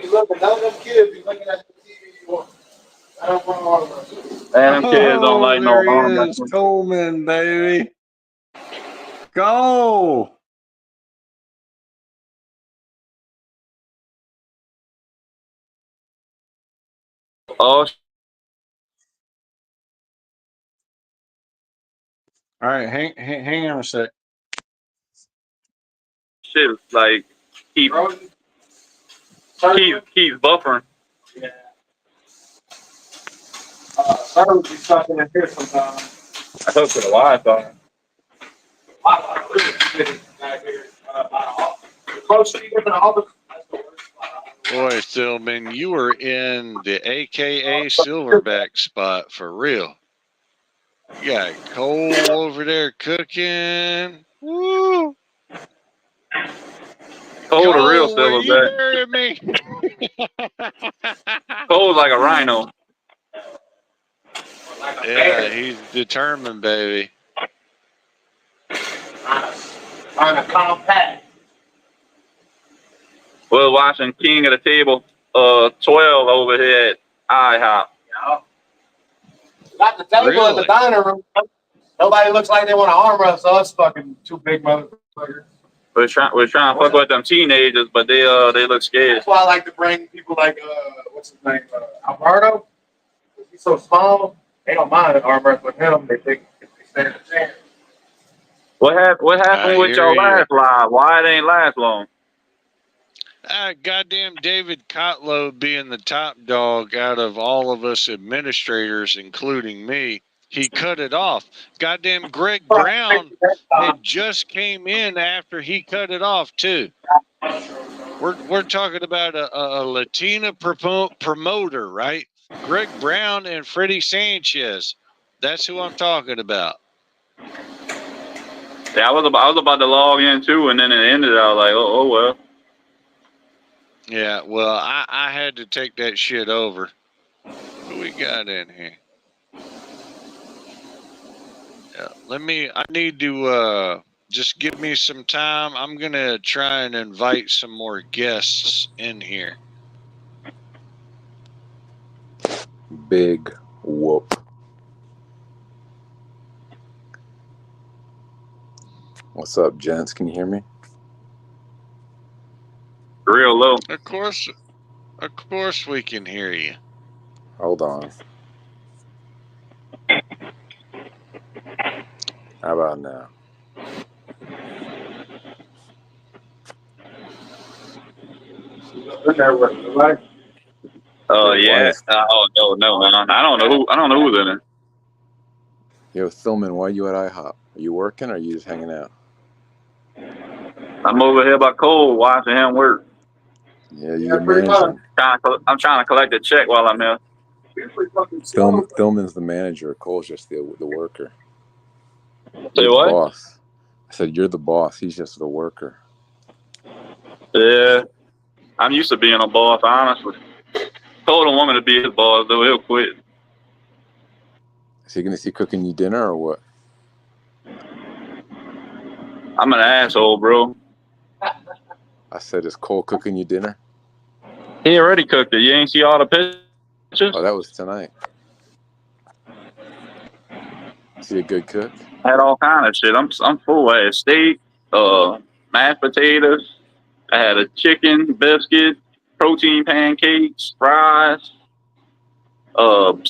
be looking. None of them kids be looking at the TV you want. I don't want all of us. And them kids don't like no there arm he is, Coleman, baby. Go. Oh, All right, hang on a sec. shit, like keep buffering. Yeah. Serve be stuck in here sometimes. I hooked to the Wi-Fi. Close to you in the office. Boy, Stillman, you were in the AKA Silverback spot for real. You got Cole over there cooking. Woo! Cole the real Will you silverback. marry me? Cole's like a rhino. Yeah, he's determined, baby. On a compact. We're watching King of the Table 12 over here at IHOP. Yeah. Got the table in Really? the dining room. Nobody looks like they want to arm wrestle us fucking two big motherfuckers. We're trying to fuck with them teenagers, but they look scared. That's why I like to bring people like what's his name, Alberto. He's so small, they don't mind arm wrestling with him. They think if they stand a chance. What happened I with hear your you. last live? Why it ain't last long? Goddamn David Kotlow being the top dog out of all of us administrators, including me, he cut it off. Goddamn Greg Brown had just came in after he cut it off too. We're talking about a Latina promoter, right? Greg Brown and Freddie Sanchez. That's who I'm talking about. Yeah, I was about to log in too, and then it ended. I was like, oh well. Yeah, well, I had to take that shit over. Who we got in here? Yeah, I need to just give me some time. I'm going to try and invite some more guests in here. Big whoop. What's up, gents? Can you hear me? Real low. Of course we can hear you. Hold on. How about now? Oh Why yeah. is- Oh no, man. I don't know who's in it. Yo, Thilman, why are you at IHOP? Are you working or are you just hanging out? I'm over here by Cole watching him work. Yeah, you're managing. I'm trying to collect a check while I'm here. Thilman's the manager. Cole's just the worker. Say You're what? the boss. I said, you're the boss. He's just the worker. Yeah. I'm used to being a boss, honestly. Cole don't want me to be his boss, though. He'll quit. Is he going to see cooking you dinner or what? I'm an asshole, bro. I said, is Cole cooking you dinner? He already cooked it. You ain't see all the pictures? Oh, that was tonight. Is he a good cook? I had all kind of shit. I'm full. I had steak, mashed potatoes. I had a chicken biscuit, protein pancakes, fries, some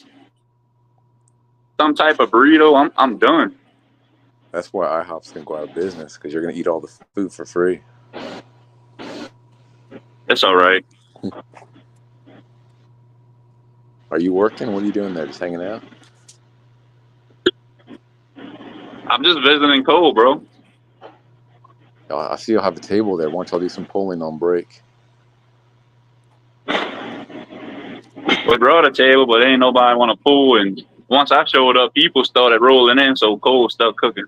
type of burrito. I'm done. That's why IHOP's going to go out of business, because you're going to eat all the food for free. It's all right. Are you working? What are you doing there? Just hanging out? I'm just visiting Cole, bro. I see you'll have a table there. Why don't y'all do some polling on break? We brought a table, but ain't nobody want to pull. And once I showed up, people started rolling in, so Cole stuck cooking.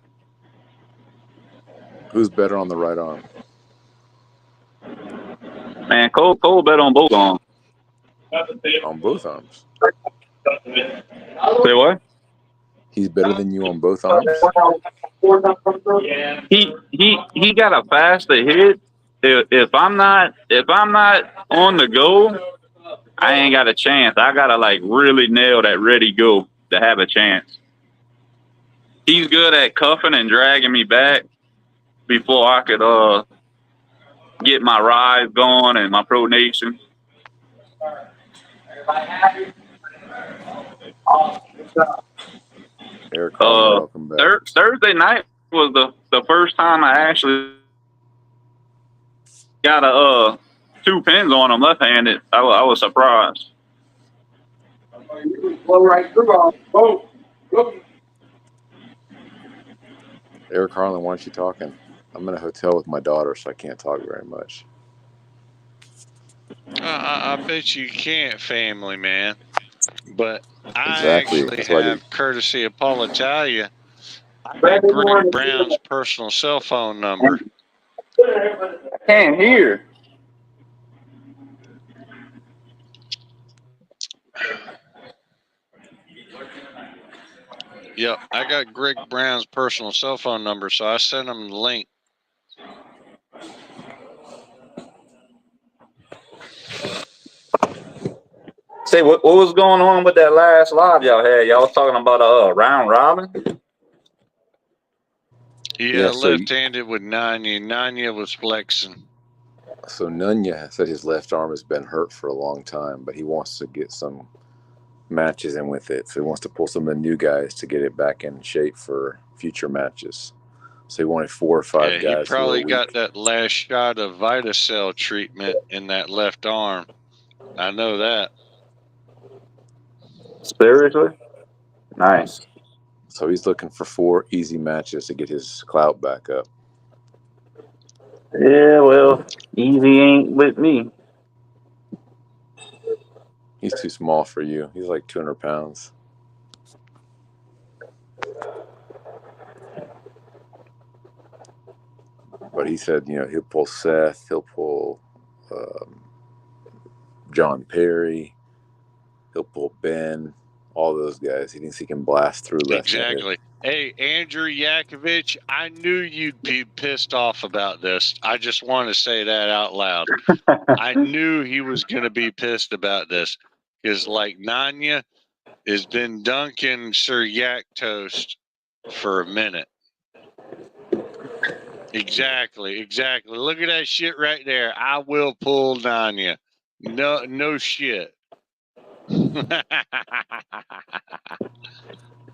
Who's better on the right arm? Man, Cole bet on both arms. On both arms. Say what? He's better than you on both arms? He got a faster hit, if I'm not on the go, I ain't got a chance. I gotta like really nail that ready go to have a chance. He's good at cuffing and dragging me back before I could get my rise going and my pronation. Eric Harlan, Uh, welcome back. Thursday night was the first time I actually got a two pins on him left-handed. I was surprised. Blow right through all. Go. Eric Harlan, why aren't you talking? I'm in a hotel with my daughter, so I can't talk very much. I bet you can't, family man. But I Exactly. actually That's why have, courtesy of Paul Italia, I got Greg Brown's personal cell phone number. I can't hear. Yep, I got Greg Brown's personal cell phone number, so I sent him the link. Say what was going on with that last live y'all had? Y'all was talking about a round robin. Yeah, so left-handed with Nanya. Nanya was flexing. So Nunya said his left arm has been hurt for a long time, but he wants to get some matches in with it. So he wants to pull some of the new guys to get it back in shape for future matches. So he wanted 4 or 5 guys. He probably got that last shot of Vitacell treatment in that left arm. I know that. Seriously? Nice. So he's looking for 4 easy matches to get his clout back up. Yeah, well, easy ain't with me. He's too small for you. He's like 200 pounds. But he said, he'll pull Seth, he'll pull John Perry, he'll pull Ben, all those guys. He thinks he can blast through left-handed. Exactly. Hey, Andrew Yakovich, I knew you'd be pissed off about this. I just want to say that out loud. I knew he was going to be pissed about this because, like, Nanya has been dunking Sir Yak Toast for a minute. Exactly. Look at that shit right there. I will pull Nanya. No shit.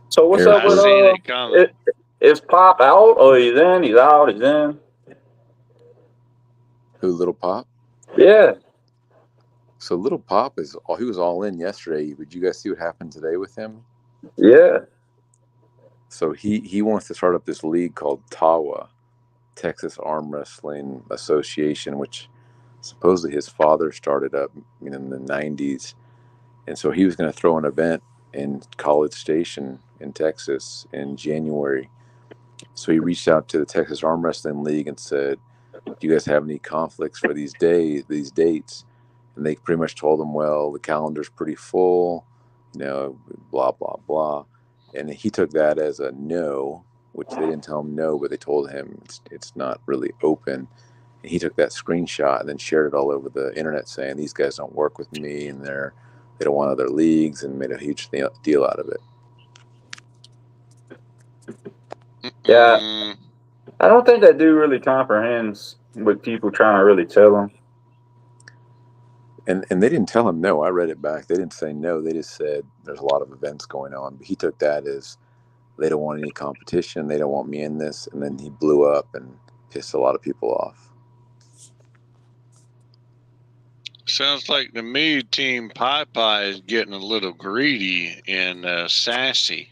So what's Eric, up with seen it coming. Is Pop out or he's in? He's out. He's in. Who, Little Pop? Yeah. So Little Pop he was all in yesterday. Did you guys see what happened today with him? Yeah. So he wants to start up this league called TAWA, Texas Arm Wrestling Association, which supposedly his father started up in the 90s. And so he was going to throw an event in College Station in Texas in January. So he reached out to the Texas Arm Wrestling League and said, do you guys have any conflicts for these dates? And they pretty much told him, well, the calendar's pretty full, blah, blah, blah. And he took that as a no, which they didn't tell him no, but they told him it's not really open. And he took that screenshot and then shared it all over the internet saying, these guys don't work with me and they don't want other leagues, and made a huge deal out of it. Yeah. I don't think that dude really comprehends what people trying to really tell him. And they didn't tell him no. I read it back. They didn't say no. They just said there's a lot of events going on. But he took that as they don't want any competition. They don't want me in this. And then he blew up and pissed a lot of people off. Sounds like to me Team Pie Pie is getting a little greedy and sassy.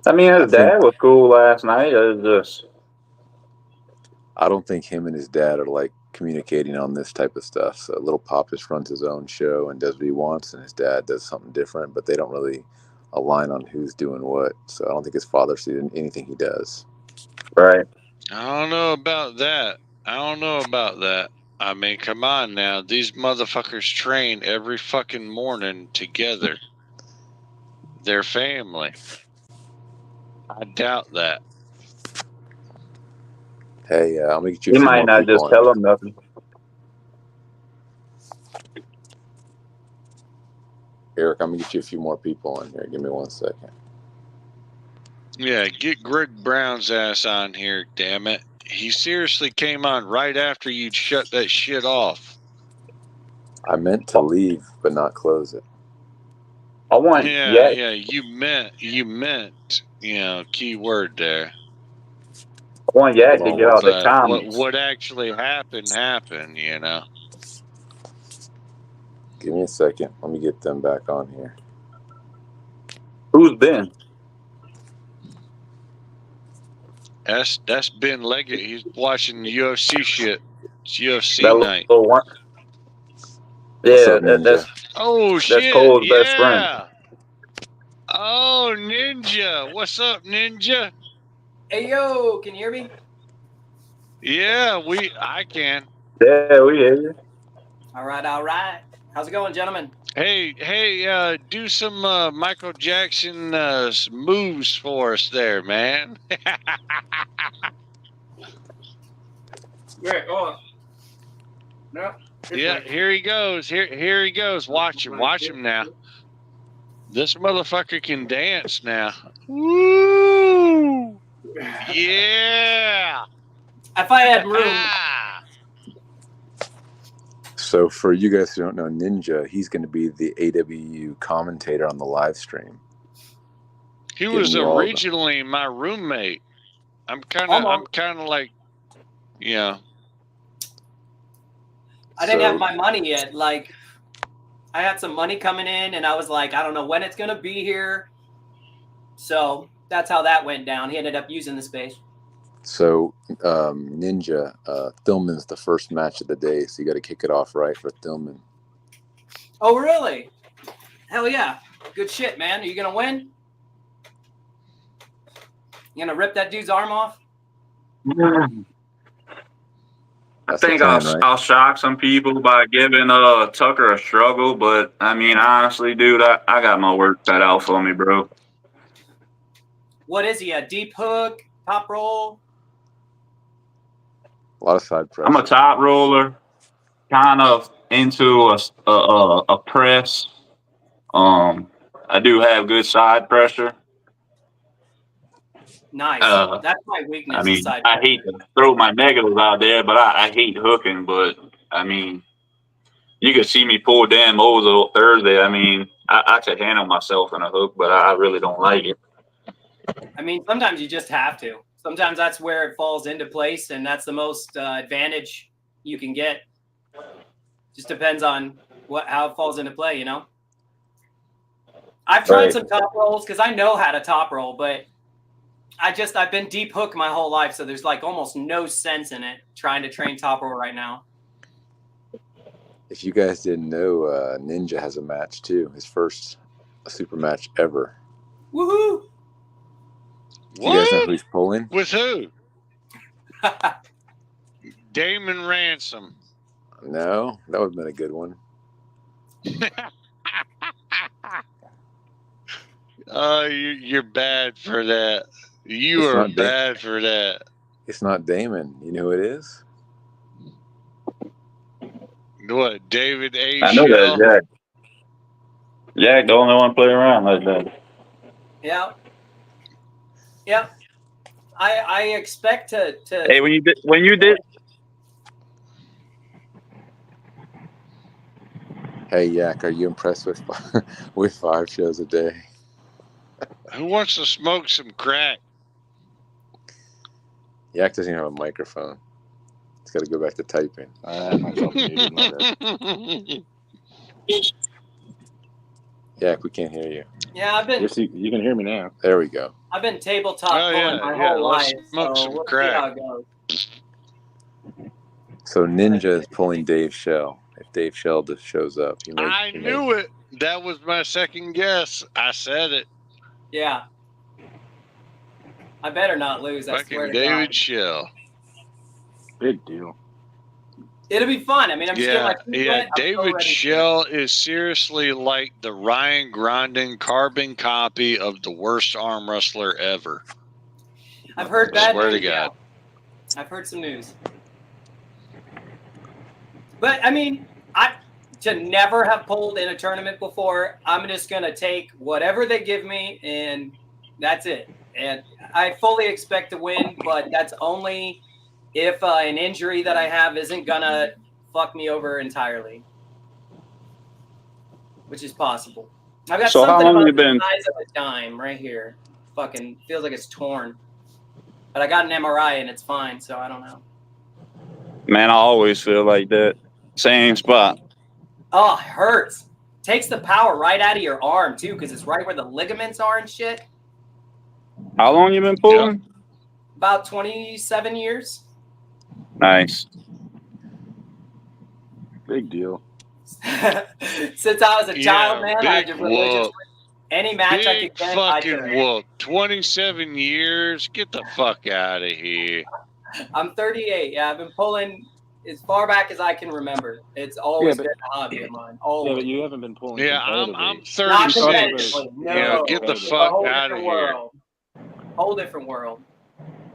I mean, his dad was cool last night. It was just... I don't think him and his dad are like communicating on this type of stuff. So Little Pop just runs his own show and does what he wants, and his dad does something different, but they don't really align on who's doing what. So I don't think his father sees anything he does. Right. I don't know about that. I mean, come on now. These motherfuckers train every fucking morning together. They're family. I doubt that. Hey, I'm gonna get you He a few might more not people just on tell here. him nothing. Eric, I'm gonna get you a few more people on here. Give me 1 second. Yeah, get Greg Brown's ass on here, damn it. He seriously came on right after you'd shut that shit off. I meant to leave, but not close it. I want Yeah, Yak. you meant, key word there. I want Yak Hold to on get one out the second. But comments. what actually happened, you know. Give me a second. Let me get them back on here. Who's Ben? That's Ben Leggett. He's watching UFC shit. It's UFC That night. little one. What's Yeah, up, Ninja? Oh that's shit, Cole's best friend. yeah. Oh, Ninja. What's up, Ninja? Hey yo, can you hear me? Yeah, I can. Yeah, we hear you. All right, all right. How's it going, gentlemen? Hey, do some Michael Jackson moves for us there, man. Great. Oh, no. Yeah, here he goes. Here he goes. Watch him now. This motherfucker can dance now. Woo! Yeah. If I had room, So for you guys who don't know Ninja, he's going to be the AWU commentator on the live stream. He Giving was you all the- originally my roommate. I'm kind Almost. of like, yeah. I didn't have So- my money yet. Like, I had some money coming in, and I was like, I don't know when it's gonna be here. So that's how that went down. He ended up using the space. So Ninja, Thilman's the first match of the day, so you got to kick it off right for Thilman. Oh, really? Hell yeah! Good shit, man. Are you gonna win? You gonna rip that dude's arm off? I That's the think plan, right? I'll shock some people by giving Tucker a struggle, but I mean honestly, dude, I got my work cut out for me, bro. What is he? A deep hook, top roll? A lot of side pressure. I'm a top roller, kind of into a press. I do have good side pressure. Nice. That's my weakness. I mean, side I hate to throw my negatives out there, but I hate hooking. But I mean, you could see me pull Dan Mozo Thursday. I mean, I could handle myself in a hook, but I really don't like it. I mean, sometimes you just have to. Sometimes that's where it falls into place, and that's the most advantage you can get. Just depends on how it falls into play, you know? I've tried Right. some top rolls because I know how to top roll, but I've been deep hook my whole life, so there's like almost no sense in it trying to train top roll right now. If you guys didn't know, Ninja has a match too. His first super match ever. Woohoo! You guys know What? who he's pulling? With who? Damon Ransom. No, that would have been a good one. Oh, you're bad for that. You It's are not Damon. bad for that. It's not Damon. You know who it is? What, David A. I know Shell? that Jack. Jack, the only one play around like that. Yeah. Yeah. I expect to Hey, when you did. Hey, Yak, are you impressed with with 5 shows a day? Who wants to smoke some crack? Yak doesn't even have a microphone. He's got to go back to typing. I have myself muted, my bad. Yak, we can't hear you. Yeah, I've been Yes, you can hear me now. There we go. I've been tabletop Oh, pulling yeah, my yeah, whole let's life. smoke So some we'll crack. see how it goes. So Ninja is pulling Dave Shell. If Dave Shell just shows up, I knew it. That was my second guess. I said it. Yeah. I better not lose. I swear Fucking to David God. Shell. Big deal. It'll be fun. I mean, I'm just getting my feet wet. I'm so David ready. Shell is seriously like the Ryan Grondin carbon copy of the worst arm wrestler ever. I've heard bad Swear to news, yeah. God. I've heard some news. But I mean, I to never have pulled in a tournament before. I'm just gonna take whatever they give me, and that's it. And I fully expect to win, but that's only if an injury that I have isn't gonna fuck me over entirely, which is possible. I've got So how something long about you the been? size of a dime right here. Fucking feels like it's torn. But I got an MRI and it's fine, so I don't know. Man, I always feel like that. Same spot. Oh, it hurts. Takes the power right out of your arm too, because it's right where the ligaments are and shit. How long you been pulling? About 27 years. Nice. Big deal. Since I was a child, man, I big just religious. whoop. Any match I Big could get, I fucking took. whoop. 27 years. Get the fuck out of here. I'm 38. Yeah, I've been pulling as far back as I can remember. It's always but- been a hobby of mine. Yeah, Always. but you haven't been pulling. Yeah, I'm competitively. Not 36. competitively. No. Yeah, get the It's a fuck whole out of different here. world. Whole different world.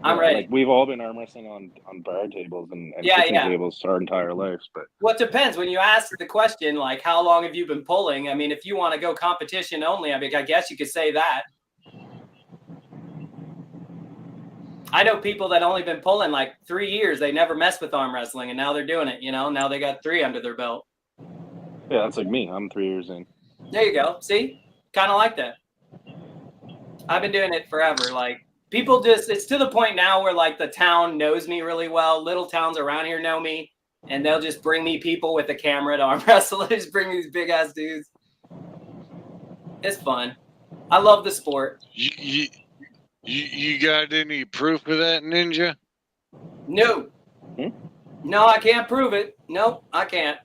I'm Yeah, ready. Like we've all been arm wrestling on bar tables and Yeah, kitchen yeah. tables our entire lives, but Well, it depends. When you ask the question, like, how long have you been pulling? I mean, if you want to go competition only, I mean, I guess you could say that. I know people that only been pulling like 3 years. They never messed with arm wrestling, and now they're doing it. You know, now they got 3 under their belt. yeah, that's like me. I'm 3 years in. There you go. See, kind of like that. I've been doing it forever. Like people just, it's to the point now where like the town knows me really well. Little towns around here know me, and they'll just bring me people with a camera to arm wrestle. They just bring me these big ass dudes. It's fun. I love the sport. You got any proof of that, Ninja? No. No, I can't prove it. Nope, I can't.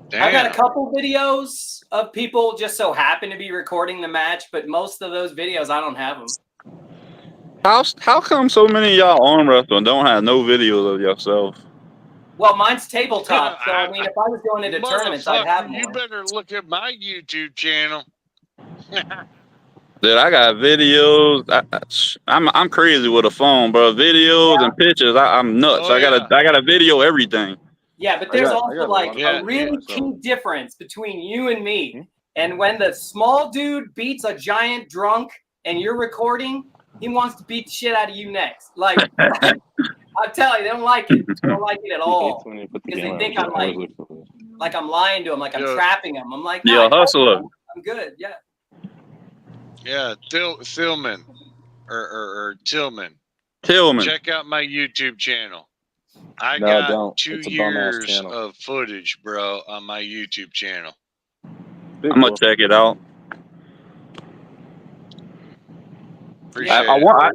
Damn. I got a couple videos of people just so happen to be recording the match, but most of those videos, I don't have them. How come so many of y'all arm wrestling don't have no videos of yourself? Well, mine's tabletop, so I mean, if I was going into tournaments, I'd have Motherfucker, more. you better look at my YouTube channel. Dude, I got videos. I'm crazy with a phone, bro. Videos and pictures. I'm nuts. Oh, I gotta video everything. Yeah, but I there's got also a lot like of a videos really myself. key difference between you and me. And when the small dude beats a giant drunk and you're recording, he wants to beat the shit out of you next. Like, I'm telling you, they don't like it. They don't like it at He all. hates when you put the Because they camera think on. I'm like I'm lying to him, like I'm Yeah. trapping him. I'm like, Yeah, no, hustler. I'm good. Yeah. Yeah, Tillman or Tillman. Tillman. Check out my YouTube channel. I No, got don't. 2 It's a bum-ass years channel. of footage, bro, on my YouTube channel. Big I'm gonna deal. check it out. Appreciate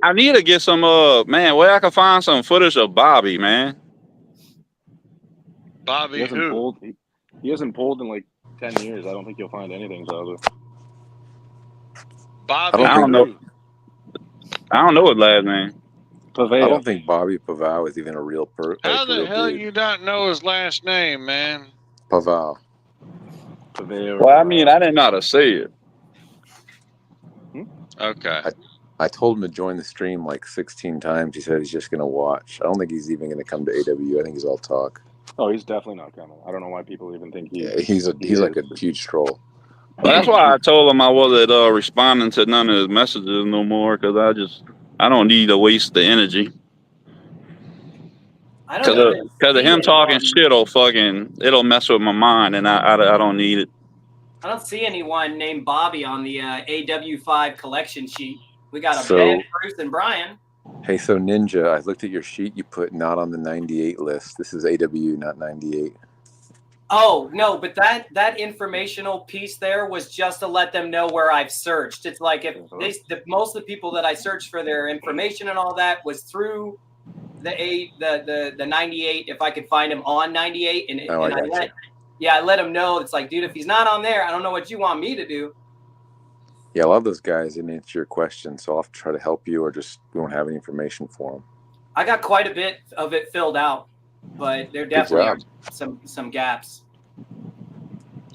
I need to get some man, where I can find some footage of Bobby, man. He Bobby hasn't who? pulled. He hasn't pulled in like 10 years. I don't think you'll find anything, Tyler. Bobby I don't know. who? I don't know his last name. I Paveo. don't think Bobby Pavao is even a real How the hell dude. you not know his last name, man? Pavao. Paveo. Well, I mean, I didn't know how to say it. Okay. I told him to join the stream like 16 times. He said he's just going to watch. I don't think he's even going to come to AW. I think he's all talk. Oh, he's definitely not coming. I don't know why people even think he. Yeah, he's like a huge troll. Well, that's why I told him I wasn't responding to none of his messages no more, because I don't need to waste the energy. I don't know. Because of him talking shit it'll mess with my mind, and I don't need it. I don't see anyone named Bobby on the AW5 collection sheet. We got So- Ben, Bruce, and Brian. Hey, so Ninja, I looked at your sheet. You put not on the 98 list. This is AW, not 98. Oh no, but that informational piece there was just to let them know where I've searched. It's like if most of the people that I searched for their information and all that was through the 98. If I could find him on 98, and I let him know. It's like, dude, if he's not on there, I don't know what you want me to do. Yeah, a lot of those guys didn't answer your question, so I'll have to try to help you, or just we won't have any information for them. I got quite a bit of it filled out, but there definitely are some gaps.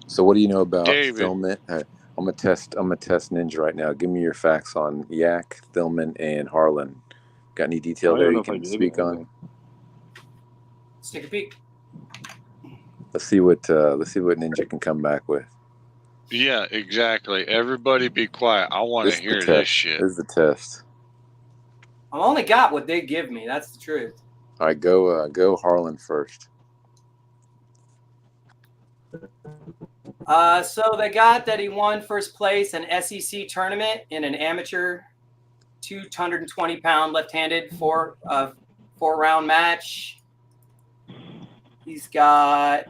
So what do you know about David. Thilman? I'm gonna test Ninja right now. Give me your facts on Yak, Thilman, and Harlan. Got any detail I there don't know you if I can gave speak you on? anything. Let's take a peek. Let's see what Ninja can come back with. Yeah, exactly. Everybody be quiet. I want This to is the hear test. this shit. This is the test. I only got what they give me. That's the truth. All right, go Harlan first. So they got that he won first place in SEC tournament in an amateur 220-pound left-handed four-round match. He's got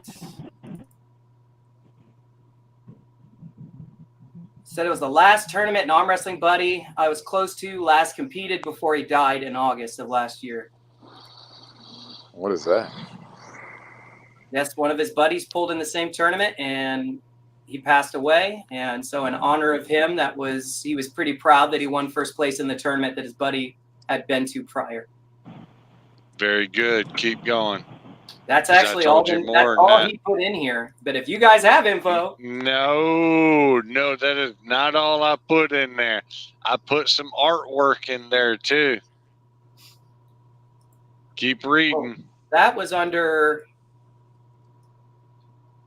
said it was the last tournament in arm wrestling, buddy. I was close to last competed before he died in August of last year. What is that? Yes, one of his buddies pulled in the same tournament and he passed away. And so in honor of him, he was pretty proud that he won first place in the tournament that his buddy had been to prior. Very good. Keep going. That's 'Cause I actually told all, you that's more than all that. he put in here. But if you guys have info, No, that is not all I put in there. I put some artwork in there too. Keep reading. that was under,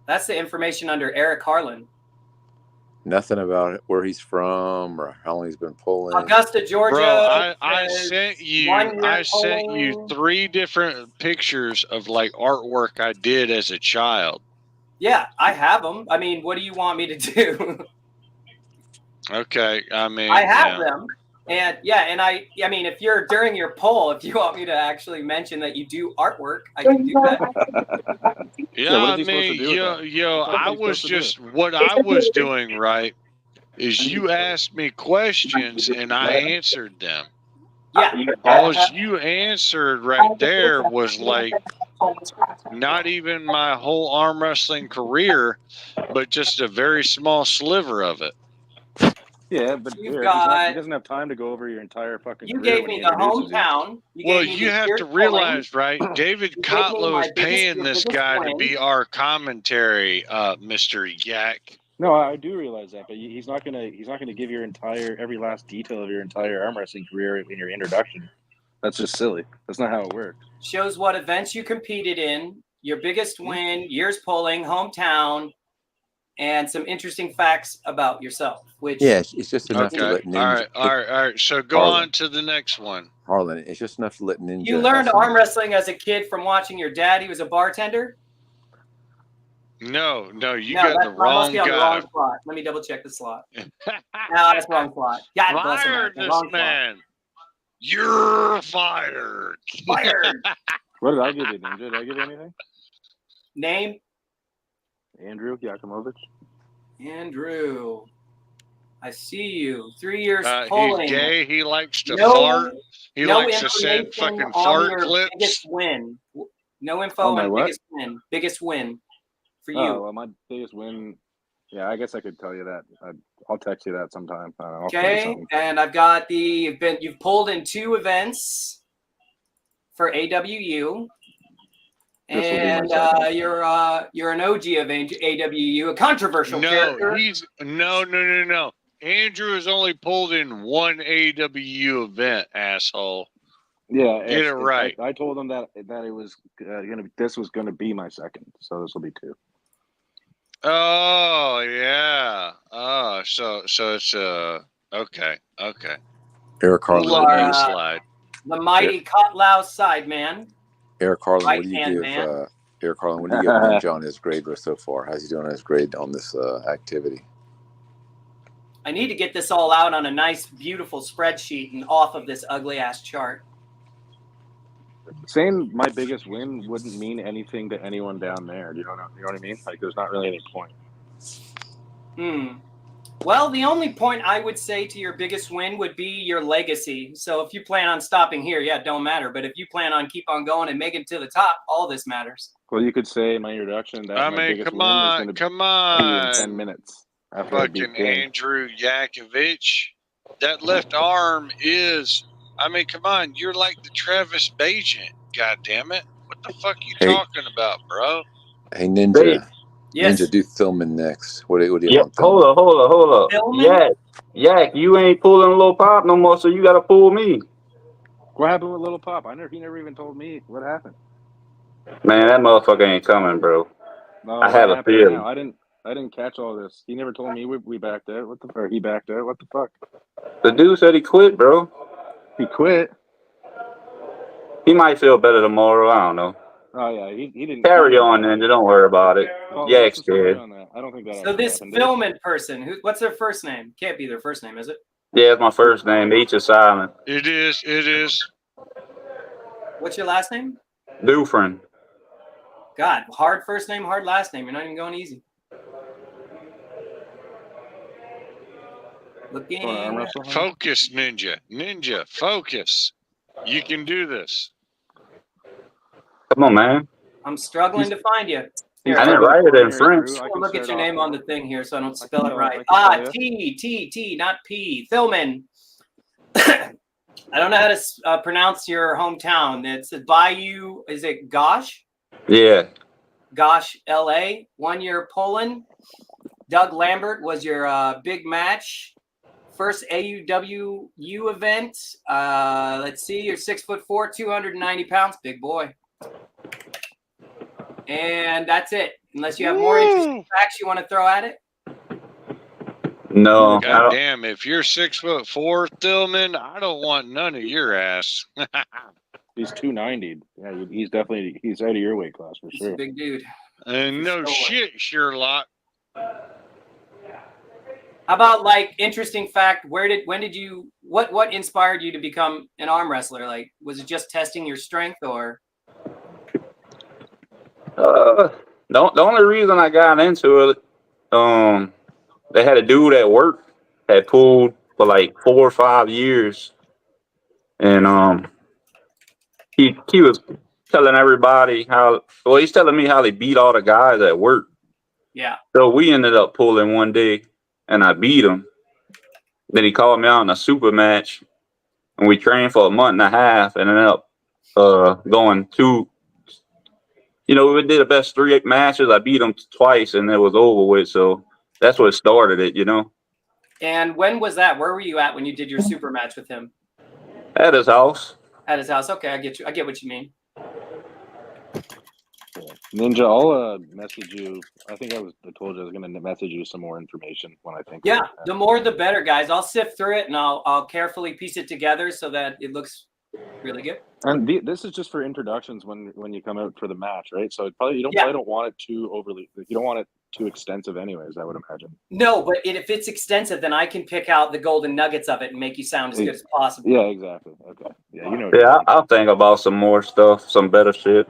that's the information under Eric Harlan. Nothing about where he's from or how long he's been pulling. Augusta, Georgia. Bro, I says sent you 1 year I sent you polling. 3 different pictures of like artwork I did as a child. Yeah, I have them. I mean, what do you want me to do? Okay, I mean, I have yeah. them. And yeah, and I mean, if you're during your poll, if you want me to actually mention that you do artwork, I can do that. Yeah, what I is he supposed to mean, do with that? yo, What's he I was supposed to do? just what I was doing right is you asked me questions and I answered them. Yeah, All you answered right there was like not even my whole arm wrestling career, but just a very small sliver of it. Yeah, but You've Eric, got- he doesn't have time to go over your entire fucking you career gave when me he the introduces you. hometown. Well, gave me you the have year to polling. realize, right? David You gave me Kotlow my is paying your this biggest guy to win. be our commentary, Mr. Yak. No, I do realize that, but he's not gonna give your every last detail of your entire arm wrestling career in your introduction. That's just silly. That's not how it works. Shows what events you competed in, your biggest win, years polling, hometown, and some interesting facts about yourself. Which Yeah, it's just enough to Okay. let Ninja. All right. So go Harlan. on to the next one. Harlan, it's just enough to let Ninja. you have learned some- arm wrestling as a kid from watching your dad. He was a bartender. No, you No, got the that must wrong be on the guy. wrong slot. Let me double check the slot. No, that's the wrong slot. God bless him. Fire The this wrong slot. man. You're fired. Fired. What did I give you, Ninja? Did I give you anything? Name Andrew Yakimovich? Andrew. I see you. 3 years He's polling. gay. He likes to No- fart. He no likes to send information fucking on fart your clips. Biggest win. No info Oh, my on what? biggest win. Biggest win for you. Oh, well, my biggest win. Yeah, I guess I could tell you that. I'll text you that sometime. I'll tell you Okay, something. and I've got you've pulled in 2 events for AWU, This will be my and second. you're an OG of AWU, a controversial No, character. he's no. Andrew has only pulled in 1 AWU event, asshole. Yeah, Get it right. I told him that it was this was gonna be my second, so this will be 2. Oh yeah. Oh, so it's okay. Eric Harlan. You Let are, that slide. The mighty Kotlau Sideman. Eric Harlan, what do you Right-hand give? man. Eric Harlan, what do you give Ninja on his grade so far? How's he doing on his grade on this activity? I need to get this all out on a nice, beautiful spreadsheet and off of this ugly ass chart. Saying my biggest win wouldn't mean anything to anyone down there. You know what I mean? Like, there's not really any point. Well, the only point I would say to your biggest win would be your legacy. So if you plan on stopping here, yeah, it don't matter. But if you plan on keep on going and making it to the top, all this matters. Well, you could say in my introduction that I my mean, biggest come win is on, going to come be in 10 on. minutes after I beat Fucking King. Andrew Yakovich. That left arm is, I mean, come on, you're like the Travis Bagent. God damn it. What the fuck you Hey. talking about, bro? Hey, Ninja. Yes. Ninja, do Thilman next. What do you Yeah, want? Thilman? hold up. Tillman? Yak, you ain't pulling a little pop no more, so you gotta pull me. What happened with Little Pop? He never even told me what happened. Man, that motherfucker ain't coming, bro. No, I what have a happened feeling. now? I didn't catch all this. He never told me we backed out. What the fuck? He backed out. What the fuck? The dude said he quit, bro. He quit. He might feel better tomorrow. I don't know. Oh yeah, he didn't. Carry on, Ninja. Don't worry about it. Paul, Yeah, what's the story scared. on that? I don't think that So actually this happened. did it? filming person, what's their first name? Can't be their first name, is it? Yeah, it's my first name. H is silent. It is. It is. What's your last name? Dufresne. God, hard first name, hard last name. You're not even going easy. Looking. Want to arm wrestle? Focus, Ninja. Ninja, focus. You can do this. Come on, man. I'm struggling to find you. Here, I didn't write it in French. I'll look at your name on the thing here so I don't spell it tell- right. I can tell T, not P. Thilman. I don't know how to pronounce your hometown. It's Bayou. Is it Gosh? Yeah. Gosh, LA. 1 year Poland. Doug Lambert was your big match. First AUWU event. Let's see. You're 6'4", 290 pounds. Big boy. And that's it. Unless you have more interesting facts you want to throw at it. No. I God don't- damn, if you're 6'4", Tillman, I don't want none of your ass. He's 290. Yeah, he's out of your weight class for He's a sure. big dude. And no Sure. shit, Sherlock. How about like interesting fact? What inspired you to become an arm wrestler? Like, was it just testing your strength or? The only reason I got into it, they had a dude at work had pulled for like 4 or 5 years, and he was telling everybody he's telling me how they beat all the guys at work. Yeah. So we ended up pulling one day, and I beat him. Then he called me out in a super match, and we trained for a month and a half, and ended up going to. We did the best 3 matches. I beat him twice, and it was over with. So that's what started it, And when was that? Where were you at when you did your super match with him? At his house. At his house. Okay, I get you. I get what you mean. Ninja, I'll message you. I think I told you I was going to message you some more information when I think. Yeah, of it. the more the better, guys. I'll sift through it and I'll carefully piece it together so that it looks really good. And this is just for introductions when you come out for the match, right? So you don't want it too overly. You don't want it too extensive, anyways. I would imagine. No, but if it's extensive, then I can pick out the golden nuggets of it and make you sound as good as possible. Yeah, exactly. Okay. Yeah, Yeah, I'll think about some more stuff, some better shit.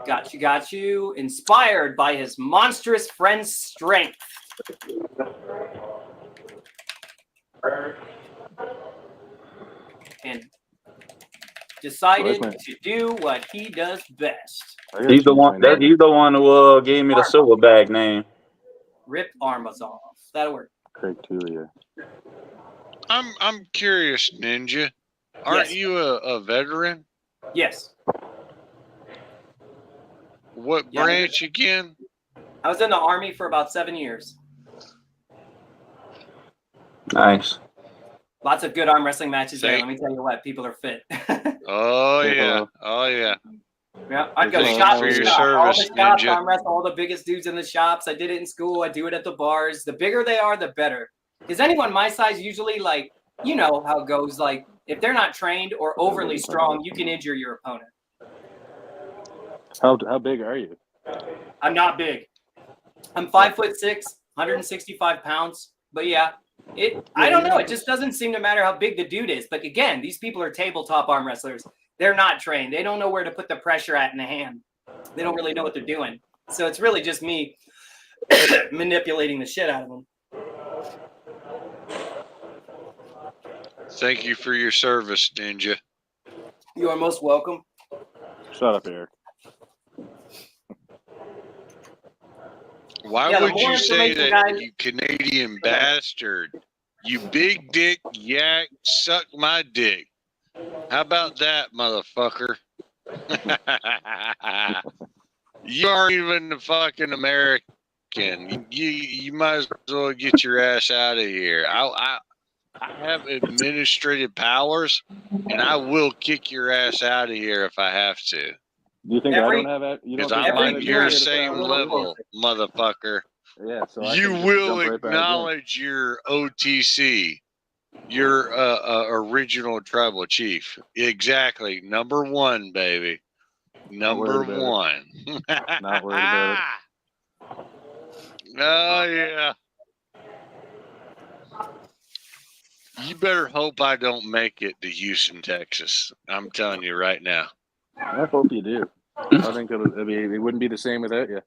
Got you. Inspired by his monstrous friend's strength. And decided to do what he does best. He's the one who gave me the silverback name. Rip arms off. That'll work. Craig Tulia. I'm curious, Ninja. Aren't Yes. you a veteran? Yes. What Yeah. branch again? I was in the Army for about 7 years. Nice. Lots of good arm wrestling matches there. Let me tell you what, people are fit. Oh yeah. Oh yeah. Yeah, I'd go Thank you shop for to your shop. All the service, shops, Ninja. arm wrestle all the biggest dudes in the shops. I did it in school. I do it at the bars. The bigger they are, the better. Because anyone my size usually, like, you know how it goes. Like, if they're not trained or overly strong, you can injure your opponent. How big are you? I'm not big. I'm 5'6", 165 pounds. But yeah, I don't know. It just doesn't seem to matter how big the dude is. But again, these people are tabletop arm wrestlers. They're not trained. They don't know where to put the pressure at in the hand. They don't really know what they're doing. So it's really just me manipulating the shit out of them. Thank you for your service, Ninja. You are most welcome. Shut up, Eric. Why Yeah, the would more you say information, that, guys- you Canadian bastard? You big dick yak, suck my dick. How about that, motherfucker? You aren't even a fucking American. You might as well get your ass out of here. I have administrative powers, and I will kick your ass out of here if I have to. Do you think Every- I don't have? You don't Because think I'm I every have on your joint administrative same powers, level, motherfucker. Yeah, so I You can just will jump right back in. acknowledge your OTC, your original tribal chief. Exactly. Number one, baby. Number worried about it. one. Not worried about Oh, yeah. You better hope I don't make it to Houston, Texas. I'm telling you right now. I hope you do. I think it wouldn't be the same without you.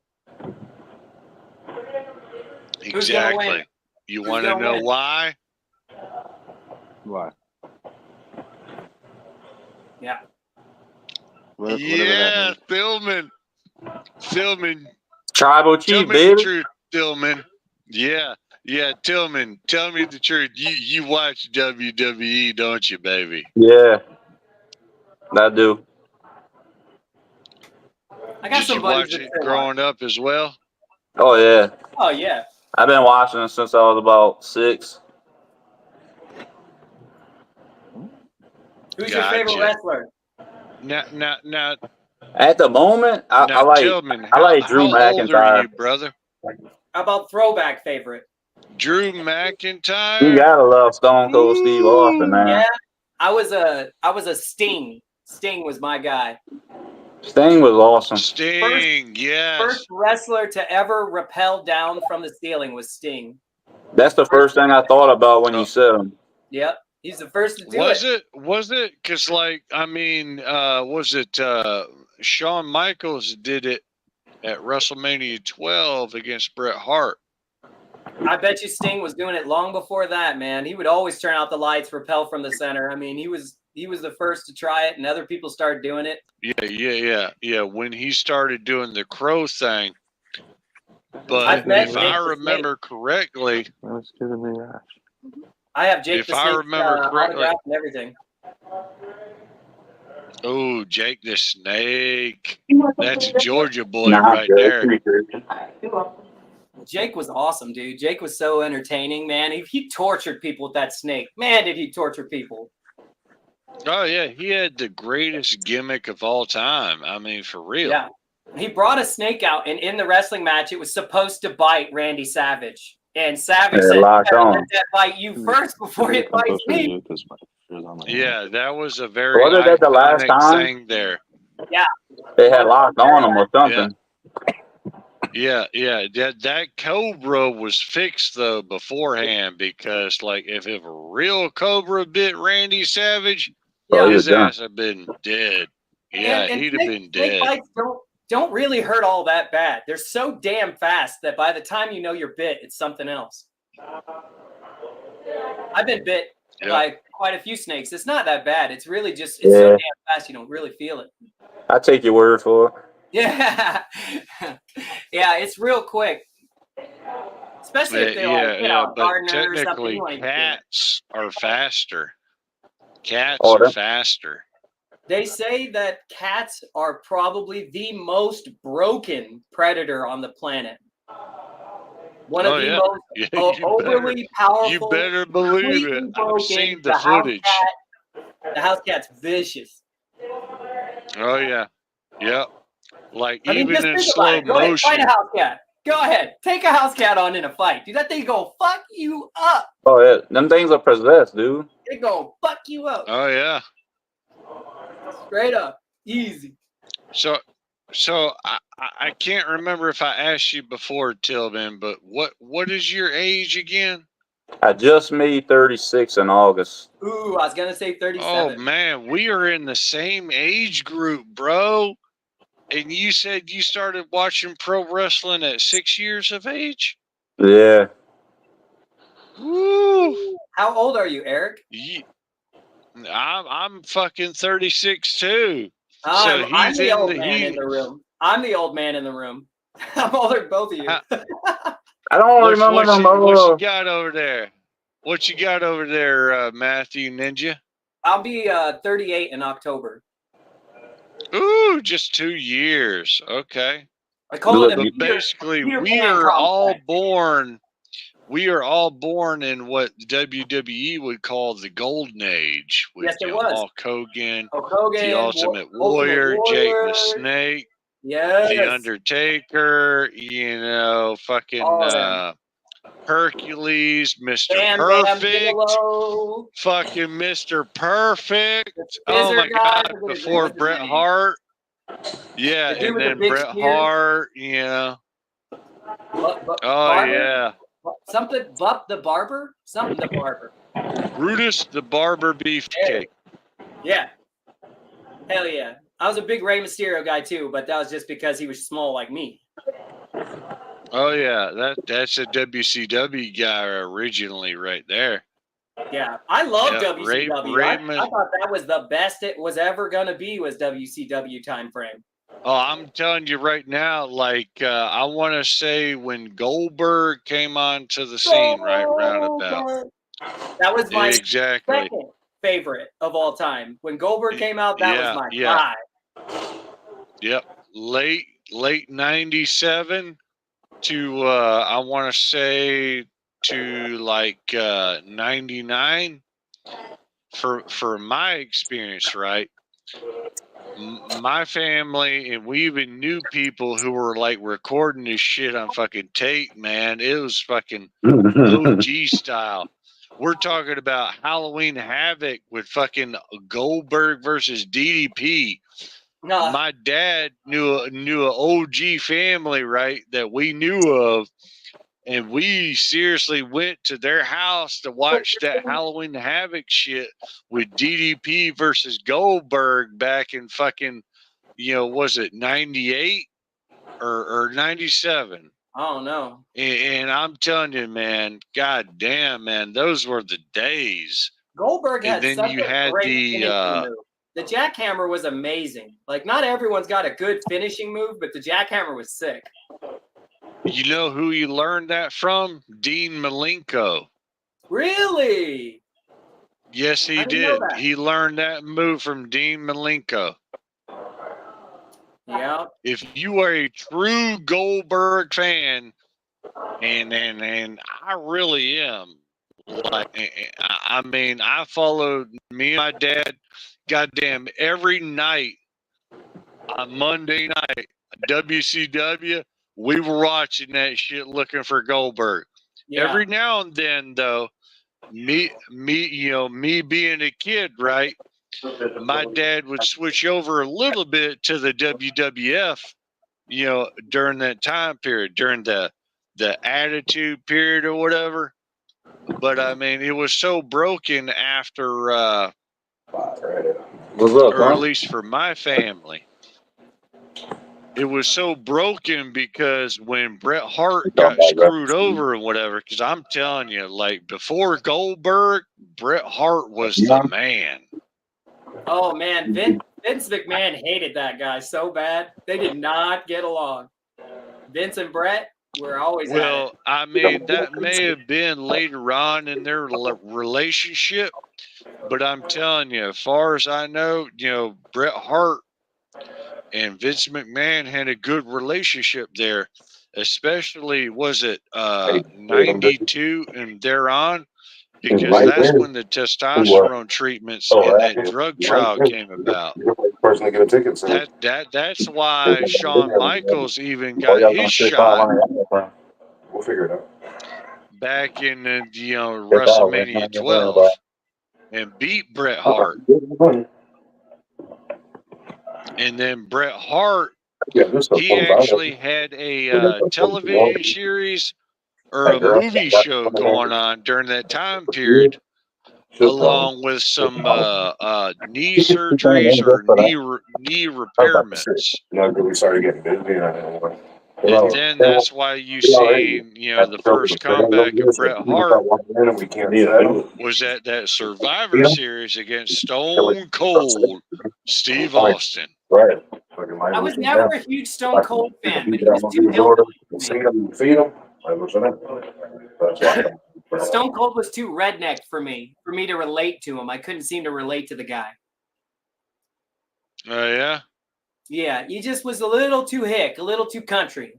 Who's gonna win? Exactly. You Who's want to gonna know win? why? Why? Yeah. Whatever Yeah, that means. Philman. Tribal Tell chief, me the baby. truth, Tillman. Yeah, Tillman. Tell me the truth. You watch WWE, don't you, baby? Yeah, I do. I got Did some you buddies watch that it still growing up as well? Oh yeah, Oh yeah. I've been watching it since I was about 6. Who's your favorite Gotcha. wrestler? Now, At the moment, I like Tillman, I like Drew how old are McIntyre. you, brother? How about throwback favorite? Drew You McIntyre? gotta love Stone Cold Steve Austin, man. Yeah. I was a Sting. Sting was my guy. Sting was awesome. Sting, yes. First wrestler to ever rappel down from the ceiling was Sting. That's the first thing I thought about when you said him. Yep. He's the first to do Was it. it? Because, like, I mean, was it Shawn Michaels did it at WrestleMania 12 against Bret Hart? I bet you Sting was doing it long before that, man. He would always turn out the lights, rappel from the center. I mean, he was the first to try it, and other people started doing it. Yeah. When he started doing the crow thing. But I've met if Jake I the remember correctly, That's giving me that. I have Jake If the I Snake's remember correctly- autograph and everything. oh, Jake the Snake. That's a Georgia boy right there. Jake was awesome, dude. Jake was so entertaining, man. He tortured people with that snake. Man, did he torture people. Oh, yeah. He had the greatest gimmick of all time. I mean, for real. Yeah. He brought a snake out, and in the wrestling match, it was supposed to bite Randy Savage. And Savage said, locked "You gotta on. let that bite you first before it bites me." Yeah, that was a very Was it that the last iconic time? thing there. They had locked on him or something. Yeah. That Cobra was fixed though beforehand because, like, if a real Cobra bit Randy Savage, Oh, he was his done. ass had been dead. Yeah, And he'd have been snake dead. bites don't really hurt all that bad. They're so damn fast that by the time you know you're bit, it's something else. I've been bit Yeah. by quite a few snakes. It's not that bad. It's really just Yeah. so damn fast you don't really feel it. I take your word for it. Yeah. Yeah, it's real quick. Especially if they're like, you know, a but gardener or something technically, like that. cats are faster. Cats Oh, are that- faster. They say that cats are probably the most broken predator on the planet. One of Oh, the yeah. most You overly powerful. You better believe completely it. I've broken. seen the house footage. cat- the house cat's vicious. Oh yeah, yep. Like I mean, even just in think about slow it. Go ahead, fight motion. a house cat. Go ahead, take a house cat on in a fight. Dude, that thing go fuck you up. Oh yeah, them things are possessed, dude. It go fuck you up. Oh yeah. Straight up, easy. So I can't remember if I asked you before, Tillman, but what is your age again? I just made 36 in August. Ooh, I was gonna say 37. Oh man, we are in the same age group, bro. And you said you started watching pro wrestling at 6 years of age? Yeah. Woo! How old are you, Eric? I'm fucking 36 too. I'm he's the in old the- man he- in the room. I'm the old man in the room. I'm older than both of you. I don't remember them. What you got over there? What you got over there, Matthew Ninja? I'll be 38 in October. Ooh, just 2 years. Okay. I call it a Look, Peter- Basically, Peter we Pan are all complex. born we are all born in what WWE would call the golden age with Yes, it was. Hulk Hogan, Hulk Hogan, the Ultimate Warrior, Jake the Snake, Yes. the Undertaker, fucking All of them. Hercules, Mr. Bam Bam Perfect, Bigelow. fucking Mr. Perfect. The Oh scissor my guy, God! what is- Before what's his Bret name? Hart, yeah, The dude and with the then big Bret spear. Hart, Bu- oh Barber? yeah, Something Bup the Barber? Something the Barber. Brutus the Barber Beefcake. Yeah. Hell yeah. I was a big Rey Mysterio guy too, but that was just because he was small like me. Oh yeah, that's a WCW guy originally right there. Yeah. I love Yeah, WCW. I Raymond. thought that was the best it was ever going to be was WCW time frame. Oh, I'm telling you right now, like I want to say when Goldberg came onto the scene, right roundabout. That was my Exactly. second favorite of all time. When Goldberg came out, that was my five. Yep. Late 97 to I want to say to like 99 for my experience, right? My family and we even knew people who were like recording this shit on fucking tape, man. It was fucking OG style. We're talking about Halloween Havoc with fucking Goldberg versus DDP. No. My dad knew an OG family, right, that we knew of, and we seriously went to their house to watch that Halloween Havoc shit with DDP versus Goldberg back in fucking, was it 98 or 97? I don't know. And I'm telling you, man, god damn, man, those were the days. Goldberg had then such you a had great the finishing move. The jackhammer was amazing. Like, not everyone's got a good finishing move, but the jackhammer was sick. You know who you learned that from? Dean Malenko. Really? Yes, he did. He learned that move from Dean Malenko. Yeah. If you are a true Goldberg fan, and I really am, like, I mean, I followed me and my dad, goddamn, every night on Monday night, WCW. We were watching that shit, looking for Goldberg. Yeah. Every now and then, though, me being a kid, right? My dad would switch over a little bit to the WWF, during that time period, during the Attitude period or whatever. But I mean, it was so broken after, or at least for my family. It was so broken because when Bret Hart got screwed over and whatever, because I'm telling you, like before Goldberg, Bret Hart was the man. Oh man, Vince McMahon hated that guy so bad. They did not get along. Vince and Bret were always at it. I mean, that may have been later on in their relationship, but I'm telling you, as far as I know, Bret Hart and Vince McMahon had a good relationship there, especially was it 92 and thereon, because that's when the testosterone treatments and that drug trial came about. That's why Shawn Michaels even got his shot. We'll figure it out. Back in WrestleMania 12 and beat Bret Hart. And then Bret Hart, he actually had a television series or a movie show going on during that time period, along with some knee surgeries or knee repairments. We started getting busy. And then that's why you see, the first comeback of Bret Hart was at that Survivor Series against Stone Cold Steve Austin. Right. I was never a huge Stone Cold fan, but he was too hillbilly. Stone Cold was too redneck for me to relate to him. I couldn't seem to relate to the guy. Oh, yeah? Yeah, he just was a little too hick, a little too country.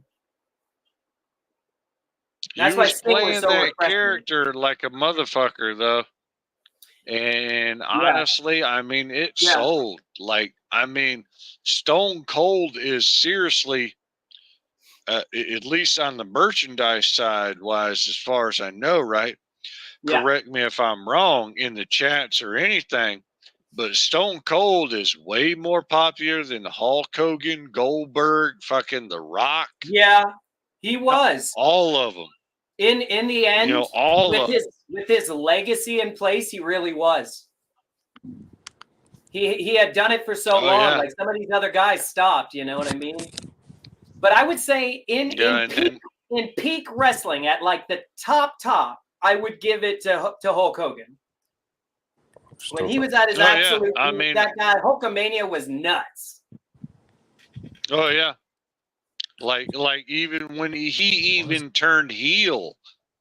That's he why was Sting was playing so that refreshing. character like a motherfucker, though. And honestly, I mean, it Yeah. sold. Like, I mean, Stone Cold is seriously, at least on the merchandise side wise, as far as I know, right? Yeah. Correct me if I'm wrong in the chats or anything, but Stone Cold is way more popular than Hulk Hogan, Goldberg, fucking The Rock, Yeah, he was. all of them. In the end, You know, all of with his legacy in place, he really was. He had done it for so Oh, long. yeah. Like some of these other guys stopped. You know what I mean? But I would say in peak wrestling, at like the top, I would give it to Hulk Hogan. When he was at his absolute, I mean, that guy Hulkamania was nuts. Oh yeah, like even when he even turned heel,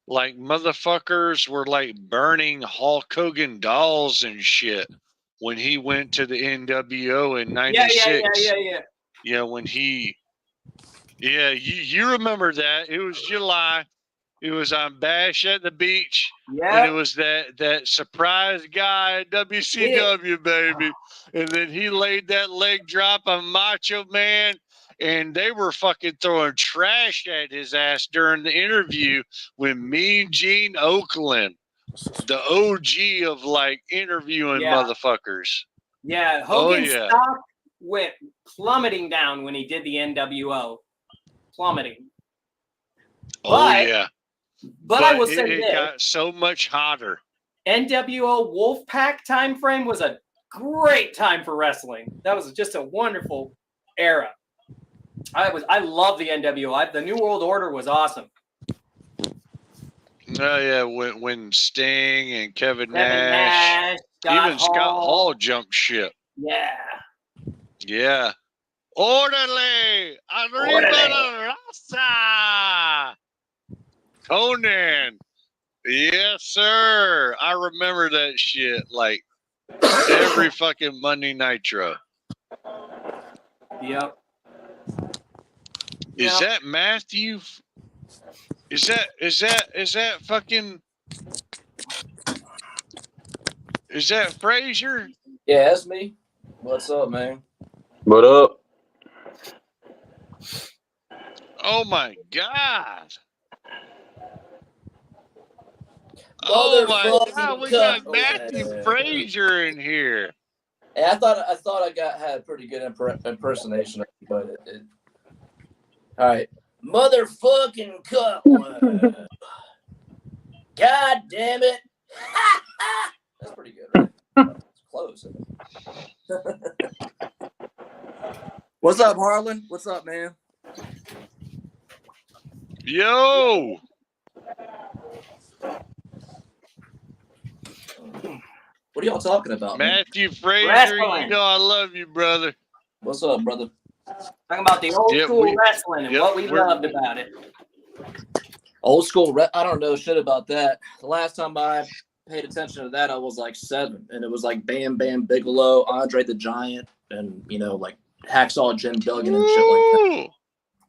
like motherfuckers were like burning Hulk Hogan dolls and shit when he went to the NWO in '96. Yeah. Yeah, when he, you remember that? It was July. It was on Bash at the Beach. Yeah. And it was that surprise guy at WCW, baby. And then he laid that leg drop on Macho Man. And they were fucking throwing trash at his ass during the interview with Mean Gene Okerlund, the OG of like interviewing motherfuckers. Yeah, Hogan's stock went plummeting down when he did the NWO. Plummeting. But I will say it got so much hotter. NWO Wolfpack time frame was a great time for wrestling. That was just a wonderful era. I love the NWO. The New World Order was awesome. Oh yeah, when Sting and Kevin Nash even Scott Hall jumped ship. Yeah. Orderly, arriba la raza. Conan. Yes, sir. I remember that shit like every fucking Monday Nitro. Yep. Is that Matthew? Is that fucking? Is that Frazier? Yeah, that's me. What's up, man? What up? Oh my God. Oh my God, we got Matthew Frazier in here. Hey, I thought I had a pretty good impersonation, but it. All right, motherfucking cup. God damn it! That's pretty good. Right? It's close. What's up, Harlan? What's up, man? Yo. What are y'all talking about, Matthew Frazier, wrestling. You know I love you, brother. What's up, brother? Talking about the old school wrestling and what we loved about it. Old school, I don't know shit about that. The last time I paid attention to that, I was like 7, and it was like Bam Bam Bigelow, Andre the Giant, and like Hacksaw Jim Duggan and shit like that.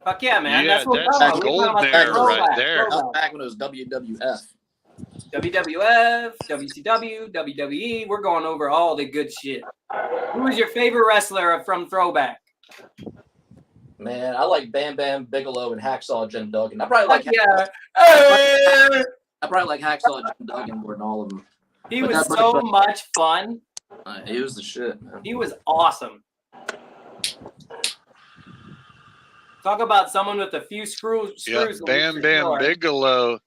Fuck yeah, man! Yeah, that's what that's golden era right there. Back when it was WWF. WWF, WCW, WWE. We're going over all the good shit. Who was your favorite wrestler from Throwback? Man, I like Bam Bam Bigelow and Hacksaw Jim Duggan. I probably like Hacksaw Jim Duggan more than all of them. He was so much fun. He was the shit, man. He was awesome. Talk about someone with a few screws. Yeah, Bam Bam Bigelow.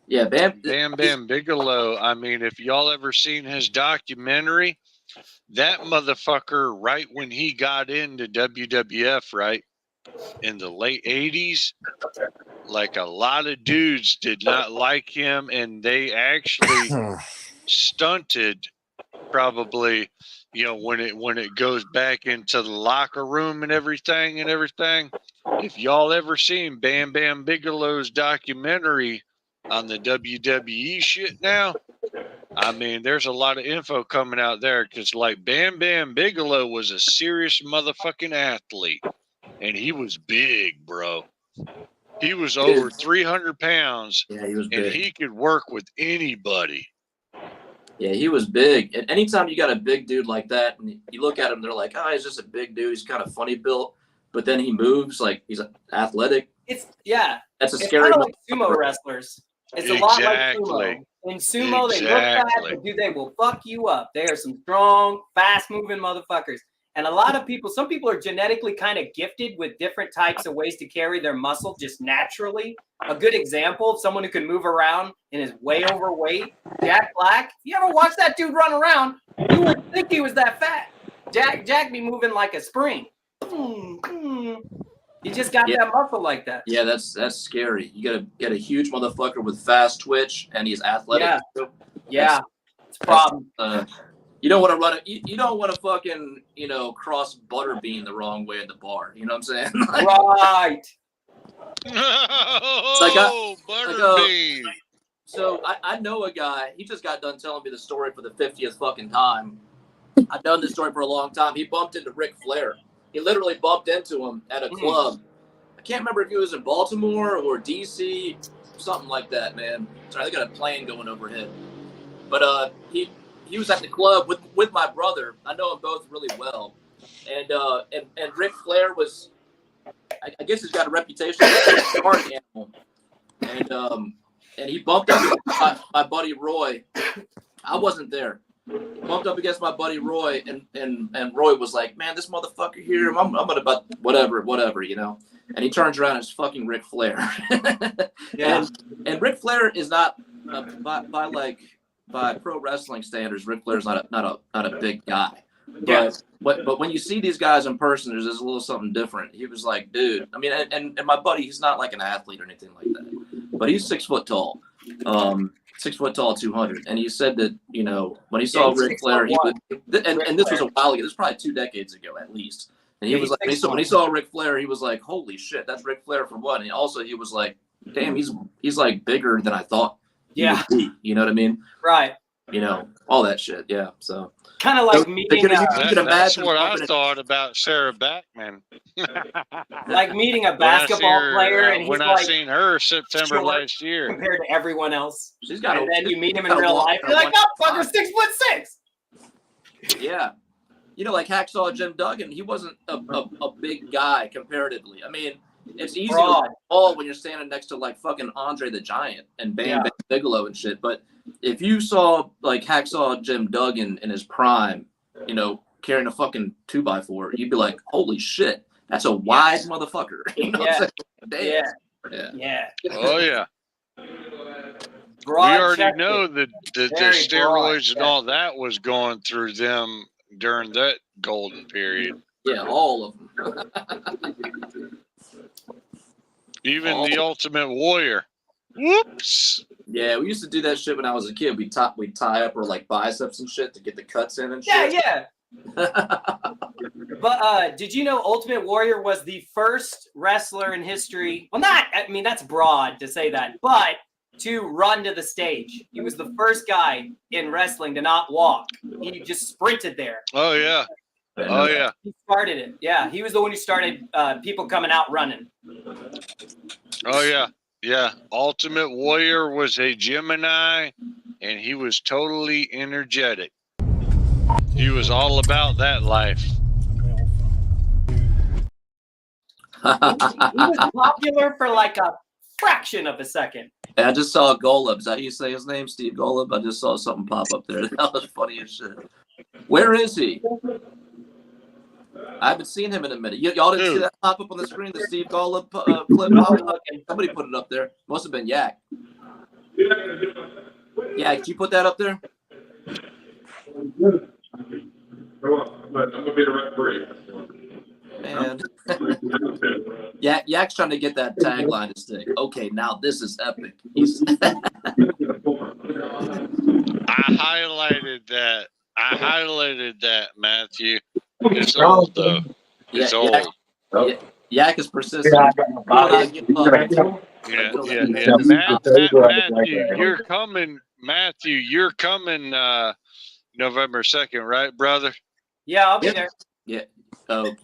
Yeah, Bam Bam Bigelow. I mean, if y'all ever seen his documentary, that motherfucker, right when he got into WWF, right, in the late 80s, like a lot of dudes did not like him, and they actually stunted probably, when it goes back into the locker room and everything. If y'all ever seen Bam Bam Bigelow's documentary on the WWE shit now, I mean, there's a lot of info coming out there because, like, Bam Bam Bigelow was a serious motherfucking athlete, and he was big, bro. He was over 300 pounds, Yeah, he was and big. he could work with anybody. Yeah, he was big. And anytime you got a big dude like that, and you look at him, they're like, oh, he's just a big dude. He's kind of funny built, but then he moves like he's athletic. It's That's a it's scary. kind of like sumo wrestlers. It's a lot like sumo. Exactly. In sumo, they look bad, but dude, they will fuck you up. They are some strong, fast-moving motherfuckers. And a lot of people, some people are genetically kind of gifted with different types of ways to carry their muscle just naturally. A good example of someone who can move around and is way overweight, Jack Black. You ever watch that dude run around? You would think he was that fat. Jack be moving like a spring. He just got that muscle like that. Yeah, that's scary. You gotta get a huge motherfucker with fast twitch, and he's athletic. Yeah, it's a problem. You don't want to run it. You don't want to fucking cross Butterbean the wrong way in the bar. You know what I'm saying? Right. Oh, Butterbean. So I know a guy. He just got done telling me the story for the 50th fucking time. I've done this story for a long time. He bumped into Ric Flair. He literally bumped into him at a club. I can't remember if he was in Baltimore or DC, something like that, man. Sorry, they got a plane going overhead. But he was at the club with my brother. I know them both really well. And Ric Flair was, I guess he's got a reputation as a party animal. And he bumped up my buddy Roy. I wasn't there. Bumped up against my buddy Roy, and Roy was like, "Man, this motherfucker here, I'm about whatever, And he turns around and it's fucking Ric Flair. Yeah. And Ric Flair is not by pro wrestling standards. Ric Flair's not a big guy. But when you see these guys in person, there's a little something different. He was like, dude. I mean, and my buddy, he's not like an athlete or anything like that, but he's 6 foot tall. 6 foot tall, 200. And he said that, when he saw Ric Flair, he was, and this was a while ago, this was probably 2 decades ago at least. And he was like, when he saw Ric Flair, he was like, holy shit, that's Ric Flair for what? And also he was like, damn, he's like bigger than I thought. Yeah. You know what I mean? Right. All that shit. Yeah. So kind of like meeting that's what I thought about Sarah Backman. Like meeting a basketball player, and he's when I seen her September last year compared to everyone else. She's got, and then you meet him in real life, you're like, oh, fucker, 6'6". Yeah. Like Hacksaw Jim Duggan, he wasn't a big guy comparatively. I mean, it's easy to fall when you're standing next to like fucking Andre the Giant and Bam Bam Bigelow and shit. But if you saw like Hacksaw Jim Duggan in his prime, carrying a fucking 2x4, you'd be like, holy shit, that's a wide motherfucker. You know what I'm saying? Damn. Yeah. Oh yeah. Broad we already chested. know that the steroids and all that was going through them during that golden period. Yeah, all of them. Even the Ultimate Warrior. Whoops. Yeah, we used to do that shit when I was a kid. We'd tie up our like biceps and shit to get the cuts in and shit. Yeah. But did you know Ultimate Warrior was the first wrestler in history? Well, that's broad to say that, but to run to the stage. He was the first guy in wrestling to not walk. He just sprinted there. Oh yeah. Oh yeah. He started it. Yeah, he was the one who started people coming out running. Oh yeah. Yeah. Ultimate Warrior was a Gemini, and he was totally energetic. He was all about that life. He was popular for like a fraction of a second. And I just saw Golub. Is that how you say his name, Steve Golub? I just saw something pop up there. That was funny as shit. Where is he? I haven't seen him in a minute. Y'all didn't see that pop up on the screen, the Steve Golub clip? Somebody put it up there. Must have been Yak. Yak, did you put that up there? I'm gonna be the referee. Man. Yak's trying to get that tagline to stick. Okay, now this is epic. I highlighted that, Matthew. It's old though. It's old. Yak is persistent. Yeah. Matthew, you're coming November 2nd, right, brother? Yeah, I'll be there. Yeah. Oh,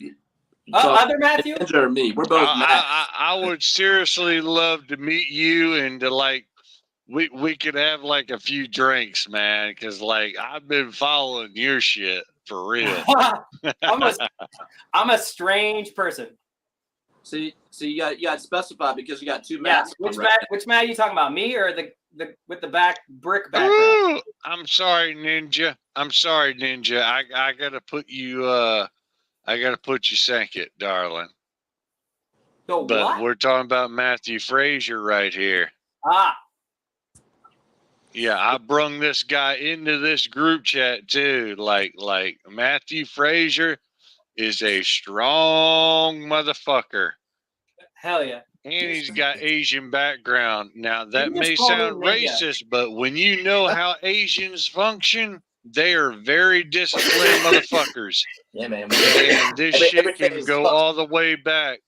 Other Matthew? Ninja or me? We're both Matt. I would seriously love to meet you and to like we could have like a few drinks, man, because like I've been following your shit for real. I'm a strange person. See, you got to specify because you got two Yeah, Matts. which Matt are you talking about? Me or the with the brick background? Ooh, I'm sorry, Ninja. I gotta put you second, darling. So But what? we're talking about Matthew Frazier right here. Yeah, I brung this guy into this group chat too. Like Matthew Frazier is a strong motherfucker. Hell yeah. And he's got Asian background. Now that You may just called sound him Ninja. racist, but when you know how Asians function, they are very disciplined motherfuckers. Yeah, man. And this shit everything can is go fucked. all the way back.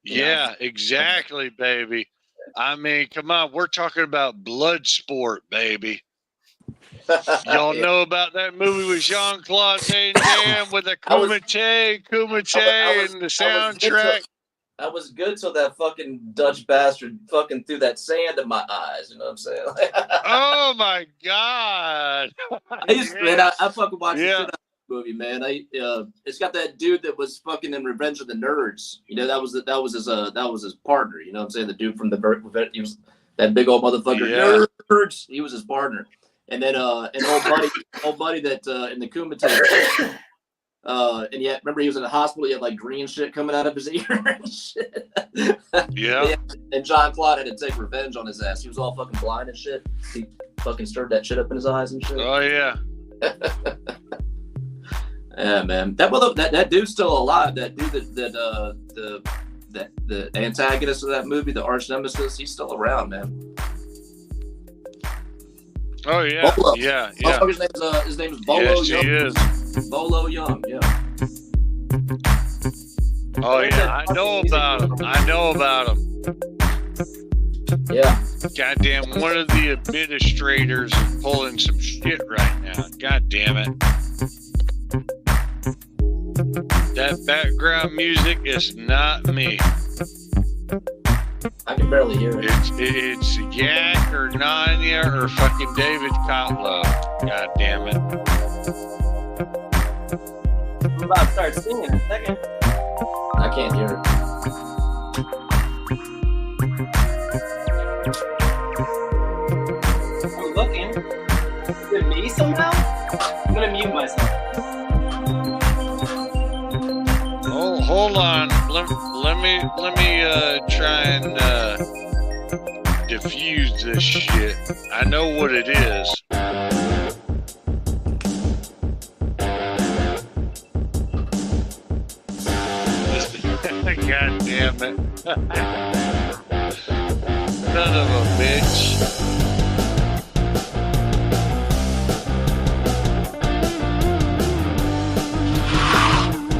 Yeah. Yeah, exactly, baby. I mean, come on, we're talking about blood sport, baby. Y'all Yeah. know about that movie with Jean-Claude Van Damme with the I was- Kumite I was- and the soundtrack? I was good till that fucking Dutch bastard fucking threw that sand in my eyes. You know what I'm saying? Oh my God! Man, I fucking watched the Yeah. shit out of that movie, man. It's got that dude that was fucking in Revenge of the Nerds. You know, that was his partner. You know what I'm saying? The dude from he was that big old motherfucker. Yeah. Nerds. He was his partner. And then an old buddy that in the Kumite. And yet, remember he was in the hospital. He had like green shit coming out of his ear and shit. Yeah. And Jean-Claude had to take revenge on his ass. He was all fucking blind and shit. He fucking stirred that shit up in his eyes and shit. Oh yeah. Yeah, man. That dude's still alive. That dude the antagonist of that movie, the arch nemesis, he's still around, man. Oh yeah. Bolo. Yeah. His name is Bolo Yes, Young. he is. Bolo Young, yeah. Oh yeah. I know about him. Yeah. Goddamn, one of the administrators is pulling some shit right now. God damn it. That background music is not me. I can barely hear it. It's Yak or Nanya or fucking David Kotlow. God damn it. I'm about to start singing in a second. I can't hear it. I'm looking. Is it me somehow? I'm gonna mute myself. Oh, hold on. Let me try and diffuse this shit. I know what it is. God damn it. Son of a bitch.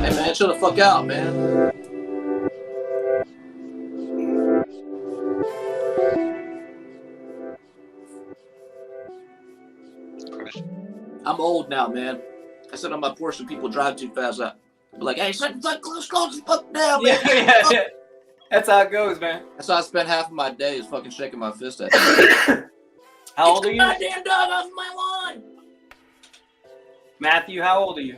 Hey man, chill the fuck out, man. I'm old now, man. I sit on my Porsche and people drive too fast. I be like, hey, slow the fuck down, man. Yeah. That's how it goes, man. That's how I spend half of my day is fucking shaking my fist at you. How old are you? Goddamn dog off my lawn. Matthew, how old are you?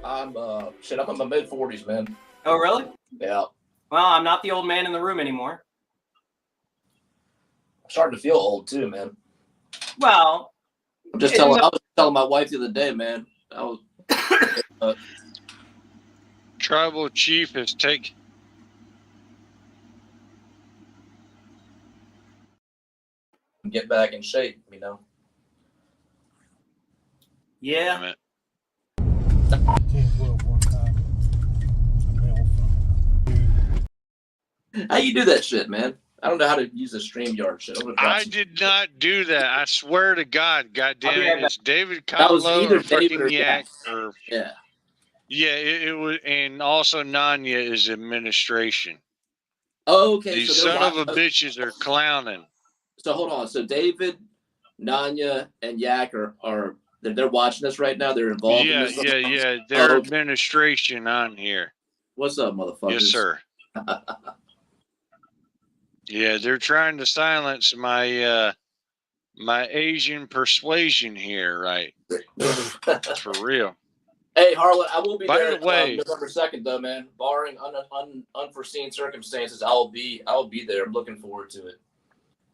I'm in my mid-40s, man. Oh, really? Yeah. Well, I'm not the old man in the room anymore. I'm starting to feel old too, man. Well, I was telling my wife the other day, man. Tribal chief has taken. Get back in shape, you know. yeah. Damn it. How you do that shit, man? I don't know how to use the StreamYard shit. I did not do that. I swear to God. God damn it. It's David That was Kotlow either or David or freaking Yak. Yak. Or, Yeah. yeah, it was. And also Nanya is administration. Oh, okay. These so son of a bitches are clowning. So hold on. So David, Nanya, and Yak are They're watching this right now. They're involved in Yeah, this. yeah. Their Oh, administration on here. what's up, motherfuckers? Yes, sir. Yeah, they're trying to silence my my Asian persuasion here, right? For real. Hey, Harlan, I will be By there the way- November 2nd, though, man. Barring unforeseen circumstances, I'll be there. I'm looking forward to it.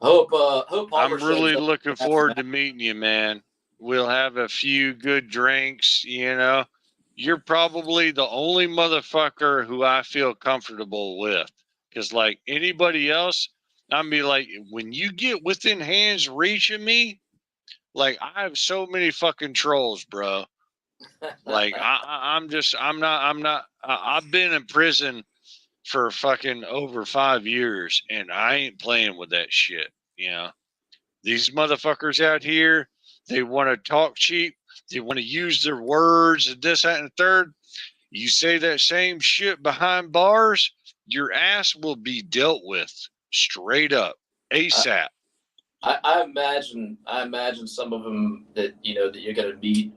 Hope I'm Palmer really shows up. looking forward to meeting you, man. We'll have a few good drinks, you know. You're probably the only motherfucker who I feel comfortable with. Because, like, anybody else, I'd be like, when you get within hand's reach of me, like, I have so many fucking trolls, bro. Like, I've been in prison for fucking over 5 years, and I ain't playing with that shit, you know. These motherfuckers out here, they want to talk cheap. They want to use their words and this, that, and the third. You say that same shit behind bars, your ass will be dealt with straight up, ASAP. I imagine some of them that that you're gonna meet.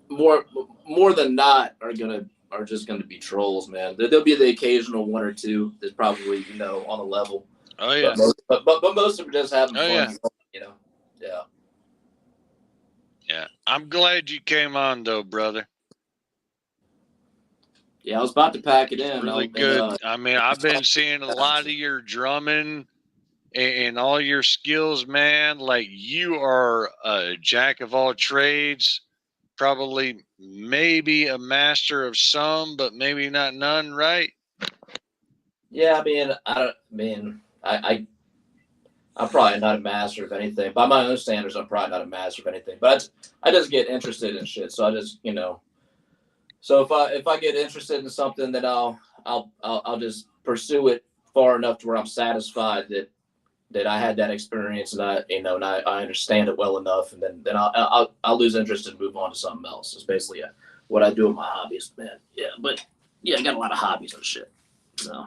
More than not are just gonna be trolls, man. There'll be the occasional one or two that's probably on a level. Oh yeah, but most of them just having fun. yeah. Yeah. Yeah, I'm glad you came on though, brother. Yeah, I was about to pack it in. Really good. I mean, I've been seeing a lot of your drumming and all your skills, man. Like, you are a jack of all trades, probably maybe a master of some, but maybe not none, right? Yeah, I'm probably not a master of anything. By my own standards, I'm probably not a master of anything. But I just get interested in shit. So I just, So if I get interested in something, then I'll just pursue it far enough to where I'm satisfied that I had that experience and I understand it well enough, and then I'll lose interest and move on to something else. It's basically what I do with my hobbies, man. Yeah, but yeah, I got a lot of hobbies and shit. So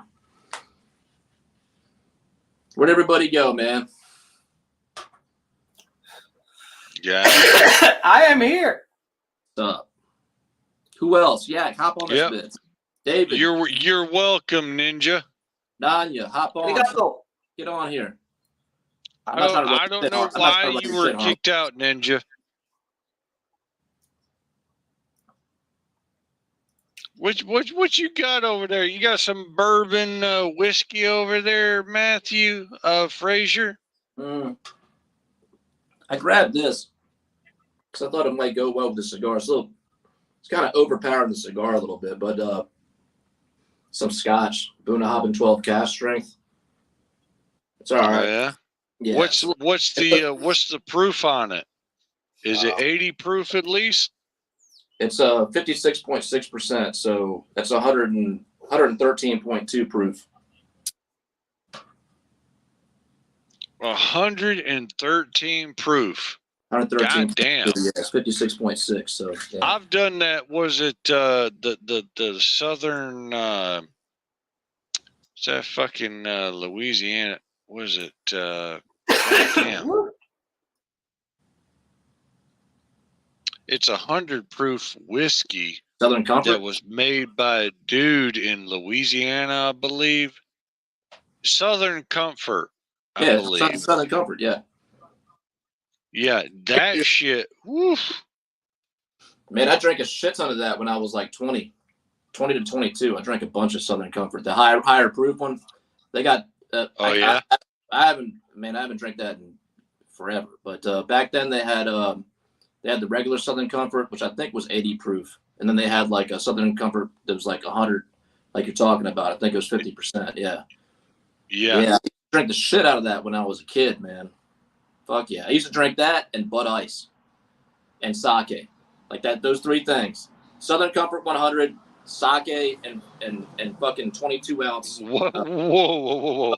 where'd everybody go, man? Yeah. I am here. What's up? Who else? Yeah, hop on this Yep. bit. David, You're welcome, Ninja. Nanya, hop on. Arigato. Get on here. I don't know why you were kicked out, Ninja. What you got over there? You got some bourbon whiskey over there, Matthew Frazier? I grabbed this because I thought it might go well with the cigar. So it's kind of overpowering the cigar a little bit, but some scotch, Bunnahabhain 12 cask strength. It's all right. Yeah. Yeah. What's the proof on it? Is it 80 proof at least? It's 56.6%, so that's 113.2 proof. 113 proof. 113. God damn. Yeah, it's 56.6. So yeah. I've done that. Was it the southern? Is that fucking Louisiana? Was it? Damn. It's 100 proof whiskey Southern Comfort. that was made by a dude in Louisiana, I believe. Southern Comfort, I believe. Southern Comfort. Yeah. Yeah, that shit. Woof. Man, I drank a shit ton of that when I was like 20 to 22. I drank a bunch of Southern Comfort. The higher proof one, they got. I haven't drank that in forever. But back then they had the regular Southern Comfort, which I think was 80 proof, and then they had like a Southern Comfort that was like 100, like you're talking about. I think it was 50%. Yeah. I drank the shit out of that when I was a kid, man. Fuck yeah. I used to drink that and Bud Ice and sake. Like that, those three things. Southern Comfort 100, sake, and fucking 22 ounce. Whoa.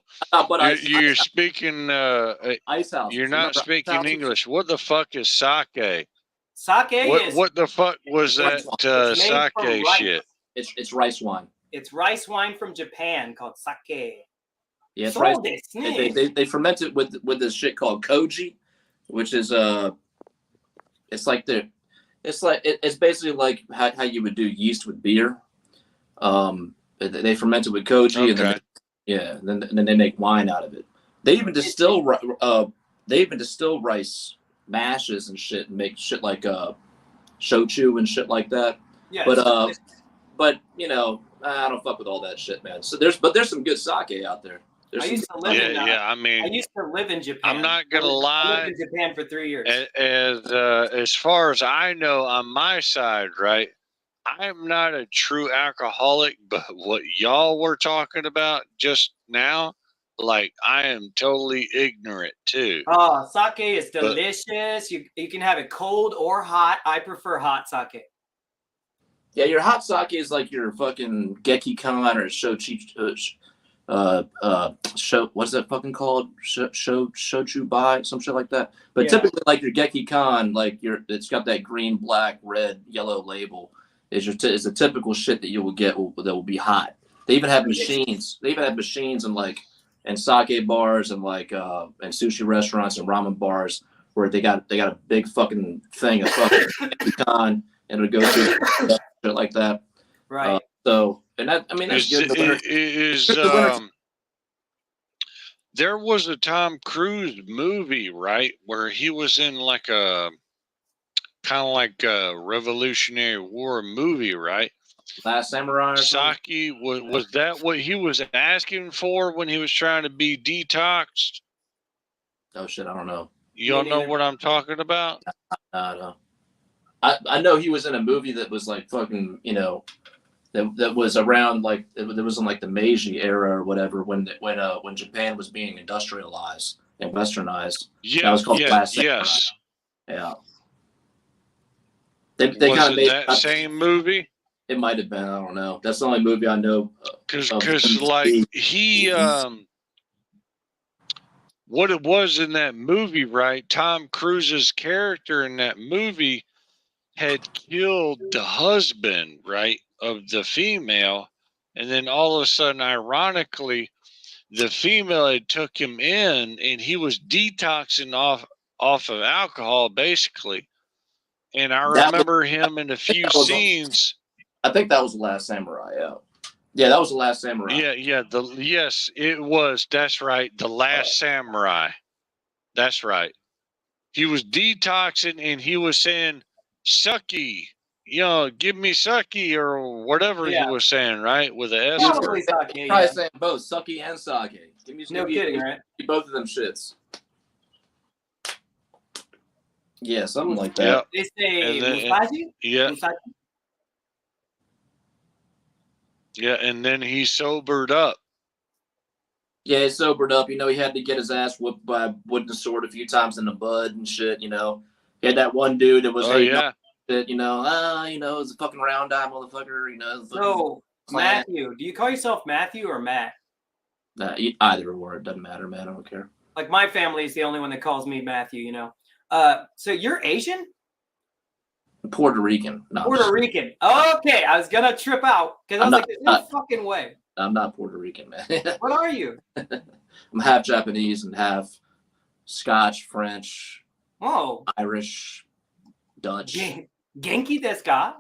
You're speaking Ice House. You're not speaking English. What the fuck is sake? Sake is. What the fuck was that sake shit? It's rice wine. It's rice wine from Japan called sake. Yeah, it's So rice. they They ferment it with this shit called koji, which is it's like it's basically like how you would do yeast with beer. They ferment it with koji, and then Okay. and then they make wine out of it. They even distill rice mashes and shit, and make shit like shochu and shit like that. Yeah. But you know, I don't fuck with all that shit, man. So there's some good sake out there. I There's used some, to live in. Yeah. I I mean, used to live in Japan. I'm not gonna I lie. lived in Japan for 3 years. As far as I know, on my side, right, I'm not a true alcoholic, but what y'all were talking about just now, like, I am totally ignorant too. Oh, sake is But delicious. You can have it cold or hot. I prefer hot sake. yeah, your hot sake is like your fucking Gekikan or what's that fucking called? Shochu bai, some shit like that. But Yeah. typically, like your Gekikan, like it's got that green, black, red, yellow label. Is the typical shit that you will get that will be hot. They even have machines. They even have machines in sake bars and like and sushi restaurants and ramen bars where they got a big fucking thing of fucking Gekikan, and it'll go through shit like that. Right. So, and that, I mean, that's good. There was a Tom Cruise movie, right, where he was in like a kind of like a Revolutionary War movie, right? Last Samurai. Or something? Sake, was that what he was asking for when he was trying to be detoxed? Oh shit, I don't know. You don't know what I'm talking about? No. I know he was in a movie that was like fucking, you know, that was around like it was in like the Meiji era or whatever when Japan was being industrialized and westernized. Yeah, that was called Last Samurai. yes. Yeah. They Was kind of it made that same movie? It might have been. I don't know. That's the only movie I know. Because like he what it was in that movie, right? Tom Cruise's character in that movie had killed the husband, right, of the female, and then all of a sudden, ironically, the female had took him in, and he was detoxing off of alcohol, basically. And I remember him in a few scenes. I think that was The Last Samurai. Yeah, that was The Last Samurai. Yeah. Yes, it was. That's right. The Last Samurai. That's right. He was detoxing, and he was saying, "Sucky, you know, give me sucky," or whatever he was saying, right? With an S Probably word. sake. Probably saying both sucky and sake. No kidding, right? Both of them shits. Yeah, something like that. They say then- Musashi? Yeah. Musashi? Yeah, and then he sobered up. Yeah, he sobered up. You know, he had to get his ass whooped by a wooden sword a few times in the bud and shit. You know, he had that one dude that was that, you know, it's a fucking round eye motherfucker. You know. So Matthew, do you call yourself Matthew or Matt? Nah, either word doesn't matter, man. I don't care. Like my family is the only one that calls me Matthew. You know. So you're Asian? Puerto Rican. No, Puerto Rican. Okay, I was gonna trip out because I was like, "There's no fucking way." I'm not Puerto Rican, man. What are you? I'm half Japanese and half Scotch, French, Irish, Dutch. Genki desu ka?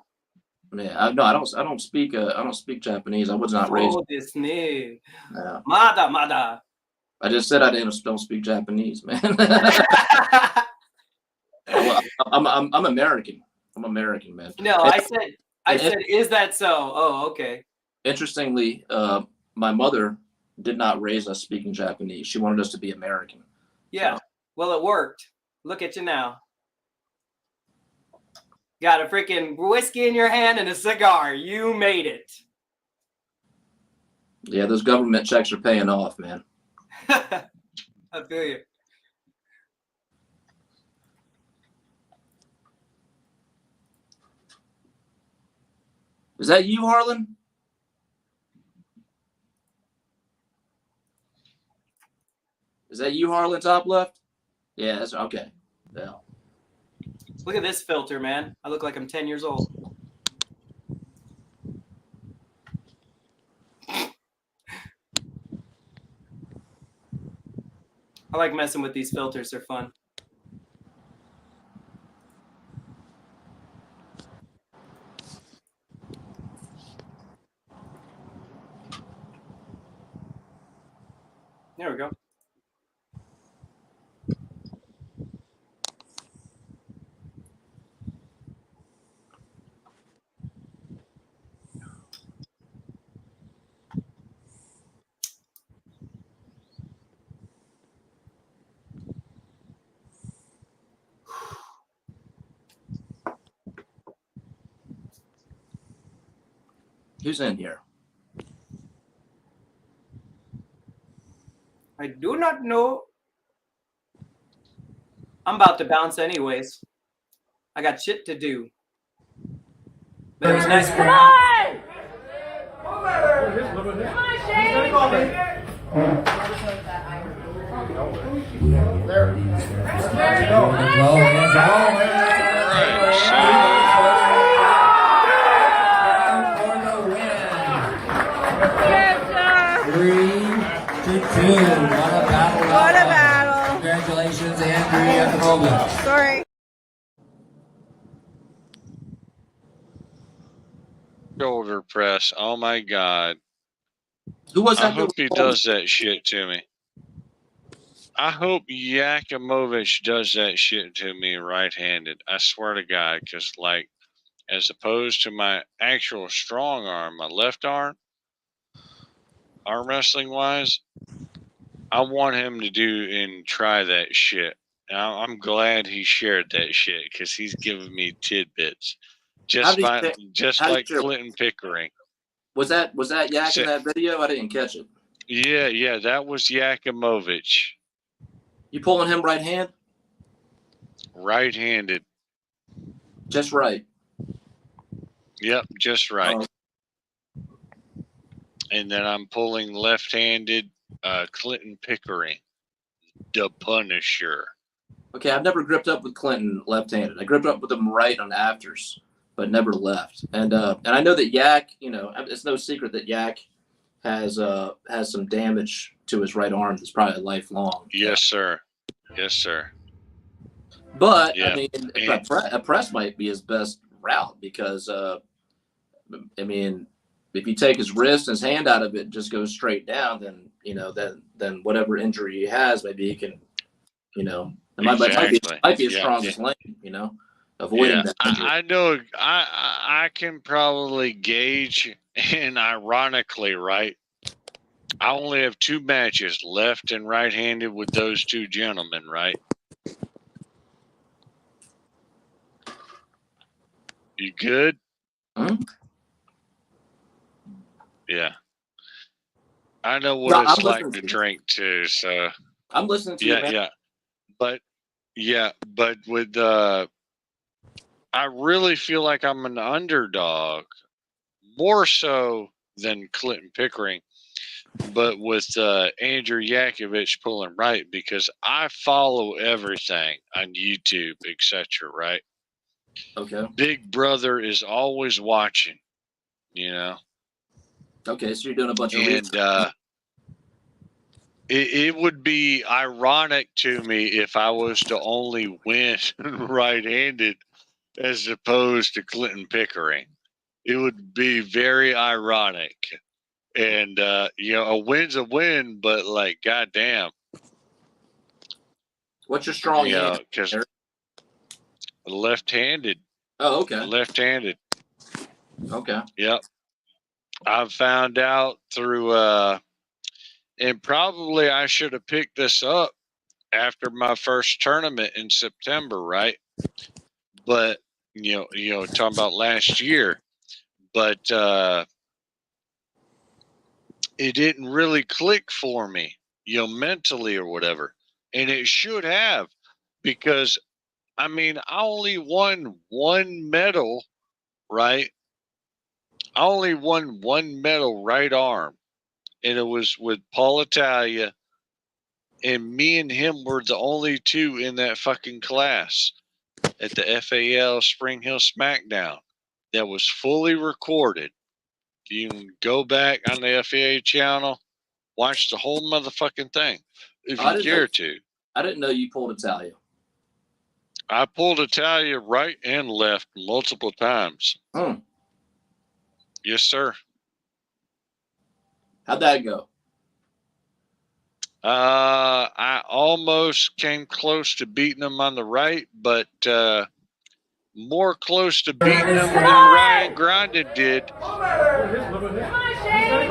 Yeah, I don't speak Japanese. I was not raised. Oh, this new. Yeah. Mada. I just said I don't speak Japanese, man. I'm American. I'm American, man. No, I said, is that so? Oh, okay. Interestingly, my mother did not raise us speaking Japanese. She wanted us to be American. Yeah. So. Well, it worked. Look at you now. Got a freaking whiskey in your hand and a cigar. You made it. Yeah, those government checks are paying off, man. I feel you. Is that you, Harlan? Is that you, Harlan, top left? Yeah, that's okay. Yeah. Look at this filter, man. I look like I'm 10 years old. I like messing with these filters. They're fun. There we go. Who's in here? I do not know. I'm about to bounce anyways. I got shit to do. But it was nice. Come on! Come on, Shane! What a battle. Congratulations, Andrew Yakovlevich. Sorry. Shoulder press. Oh my God. Who was I that? hope he does that shit to me. I hope Yakimovich does that shit to me right-handed. I swear to God, because like, as opposed to my actual strong arm, my left arm wrestling wise, I want him to do and try that shit. Now, I'm glad he shared that shit because he's giving me tidbits, just like Clinton Pickering. Was that Yak So- in that video? I didn't catch it. Yeah, that was Yakimovich, You pulling him right hand? right-handed. Just right. Yep, just right. Oh. And then I'm pulling left-handed Clinton Pickering, the Punisher. Okay, I've never gripped up with Clinton left-handed. I gripped up with him right on afters, but never left. And I know that Yak, it's no secret that Yak has some damage to his right arm that's probably lifelong. Yes, sir. Yes, sir. But Yeah. I mean, a press might be his best route because I mean, if you take his wrist and his hand out of it and just goes straight down, then then whatever injury he has, maybe he can, it might be his strongest lane, avoiding that injury. I know. I can probably gauge, and ironically, right? I only have 2 matches, left and right-handed, with those 2 gentlemen, right? You good? Hmm? Yeah. I know what No, it's I'm like listening to to you. drink too, so I'm listening to you, man. But with I really feel like I'm an underdog, more so than Clinton Pickering, but with Andrew Yakovich pulling right, because I follow everything on YouTube, etc. Right? Okay. Big Brother is always watching, Okay, so you're doing a bunch of and research. it would be ironic to me if I was to only win right-handed as opposed to Clinton Pickering. It would be very ironic. And, a win's a win, but like, goddamn. What's your strong hand? Because left-handed. Oh, okay. Left-handed. Okay. Yep. I've found out through, and probably I should have picked this up after my first tournament in September, right? But, talking about last year, but it didn't really click for me, mentally or whatever. And it should have, because, I mean, I only won 1 medal, right? I only won 1 medal right arm. And it was with Paul Italia, and me and him were the only 2 in that fucking class at the FAL Spring Hill SmackDown that was fully recorded. You can go back on the FAA channel, watch the whole motherfucking thing if you care to. I didn't know you pulled Italia. I pulled Italia right and left multiple times. Hmm. Yes, sir. How'd that go? I almost came close to beating him on the right, but more close to beating him than Ryan Grondin did. Come on, Shane.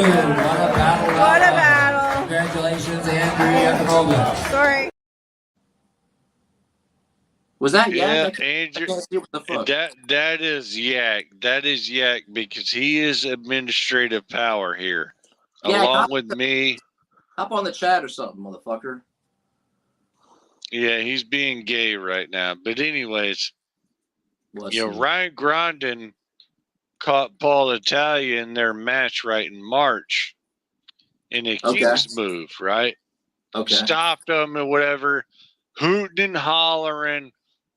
What a battle. Congratulations, Andrew Yakovlevich. Sorry. Was that Yeah, Yak? I Andrew. can't see what the fuck. That is Yak. That is Yak because he is administrative power here, Yak, along with me. Hop on the chat or something, motherfucker. Yeah, he's being gay right now. But anyways, Bless you know, him. Ryan Grondin caught Paul Italia in their match right in March in a Okay. King's move, right? Okay. Stopped him or whatever, hooting and hollering,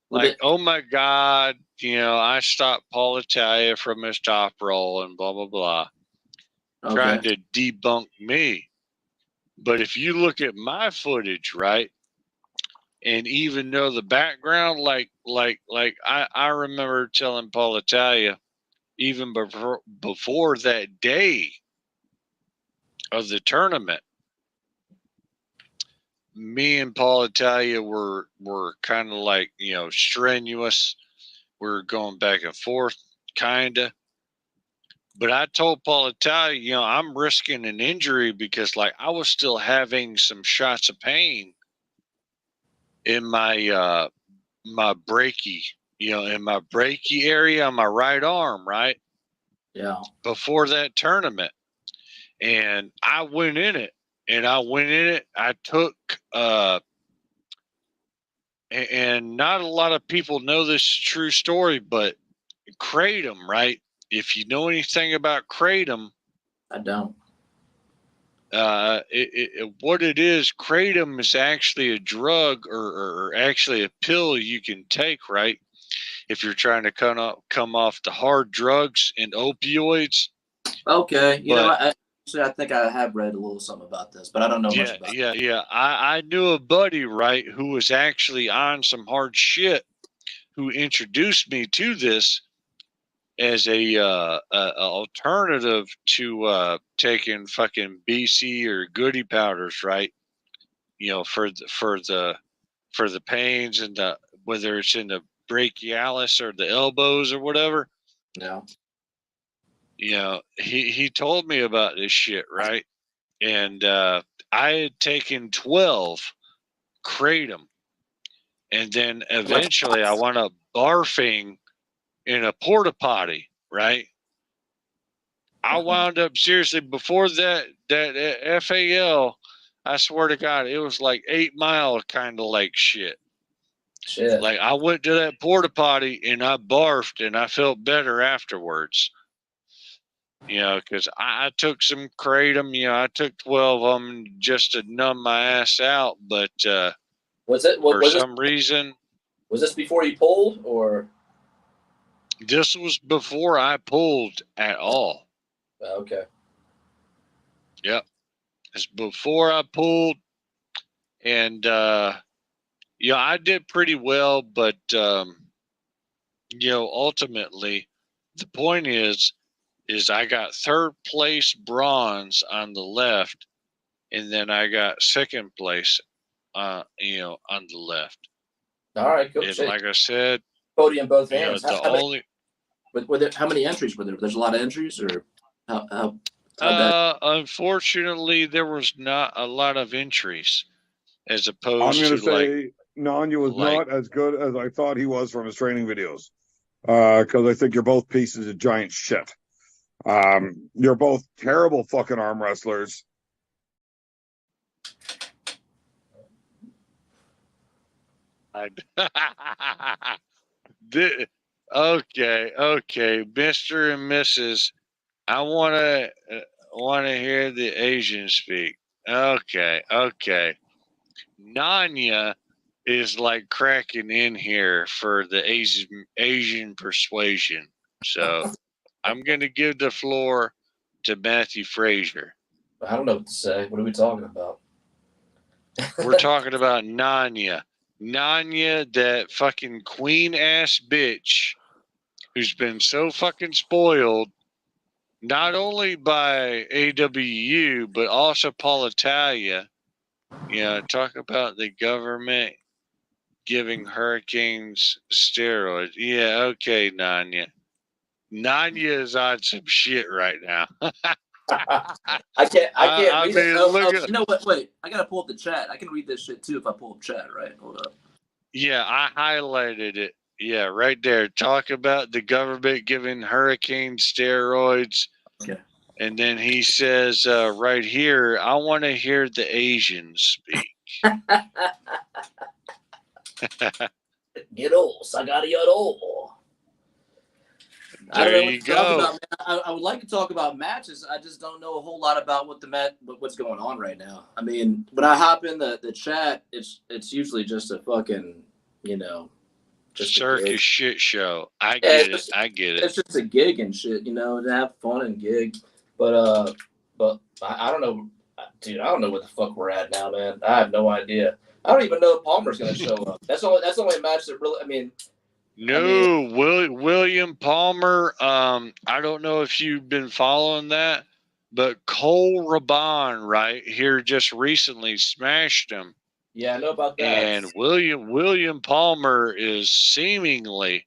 Well, like, oh my God, you know, I stopped Paul Italia from his top roll and blah, blah, blah, Okay. trying to debunk me. But if you look at my footage, right, and even know the background, like I remember telling Paul Italia, even before that day of the tournament, me and Paul Italia were kind of like, you know, strenuous. We were going back and forth, kind of. But I told Paul Italia, you know, I'm risking an injury because, like, I was still having some shots of pain in my my brachii, you know, in my brachii area on my right arm, right? Yeah. Before that tournament. And I went in it. I took and not a lot of people know this true story, but kratom, right? If you know anything about kratom, I don't. What it is, kratom is actually a drug or actually a pill you can take, right? If you're trying to come off the hard drugs and opioids. Okay. You know, But- I think I have read a little something about this, but I don't know much about it. Yeah. I knew a buddy, right, who was actually on some hard shit, who introduced me to this as a alternative to taking fucking BC or goody powders, right? You know, for the pains and the, whether it's in the brachialis or the elbows or whatever. Yeah. You know, he told me about this shit, right? And I had taken 12 kratom, and then eventually I wound up barfing in a porta potty, right? I wound up seriously before that FAL. I swear to God, it was like 8 Mile kind of like shit. Shit. Like I went to that porta potty and I barfed and I felt better afterwards. You know, because I took some kratom. You know, I took 12 of them just to numb my ass out. But Was it for some reason, was this before you pulled or? this was before I pulled at all. Okay. Yep. It's before I pulled. And, you know, I did pretty well. But, you know, ultimately, the point is I got third place bronze on the left. And then I got second place, you know, on the left. All right. Cool. And Shit. like I said, Podium both you know, hands. the only How many entries were there? There's a lot of entries, or how unfortunately there was not a lot of entries as opposed I'm going to to like say Nanya was like- not as good as I thought he was from his training videos. Because I think you're both pieces of giant shit. You're both terrible fucking arm wrestlers. okay, Mr. and Mrs. I want to hear the Asian speak. Okay. Nanya is like cracking in here for the Asian persuasion. So I'm going to give the floor to Matthew Frazier. I don't know what to say. What are we talking about? We're talking about Nanya. Nanya, that fucking queen ass bitch who's been so fucking spoiled, not only by AWU, but also Politalia. Talk about the government giving hurricanes steroids. Yeah, okay, Nanya. Nanya is on some shit right now. I can't I read mean, it. look at. You know what? Wait, I gotta pull up the chat. I can read this shit too if I pull up chat, right? Hold up. Yeah, I highlighted it. Yeah, right there. Talk about the government giving hurricane steroids. Okay. And then he says right here, I want to hear the Asians speak. Get old. Sagariado. I don't know what to talk about, man. I would like to talk about matches. I just don't know a whole lot about what's going on right now. I mean, when I hop in the chat, it's usually just a fucking, just circus shit show. I Yeah, get it. I get it. It's just a gig and shit, to have fun and gig. But I don't know, dude. I don't know where the fuck we're at now, man. I have no idea. I don't even know if Palmer's gonna show up. That's the only match that really. I mean, William Palmer. I don't know if you've been following that, but Cole Raban right here just recently smashed him. Yeah, I know about that. And William Palmer is seemingly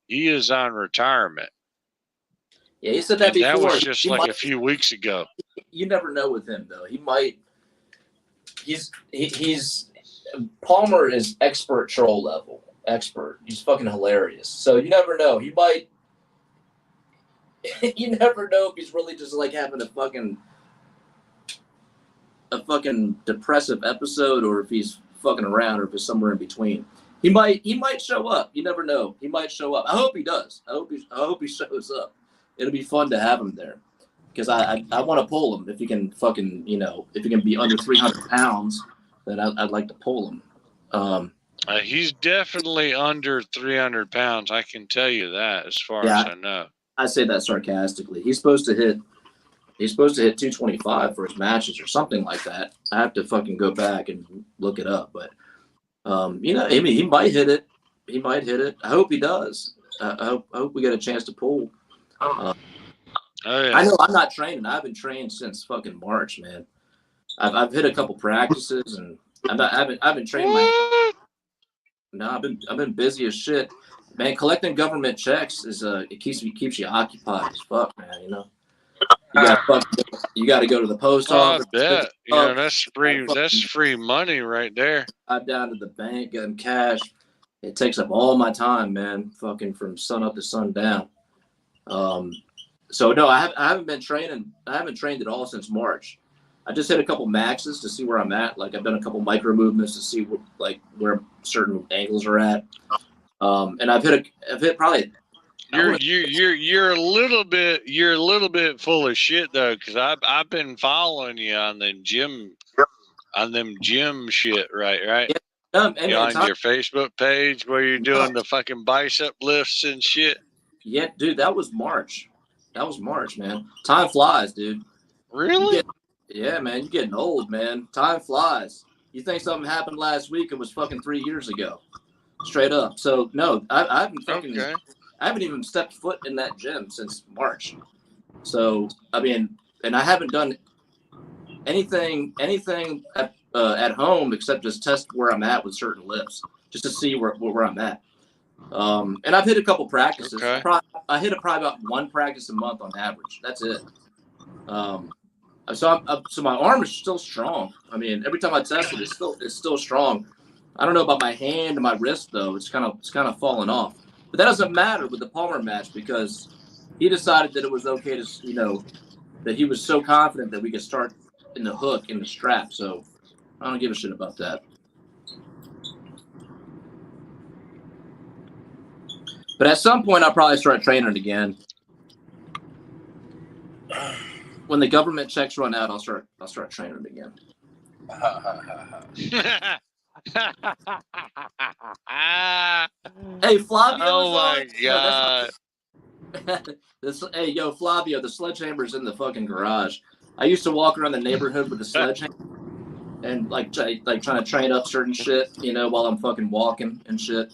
he is on retirement. Yeah, he said that before. That was just a few weeks ago. You never know with him though. He might. He's Palmer is expert troll level. Expert. He's fucking hilarious. So you never know. He might. You never know if he's really just like having a fucking depressive episode, or if he's fucking around, or if it's somewhere in between. He might show up. You never know. He might show up. I hope he does. I hope he shows up. It'll be fun to have him there, because I want to pull him if he can fucking if he can be under 300 pounds, then I'd like to pull him. He's definitely under 300 pounds. I can tell you that, as far as I know. I say that sarcastically. He's supposed to hit 225 for his matches or something like that. I have to fucking go back and look it up, but I mean, he might hit it. He might hit it. I hope he does. I hope we get a chance to pull. Yeah. I know I'm not training. I haven't trained since fucking March, man. I've hit a couple practices, and I haven't trained No, I've been busy as shit, man. Collecting government checks is it keeps you occupied as fuck, man. You got to go to the post office. I bet. That's free money right there. I'm down to the bank getting cash. It takes up all my time, man. Fucking from sun up to sundown. So no, I haven't been training. I haven't trained at all since March. I just hit a couple maxes to see where I'm at. Like I've done a couple micro movements to see where certain angles are at. And I've hit probably. You're a little bit full of shit though, because I've been following you on them gym shit, right? Yeah, on your Facebook page where you're doing the fucking bicep lifts and shit. Yeah, dude, that was March, man. Time flies, dude. Really? Yeah, man, you're getting old, man. Time flies. You think something happened last week? It was fucking 3 years ago, straight up. So no, I haven't fucking. Okay. I haven't even stepped foot in that gym since March. So, I mean, and I haven't done anything at home except just test where I'm at with certain lifts, just to see where I'm at. And I've hit a couple practices. Okay. I hit probably about one practice a month on average. That's it. So my arm is still strong. I mean, every time I test it, it's still strong. I don't know about my hand and my wrist though. It's kind of falling off. But that doesn't matter with the Palmer match, because he decided that it was okay to, that he was so confident that we could start in the hook, in the strap. So I don't give a shit about that. But at some point, I'll probably start training again. When the government checks run out, I'll start training again. Hey, Flavio. Oh my god. Hey, yo, Flavio, the sledgehammer's in the fucking garage. I used to walk around the neighborhood with a sledgehammer and like trying to train up certain shit, you know, while I'm fucking walking and shit.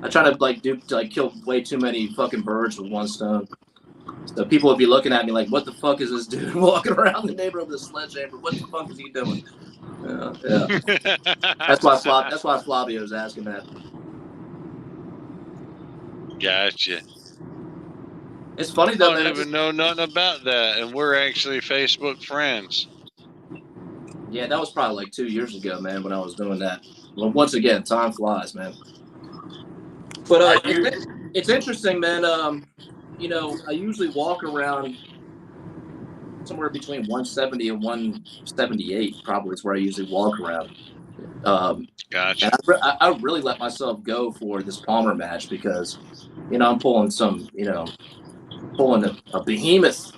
I try to kill way too many fucking birds with one stone. So people would be looking at me like, "What the fuck is this dude walking around the neighborhood with a sledgehammer? What the fuck is he doing?" Yeah. That's why Flavio's asking that. Gotcha. It's funny though, I man. don't even know nothing about that, and we're actually Facebook friends. Yeah, that was probably like 2 years ago, man, when I was doing that. Well, once again, time flies, man. But it's interesting, man. You know, I usually walk around somewhere between 170 and 178, probably is where I usually walk around. Gotcha. And I really let myself go for this Palmer match because, you know, I'm pulling a behemoth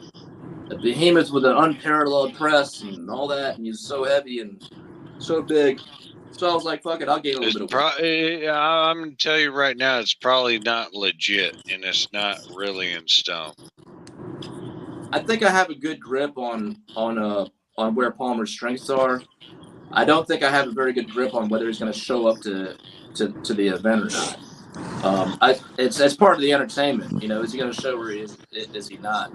with an unparalleled press and all that, and he's so heavy and so big. So I was like, fuck it, I'll gain a little bit of weight. I'm going to tell you right now, it's probably not legit, and it's not really in stone. I think I have a good grip on where Palmer's strengths are. I don't think I have a very good grip on whether he's going to show up to the event or not. It's part of the entertainment. You know, is he going to show where he is he not?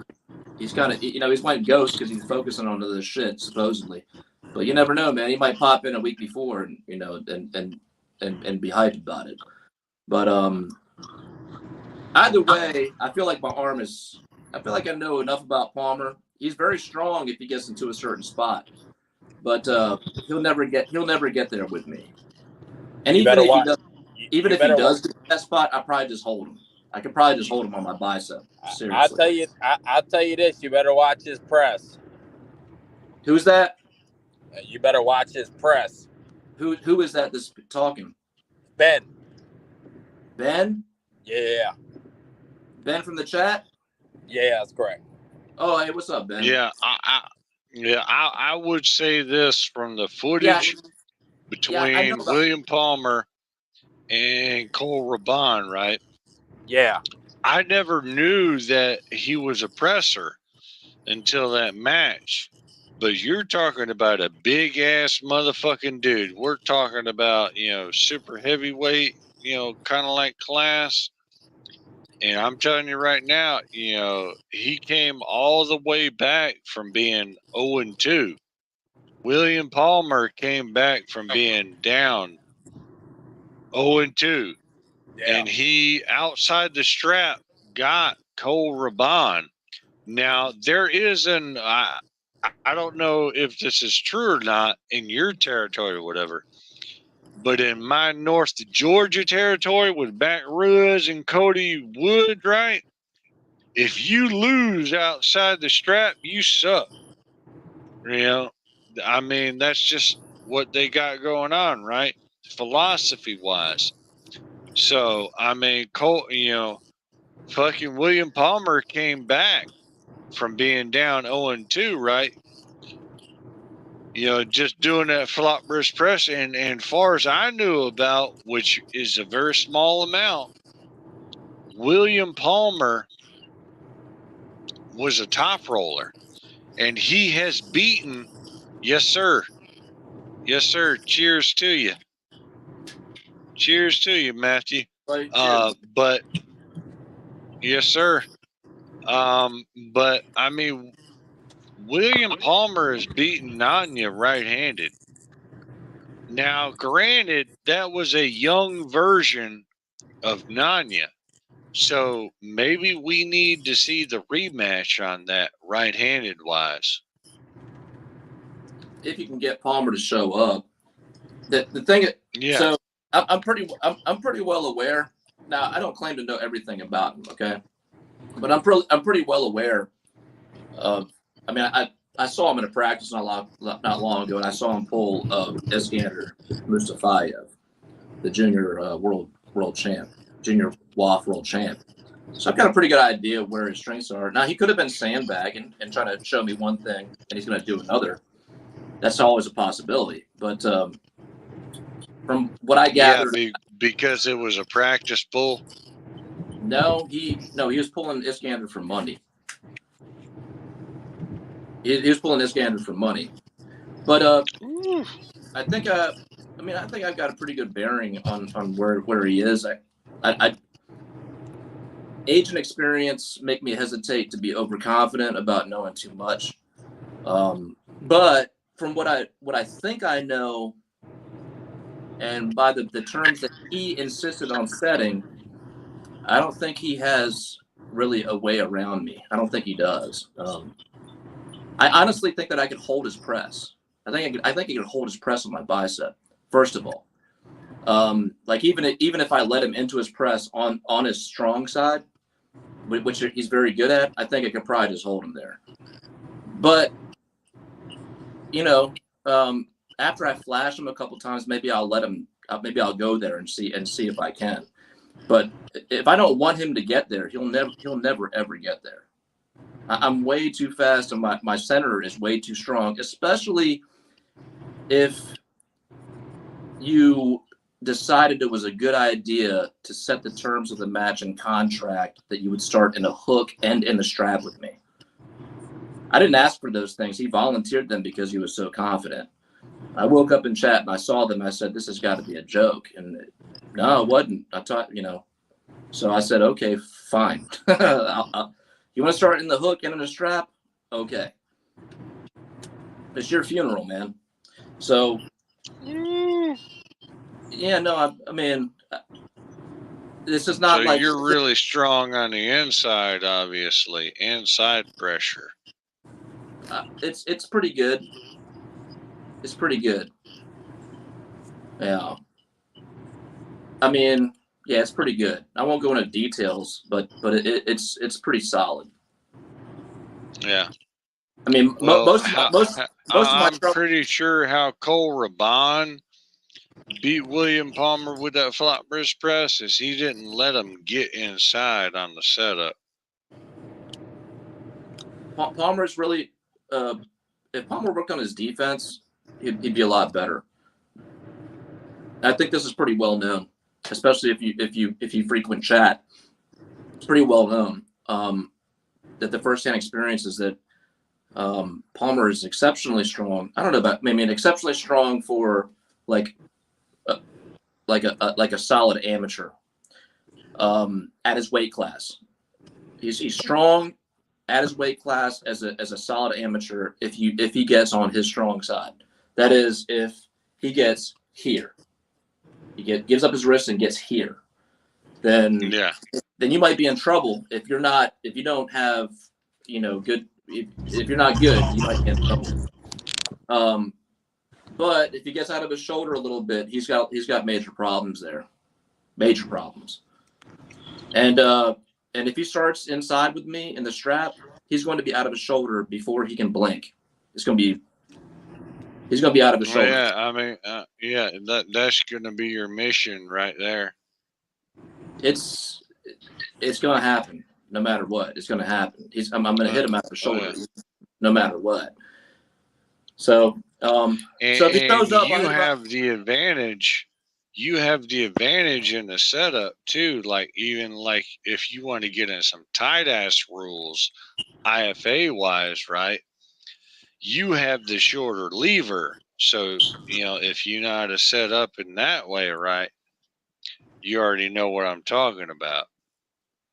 He's kind of, you know, he's went ghost because he's focusing on other shit supposedly. But you never know, man. He might pop in a week before and, you know, and be hyped about it. But either way, I feel like I know enough about Palmer. He's very strong if he gets into a certain spot, but he'll never get there with me. And even if he does get that spot, I probably just hold him. I could probably just hold him on my bicep. Seriously. I'll tell you this. You better watch his press. Who's that? You better watch his press. Who is that that's talking? Ben. Ben? Yeah. Ben from the chat? Yeah, that's correct. Oh, hey, what's up, Ben? Yeah, I would say this from the footage between William Palmer and Cole Raban, right? Yeah. I never knew that he was a presser until that match. But you're talking about a big ass motherfucking dude. We're talking about, you know, super heavyweight, you know, kind of like class. And I'm telling you right now, you know, he came all the way back from being 0-2. William Palmer came back from being down 0-2. Yeah. And he, outside the strap, got Cole Raban. Now, there is I don't know if this is true or not in your territory or whatever, but in my North Georgia territory with Baton Rouge and Cody Wood, right? If you lose outside the strap, you suck. You know, I mean, that's just what they got going on, right? Philosophy-wise. So, I mean, Cole, you know, fucking William Palmer came back from being down 0-2, right? You know, just doing that flop wrist press, and far as I knew about, which is a very small amount, William Palmer was a top roller, and he has beaten, yes sir, cheers to you, Matthew. But yes sir, but I mean, William Palmer has beaten Nanya right-handed. Now, granted, that was a young version of Nanya. So maybe we need to see the rematch on that right-handed wise. If you can get Palmer to show up. The thing so I'm pretty well aware. Now, I don't claim to know everything about him, okay? But I'm pretty well aware of, I mean, I saw him in a practice not long ago, and I saw him pull Iskander Mustafayev, the junior world champ, junior WAF world champ. So I've got a pretty good idea of where his strengths are. Now, he could have been sandbagging and trying to show me one thing, and he's going to do another. That's always a possibility. But from what I gathered, because it was a practice pull. No, he was pulling Iskander from Monday. He was pulling his gander for money. But Ooh. I think I think I've got a pretty good bearing on where he is. I age and experience make me hesitate to be overconfident about knowing too much. But from what I think I know, and by the terms that he insisted on setting, I don't think he has really a way around me. I don't think he does. I honestly think that I could hold his press. I think he could hold his press on my bicep. First of all, like even if I let him into his press on his strong side, which he's very good at, I think I could probably just hold him there. But you know, after I flash him a couple times, maybe I'll let him. Maybe I'll go there and see if I can. But if I don't want him to get there, he'll never ever get there. I'm way too fast, and my center is way too strong, especially if you decided it was a good idea to set the terms of the match and contract that you would start in a hook and in the strap with me. I didn't ask for those things. He volunteered them because he was so confident. I woke up in chat and I saw them. I said, this has got to be a joke. And no, it wasn't. I thought, so I said, okay, fine. You want to start in the hook and in the strap? Okay. It's your funeral, man. So, yeah, no, I mean, this is not so like you're really strong on the inside, obviously, inside pressure. It's pretty good. It's pretty good. Yeah. I mean, yeah, it's pretty good. I won't go into details, but it's pretty solid. Yeah. I mean, Well, most of my I'm pretty sure how Cole Raban beat William Palmer with that flat wrist press is he didn't let him get inside on the setup. Palmer's really, if Palmer worked on his defense, he'd be a lot better. I think this is pretty well known, especially if you frequent chat. It's pretty well known that the firsthand experience is that Palmer is exceptionally strong. I don't know about exceptionally strong for like a solid amateur at his weight class. He's strong at his weight class as a solid amateur if he gets on his strong side. That is, if he gets here, gives up his wrist and gets here, then you might be in trouble if you don't have good. If you're not good, you might get in trouble. But if he gets out of his shoulder a little bit, he's got major problems there, major problems. And if he starts inside with me in the strap, he's going to be out of his shoulder before he can blink. He's going to be out of his shoulder. Yeah, I mean, that's going to be your mission right there. It's going to happen no matter what. It's going to happen. I'm going to hit him out of the shoulder no matter what. So, so if he throws up, you have the advantage. You have the advantage in the setup too. Like even like if you want to get in some tight ass rules, IFA wise, right? You have the shorter lever, so if you know how to set up in that way, right? You already know what I'm talking about.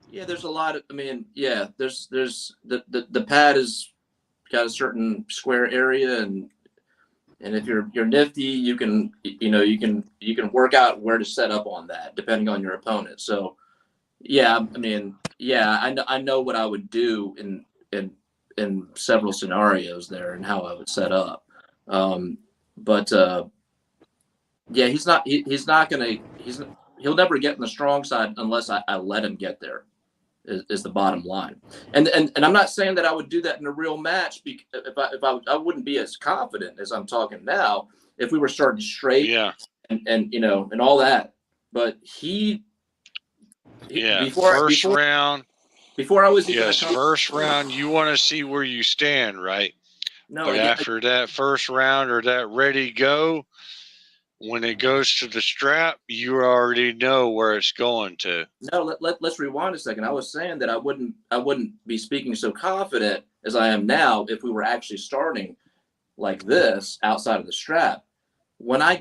Yeah, there's a lot of. There's the pad has got a certain square area, and if you're nifty, you can work out where to set up on that depending on your opponent. So, yeah, I know what I would do in several scenarios there and how I would set up. He'll never get in the strong side unless I let him get there. Is the bottom line, and I'm not saying that I would do that in a real match. If I wouldn't be as confident as I'm talking now if we were starting straight, and all that. But first round. Before I was first round, you want to see where you stand, right? No, but after that first round or that ready go, when it goes to the strap, you already know where it's going to. No, let's rewind a second. I was saying that I wouldn't be speaking so confident as I am now if we were actually starting like this outside of the strap. When I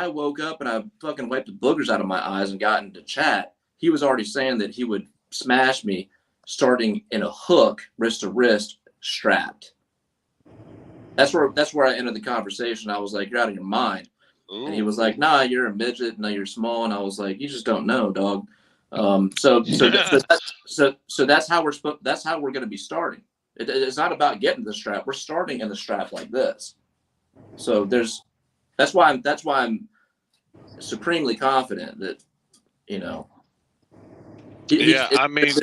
woke up and I fucking wiped the boogers out of my eyes and got into chat, he was already saying that he would smash me starting in a hook, wrist to wrist, strapped. That's where I ended the conversation. I was like, "You're out of your mind." Ooh. And he was like, "Nah, you're a midget. No, you're small." And I was like, "You just don't know, dog." So that's how we're going to be starting. It's not about getting the strap. We're starting in the strap like this. So that's why I'm supremely confident that, you know. I mean,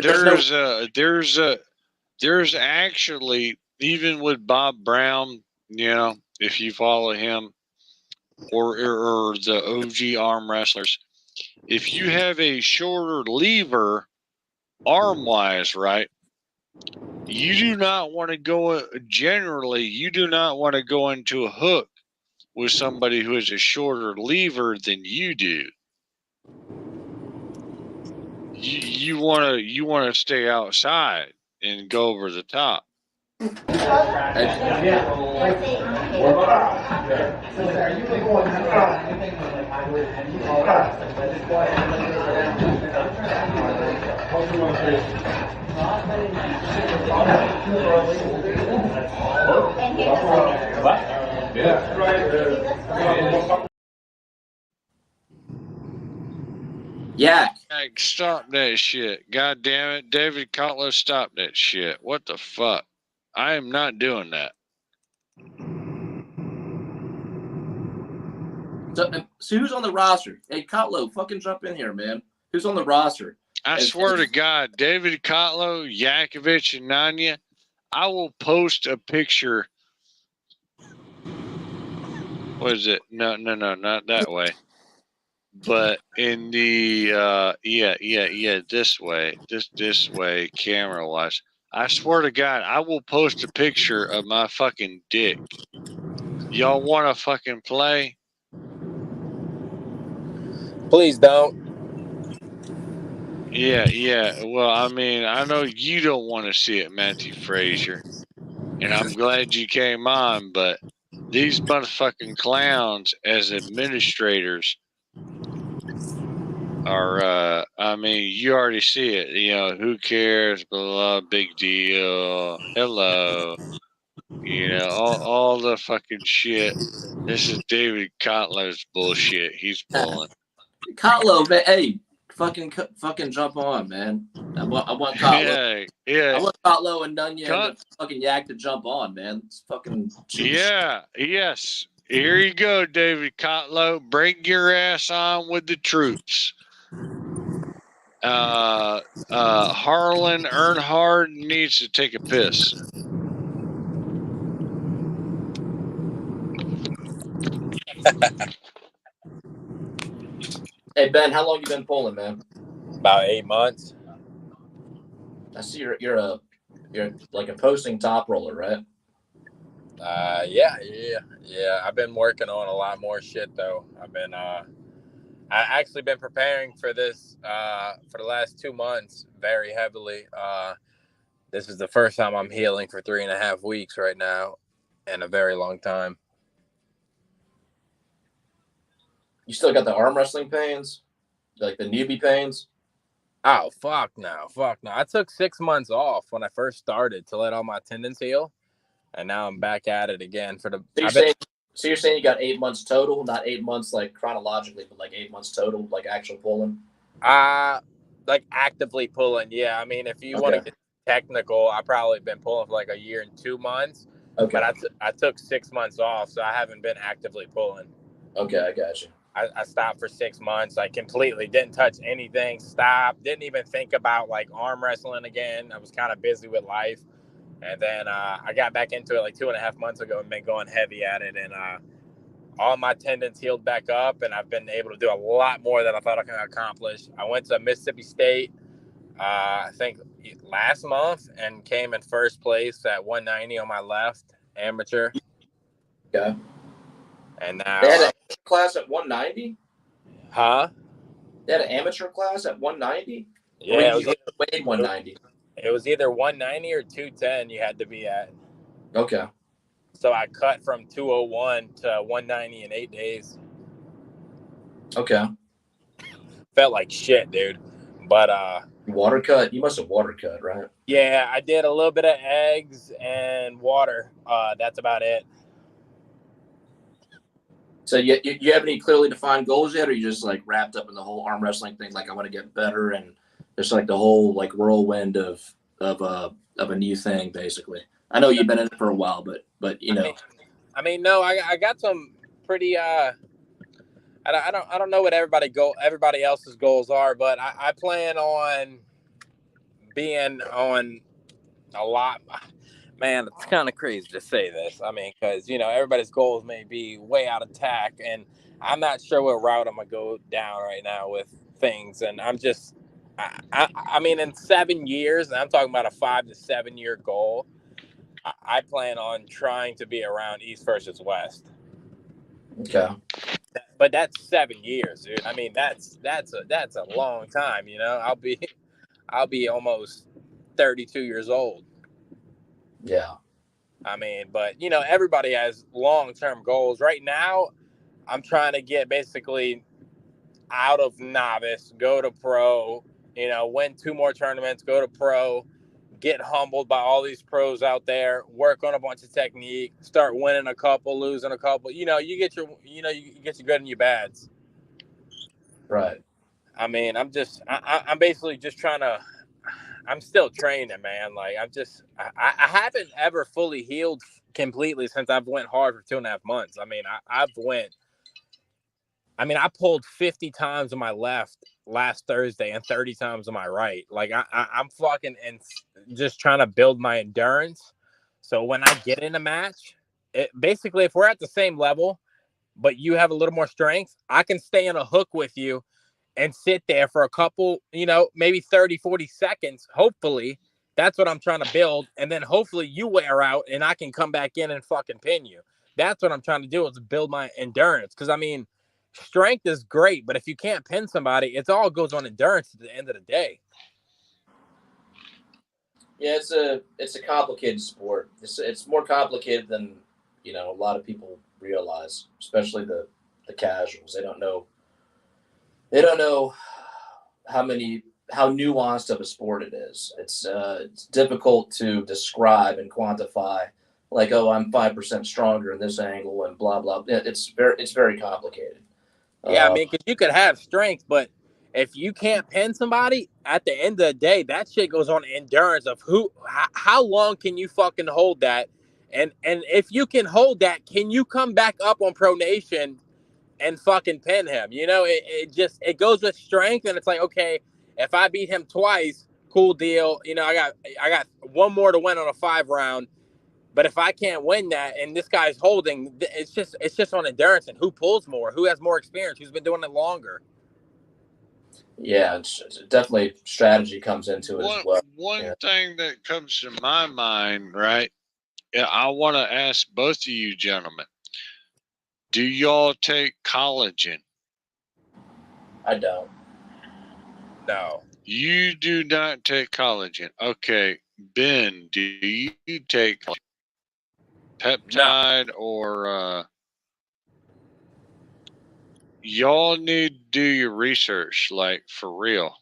there's actually, even with Bob Brown, you know, if you follow him, or the OG arm wrestlers, if you have a shorter lever arm wise, right, you do not want to go, generally, you do not want to go into a hook with somebody who has a shorter lever than you do. You want to stay outside and go over the top. Yeah. Stop that shit. God damn it. David Cutler, stop that shit. What the fuck? I am not doing that. So who's on the roster? Hey, Cutler, fucking jump in here, man. Who's on the roster? I swear to God, David Kotlo, Yakovich, and Nanya, I will post a picture. What is it? No, not that way. But in the this way, this way, camera wise. I swear to God, I will post a picture of my fucking dick. Y'all want to fucking play? Please don't. Yeah. Well, I mean, I know you don't want to see it, Matthew Frazier, and I'm glad you came on. But these motherfucking clowns as administrators are, I mean, you already see it. You know, who cares? Blah, blah, big deal. Hello. You know, all the fucking shit. This is David Kotler's bullshit. He's pulling. Kotlo, man, hey, fucking jump on, man. I want Kotlo. Yeah. I want Kotlo and Nunya and the fucking Yak to jump on, man. It's fucking. Yeah. Yes. Here you go, David Kotlo. Bring your ass on with the troops. Harlan Earnhardt needs to take a piss. Hey Ben, how long you been pulling, man? About 8 months. I see you're like a posting top roller, right? Yeah. I've been working on a lot more shit though. I actually been preparing for this for the last 2 months very heavily. This is the first time I'm healing for 3.5 weeks right now in a very long time. You still got the arm wrestling pains? Like the newbie pains? Oh, fuck no. I took 6 months off when I first started to let all my tendons heal. And now I'm back at it again for the. So you're saying you got 8 months total, not 8 months like chronologically, but like 8 months total, like actual pulling? Like actively pulling, yeah. I mean, if you want to get technical, I've probably been pulling for like a year and 2 months. Okay. But I took 6 months off, so I haven't been actively pulling. Okay, I got you. I stopped for 6 months. I completely didn't touch anything. Stopped. Didn't even think about like arm wrestling again. I was kind of busy with life. And then I got back into it like 2.5 months ago and been going heavy at it. And all my tendons healed back up. And I've been able to do a lot more than I thought I could accomplish. I went to Mississippi State, I think last month, and came in first place at 190 on my left, amateur. Yeah. And now, They had an amateur class at 190. huh? They had an amateur class at 190. Yeah, Or you weighed 190. It was either 190 or 210 you had to be at. Okay. So I cut from 201 to 190 in 8 days. Okay. Felt like shit, dude. But water cut. You must have water cut, right? Yeah, I did a little bit of eggs and water. That's about it. So you have any clearly defined goals yet, or you just like wrapped up in the whole arm wrestling thing? Like I want to get better, and just like the whole like whirlwind of a new thing, basically. I know you've been in it for a while, but you know. I mean, no, I got some pretty. I don't know what everybody else's goals are, but I plan on being on a lot. Man, it's kind of crazy to say this. I mean, because, you know, everybody's goals may be way out of tack, and I'm not sure what route I'm going to go down right now with things. And I'm just, I mean, in 7 years, and I'm talking about a 5 to 7 year goal, I plan on trying to be around East versus West. Okay. But that's 7 years, dude. I mean, that's a long time, you know. I'll be almost 32 years old. Yeah. I mean, but, you know, everybody has long-term goals. Right now, I'm trying to get basically out of novice, go to pro, you know, win 2 more tournaments, go to pro, get humbled by all these pros out there, work on a bunch of technique, start winning a couple, losing a couple. You know, you get your good and your bads. Right. I mean, I'm basically just trying to, I'm still training, man. Like I haven't ever fully healed completely since I've went hard for 2.5 months. I mean, I pulled 50 times on my left last Thursday and 30 times on my right. Like I'm fucking and just trying to build my endurance. So when I get in a match, basically if we're at the same level, but you have a little more strength, I can stay in a hook with you and sit there for a couple, you know, maybe 30, 40 seconds. Hopefully that's what I'm trying to build. And then hopefully you wear out and I can come back in and fucking pin you. That's what I'm trying to do, is build my endurance. Cause I mean, strength is great, but if you can't pin somebody, it all goes on endurance at the end of the day. Yeah, it's a complicated sport. It's more complicated than, you know, a lot of people realize, especially the casuals. They don't know how nuanced of a sport it is. It's difficult to describe and quantify. Like, oh, I'm 5% stronger in this angle and blah blah. It's very complicated. Yeah, I mean, because you could have strength, but if you can't pin somebody, at the end of the day, that shit goes on endurance of how long can you fucking hold that, and if you can hold that, can you come back up on pronation and fucking pin him? You know, it goes with strength, and it's like, okay, if I beat him twice, cool deal. You know, I got 1 more to win on a 5 round. But if I can't win that and this guy's holding, it's just on endurance and who pulls more, who has more experience, who's been doing it longer. Yeah, it's definitely strategy comes into it as well. One thing that comes to my mind, right? Yeah, I want to ask both of you gentlemen, do y'all take collagen? I don't. No. You do not take collagen. Okay. Ben, do you take peptide or y'all need to do your research, like for real.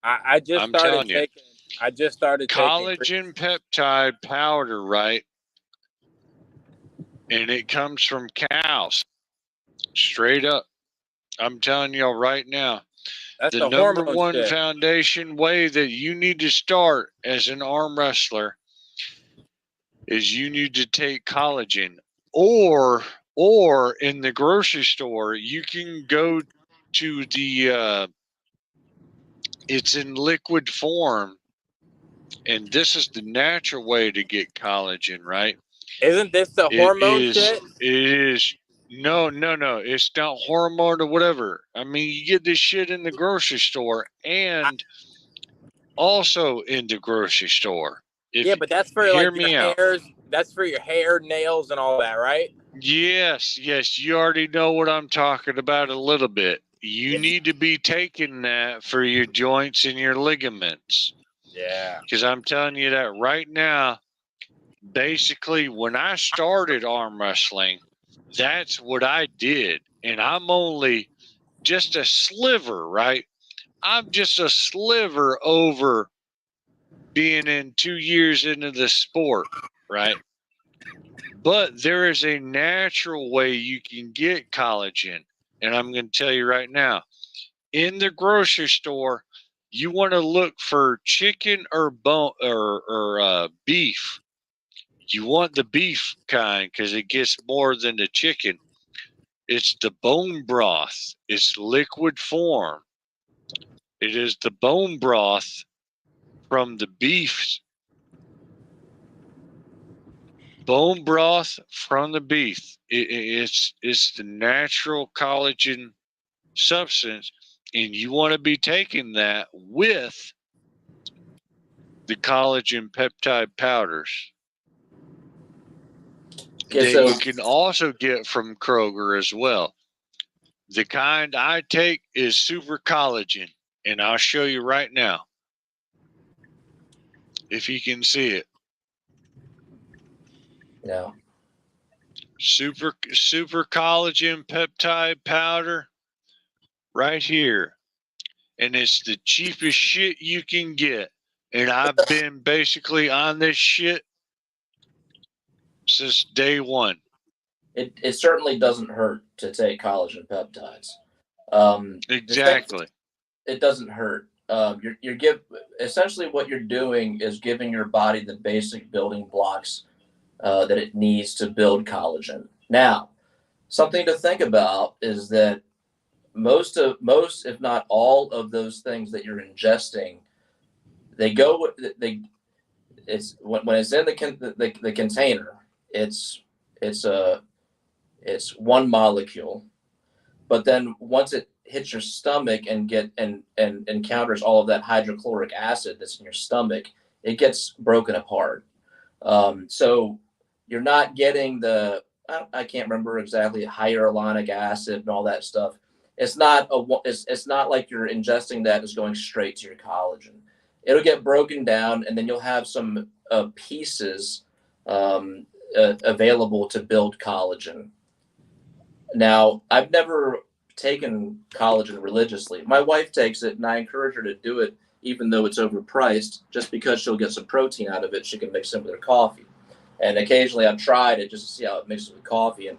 I just started collagen peptide powder, right? And it comes from cows. Straight up. I'm telling y'all right now. That's the number one shit. foundation way that you need to start as an arm wrestler is you need to take collagen, or in the grocery store you can go to the it's in liquid form, and this is the natural way to get collagen, right? Isn't this the hormone shit? It is. No, it's not hormone or whatever. I mean, you get this shit in the grocery store and also in the grocery store. Yeah, but that's for like your hairs. That's for your hair, nails, and all that, right? Yes, you already know what I'm talking about a little bit. You need to be taking that for your joints and your ligaments. Yeah. Because I'm telling you that right now, basically, when I started arm wrestling, that's what I did. And I'm only just a sliver, right? I'm just a sliver over being in 2 years into the sport, right? But there is a natural way you can get collagen. And I'm going to tell you right now, in the grocery store, you want to look for chicken or bone or beef. You want the beef kind because it gets more than the chicken. It's the bone broth. It's liquid form. It is the bone broth from the beef. Bone broth from the beef. It's the natural collagen substance, and you want to be taking that with the collagen peptide powders Okay, that so you can also get from Kroger as well. The kind I take is super collagen, and I'll show you right now if you can see it. yeah, Super collagen peptide powder right here. And it's the cheapest shit you can get. And I've been basically on this shit since day one. it certainly doesn't hurt to take collagen peptides. Exactly. It doesn't hurt. Essentially what you're doing is giving your body the basic building blocks that it needs to build collagen. Now, something to think about is that most, if not all, of those things that you're ingesting, it's when it's in the container, it's one molecule, but then once it hits your stomach and encounters all of that hydrochloric acid that's in your stomach, it gets broken apart. So you're not getting I can't remember exactly, hyaluronic acid and all that stuff. It's not like you're ingesting that is going straight to your collagen. It'll get broken down, and then you'll have some pieces available to build collagen. Now, I've never taken collagen religiously. My wife takes it, and I encourage her to do it, even though it's overpriced, just because she'll get some protein out of it. She can mix it with her coffee. And occasionally I've tried it just to see how it mixes with coffee, and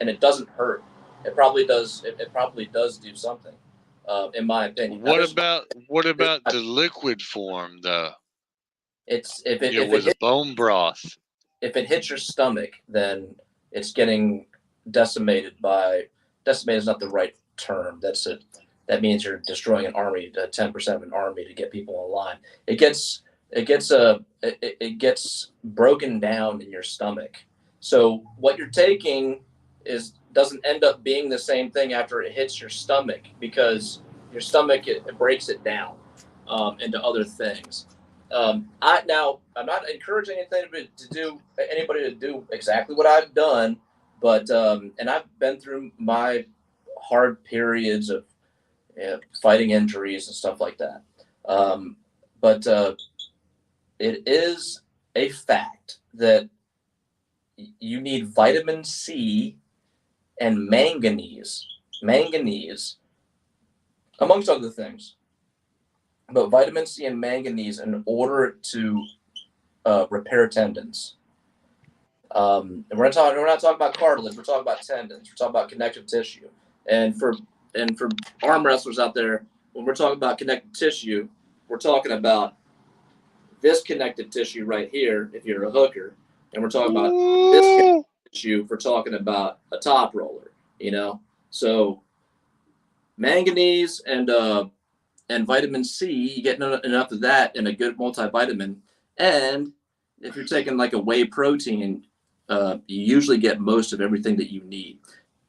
it doesn't hurt. It probably does. It probably does do something, in my opinion. What about the liquid form though? It's with the bone broth. If it hits your stomach, then it's getting decimated is not the right term. That means you're destroying an army, 10% of an army to get people in line. It gets broken down in your stomach. So what you're taking doesn't end up being the same thing after it hits your stomach, because your stomach it breaks it down into other things. I'm not encouraging anybody to do exactly what I've done, but and I've been through my hard periods of fighting injuries and stuff like that. But it is a fact that you need vitamin C and manganese, amongst other things. But vitamin C and manganese in order to repair tendons. And we're not talking about cartilage. We're talking about tendons. We're talking about connective tissue. And for arm wrestlers out there, when we're talking about connective tissue, we're talking about this connective tissue right here, if you're a hooker, and we're talking about this connective tissue if we're talking about a top roller. So manganese and vitamin C, you get enough of that in a good multivitamin. And if you're taking like a whey protein, you usually get most of everything that you need.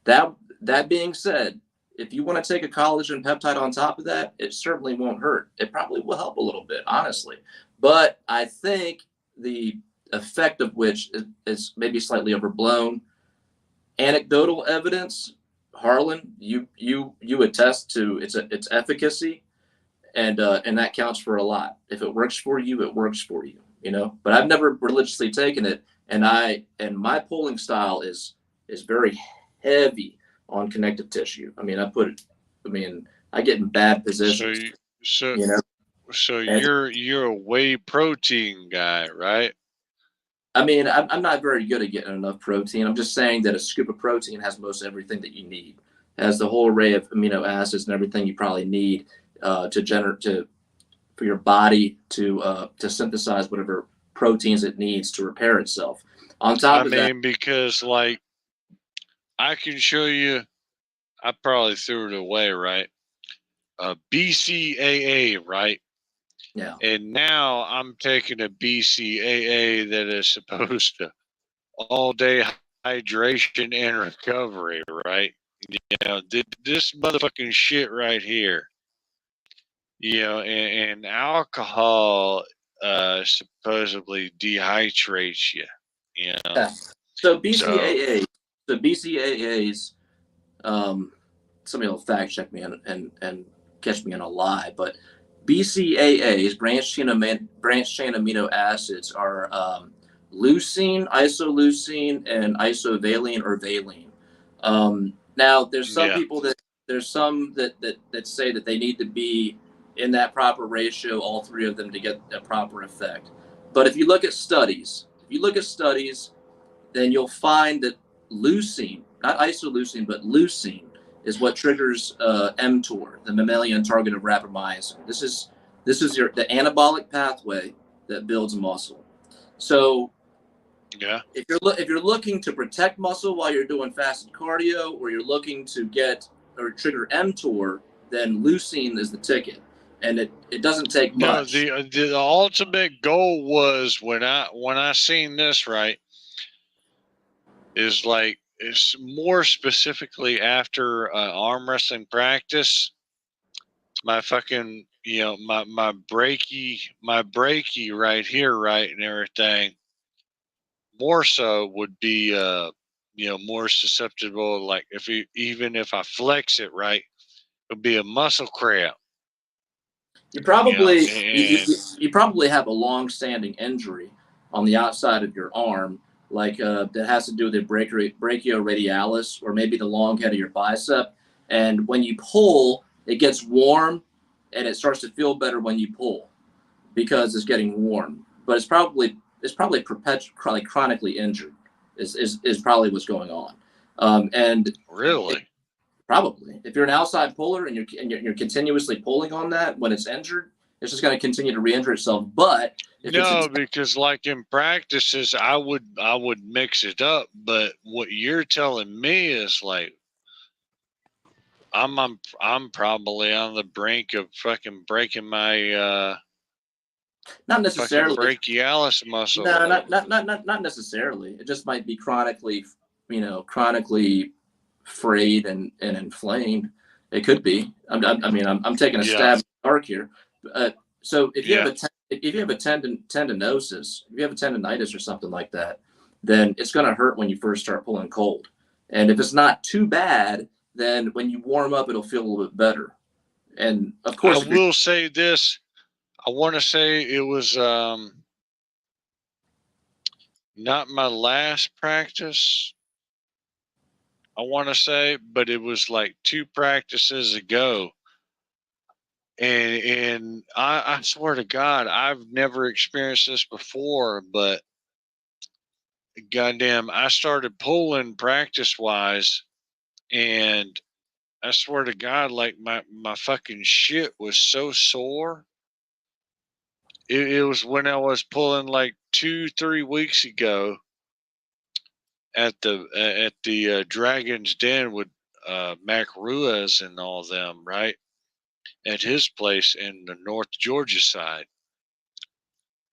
That being said, if you want to take a collagen peptide on top of that, it certainly won't hurt. It probably will help a little bit, honestly. But I think the effect of which is maybe slightly overblown. anecdotal evidence, Harlan, you attest to its efficacy, and that counts for a lot. If it works for you, it works for you. But I've never religiously taken it, and my pulling style is very heavy on connective tissue. I get in bad positions. So And, you're a whey protein guy, right? I'm not very good at getting enough protein. I'm just saying that a scoop of protein has most everything that you need. It has the whole array of amino acids and everything you probably need for your body to synthesize whatever proteins it needs to repair itself. On top of that, because like I can show you, I probably threw it away, right? BCAA, right? yeah. And now I'm taking a BCAA that is supposed to all day hydration and recovery, right? This motherfucking shit right here. And alcohol supposedly dehydrates you. Yeah. So BCAAs, somebody will fact check me and catch me in a lie, but BCAAs, branched chain amino acids, are leucine, isoleucine, and isovaline or valine. Now, there's some people that say that they need to be in that proper ratio, all three of them, to get a proper effect. But if you look at studies, then you'll find that leucine, not isoleucine, but leucine, is what triggers mTOR, the mammalian target of rapamycin. This is the anabolic pathway that builds muscle. So, if you're looking to protect muscle while you're doing fasted cardio, or you're looking to get or trigger mTOR, then leucine is the ticket, and it doesn't take much. No, the ultimate goal was when I seen this, right, is like, it's more specifically after arm wrestling practice. My fucking, my breaky right here, right, and everything, more so would be, more susceptible. Like even if I flex it right, it would be a muscle cramp. You probably you probably have a long-standing injury on the outside of your arm, like that has to do with the brachioradialis, or maybe the long head of your bicep. And when you pull, it gets warm, and it starts to feel better when you pull because it's getting warm. But it's probably perpetually chronically injured. Is probably what's going on. And really. Probably, if you're an outside puller and you're continuously pulling on that, when it's injured, it's just going to continue to re-injure itself. But because like in practices, I would mix it up. But what you're telling me is like, I'm probably on the brink of fucking breaking my not necessarily brachialis muscle. No, not necessarily. It just might be chronically frayed and inflamed. It could be. I'm taking a stab in the dark here. So if you have a tendinosis, if you have a tendonitis or something like that, then it's going to hurt when you first start pulling cold. And if it's not too bad, then when you warm up, it'll feel a little bit better. And of course, I will say this. I want to say it was not my last practice, I want to say, but it was like 2 practices ago. And I swear to God, I've never experienced this before, but goddamn, I started pulling practice-wise, and I swear to God, like my fucking shit was so sore. It was when I was pulling like 2-3 weeks ago at the Dragon's Den with Mac Ruiz and all them, right? At his place in the North Georgia side.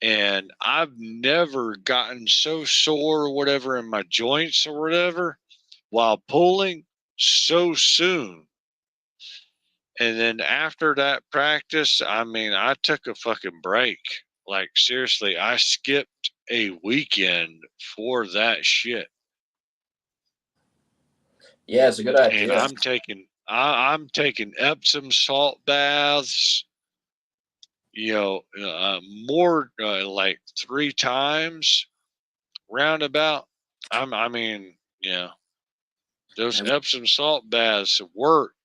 And I've never gotten so sore or whatever in my joints or whatever while pulling so soon. And then after that practice, I took a fucking break. Like, seriously, I skipped a weekend for that shit. Yeah, it's a good And idea. I'm taking Epsom salt baths, more like 3 times roundabout. I mean, those Epsom salt baths work.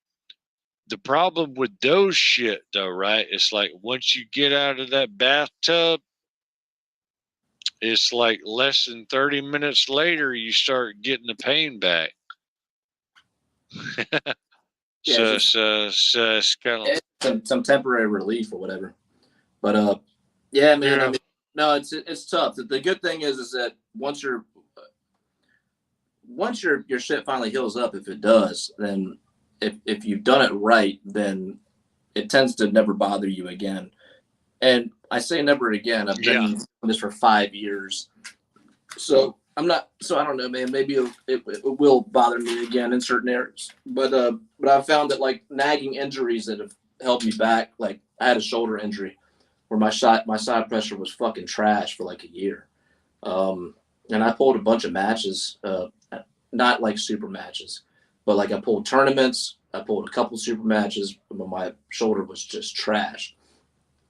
The problem with those shit though, right? It's like once you get out of that bathtub, it's like less than 30 minutes later you start getting the pain back. Yeah, so it's kind of some temporary relief or whatever. But yeah, man. I mean, no, it's tough. The good thing is that once your shit finally heals up, if it does, then if you've done it right, then it tends to never bother you again. And I say never again. I've been doing this for 5 years, so I'm not. So I don't know, man. Maybe it will bother me again in certain areas. But I've found that like nagging injuries that have held me back. Like I had a shoulder injury where my side pressure was fucking trash for like a year, and I pulled a bunch of matches, not like super matches, but like I pulled tournaments. I pulled a couple super matches, but my shoulder was just trash.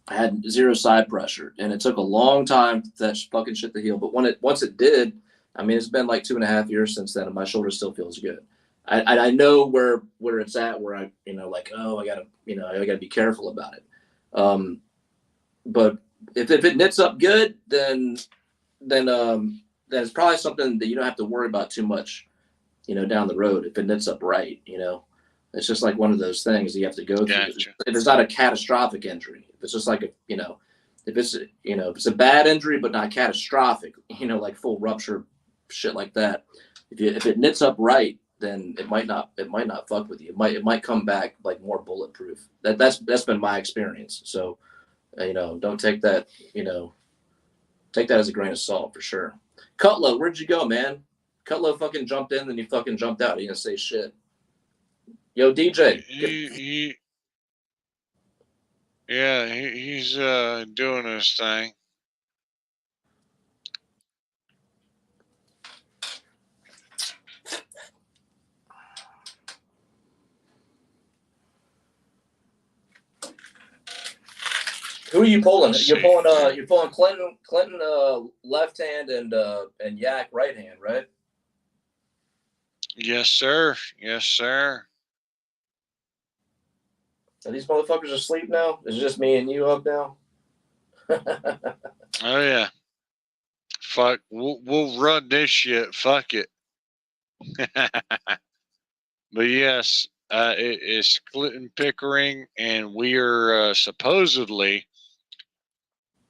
I had zero side pressure, and it took a long time for that fucking shit to heal. But once it did, I mean, it's been like 2.5 years since then, and my shoulder still feels good. I know where it's at, where I, like, oh, I gotta be careful about it. But if it knits up good, then it's probably something that you don't have to worry about too much, down the road. If it knits up right, it's just like one of those things you have to go through. Gotcha. If it's not a catastrophic injury, if it's just like if it's a bad injury but not catastrophic, like full rupture, shit like that. If it knits up right, then it might not fuck with you. It might come back like more bulletproof. That's been my experience. So, don't take that take that as a grain of salt for sure. Cutlow, where'd you go, man? Cutlow fucking jumped in, then he fucking jumped out. He didn't say shit. Yo, DJ. He's doing his thing. Who are you pulling? You're pulling Clinton left hand and Yak right hand, right? Yes, sir. Yes, sir. Are these motherfuckers asleep now? Is it just me and you up now? Oh yeah. Fuck. We'll run this shit. Fuck it. But yes, it's Clinton Pickering, and we are supposedly,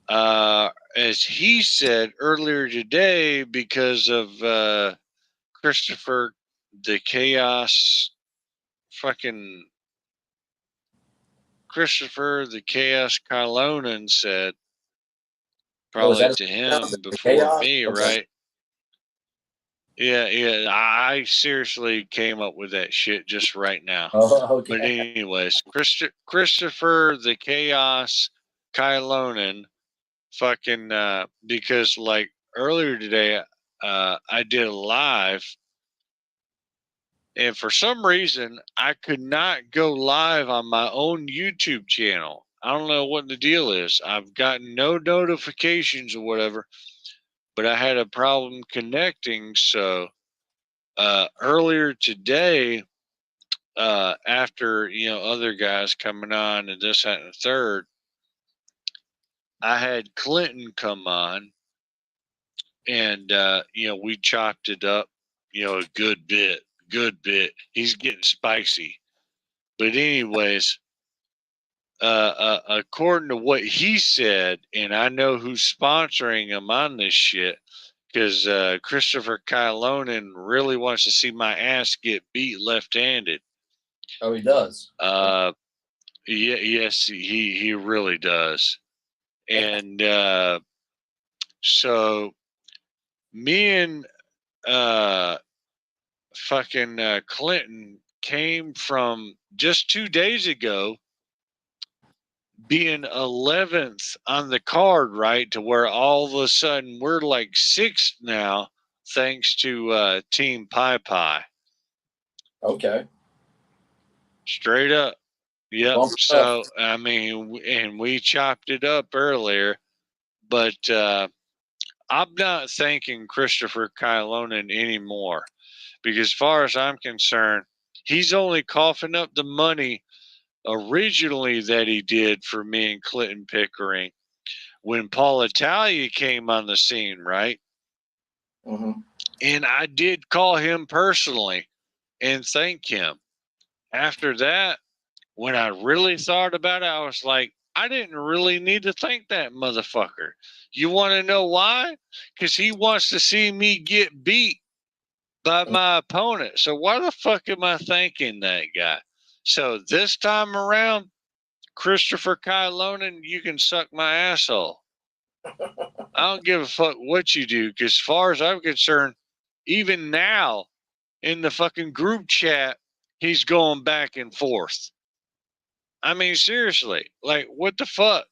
as he said earlier today, because of Christopher the Chaos Kylonen said, probably to him before me, right? Yeah. I seriously came up with that shit just right now. Oh, okay. But anyways, Christopher the Chaos Kylonen, because like earlier today, I did a live, and for some reason I could not go live on my own YouTube channel. I don't know what the deal is. I've gotten no notifications or whatever, but I had a problem connecting. So earlier today, after other guys coming on and this, that, and the third, I had Clinton come on, and we chopped it up, a good bit. He's getting spicy, but anyways, according to what he said, and I know who's sponsoring him on this shit, because Christopher Kylonen really wants to see my ass get beat left-handed. Oh, he does. Yes, he really does. And so me and Clinton came from just 2 days ago being 11th on the card, right, to where all of a sudden we're like 6th now, thanks to Team Pie Pie. Okay. Straight up. Yep. Bump it So up. I mean, and we chopped it up earlier, but I'm not thanking Christopher Kylonen anymore because, as far as I'm concerned, he's only coughing up the money originally that he did for me and Clinton Pickering when Paul Italia came on the scene, right? Mm-hmm. And I did call him personally and thank him. After that, when I really thought about it, I was like, I didn't really need to thank that motherfucker. You want to know why? Because he wants to see me get beat by my opponent. So why the fuck am I thanking that guy? So this time around, Christopher Kylonen, you can suck my asshole. I don't give a fuck what you do, because as far as I'm concerned, even now in the fucking group chat, he's going back and forth. I mean, seriously, like, what the fuck?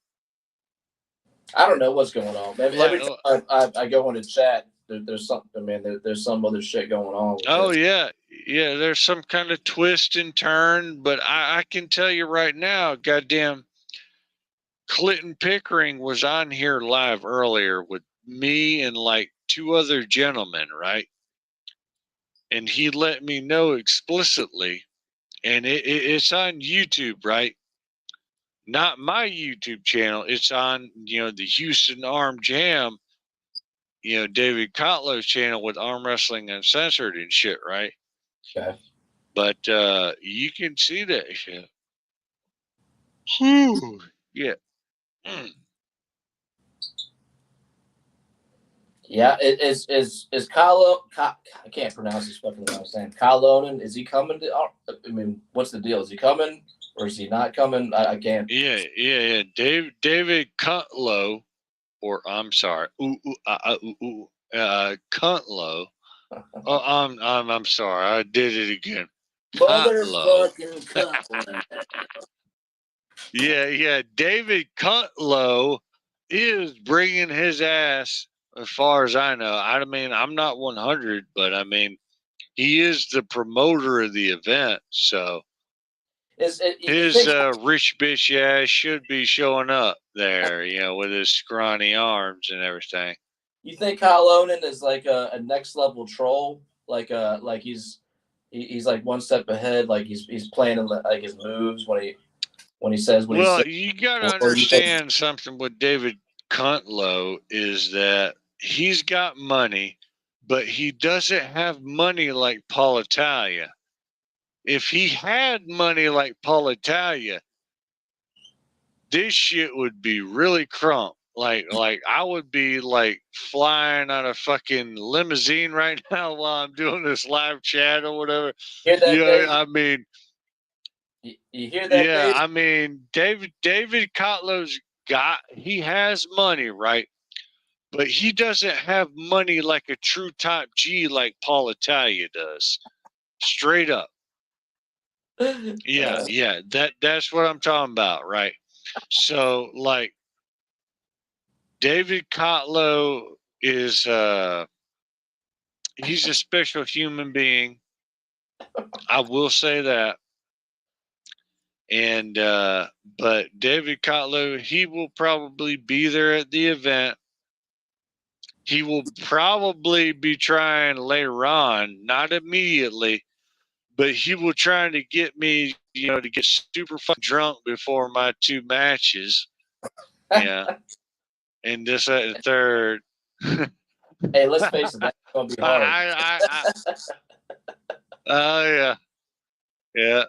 I don't know what's going on. Every Like, time I go into chat, there's something. I mean, there's some other shit going on. With oh, this. yeah, there's some kind of twist and turn, but I can tell you right now, goddamn, Clinton Pickering was on here live earlier with me and like 2 other gentlemen, right? And he let me know explicitly, and it's on YouTube, right? Not my YouTube channel. It's on, the Houston Arm Jam, David Kotlow's channel with Arm Wrestling Uncensored and shit, right? Okay. But you can see that shit. Whew. Yeah. Mm. Yeah, is Kyle? I can't pronounce his fucking last name. Kylonen, is he coming to? I mean, what's the deal? Is he coming or is he not coming? I can't. Yeah. David Kuntlow, or I'm sorry, Kuntlow. Oh, I'm sorry, I did it again. Kuntlow. Motherfucking Cutler. Yeah. David Kuntlow is bringing his ass, as far as I know. I mean, I'm not 100, but I mean, he is the promoter of the event, so his rich bitch ass should be showing up there, with his scrawny arms and everything. You think Kylonen is like a next level troll? Like he's like one step ahead. Like he's planning like his moves when he says what he says. Well, you got to understand something with David Kuntlow is that he's got money, but he doesn't have money like Paul Italia. If he had money like Paul Italia, this shit would be really crump. Like I would be like flying on a fucking limousine right now while I'm doing this live chat or whatever. Hear that, Dave? I mean, you hear that? yeah, Dave? I mean, David Kotlow's he has money, right? But he doesn't have money like a true top G like Paul Italia does. Straight up. Yeah. That's what I'm talking about, right? So, like, David Kotlow is he's a special human being. I will say that. And but David Kotlow, he will probably be there at the event. He will probably be trying later on, not immediately, but he will try to get me, to get super fucking drunk before my 2 matches. Yeah. And this at the third. Hey, let's face it, that's gonna be hard. Oh yeah.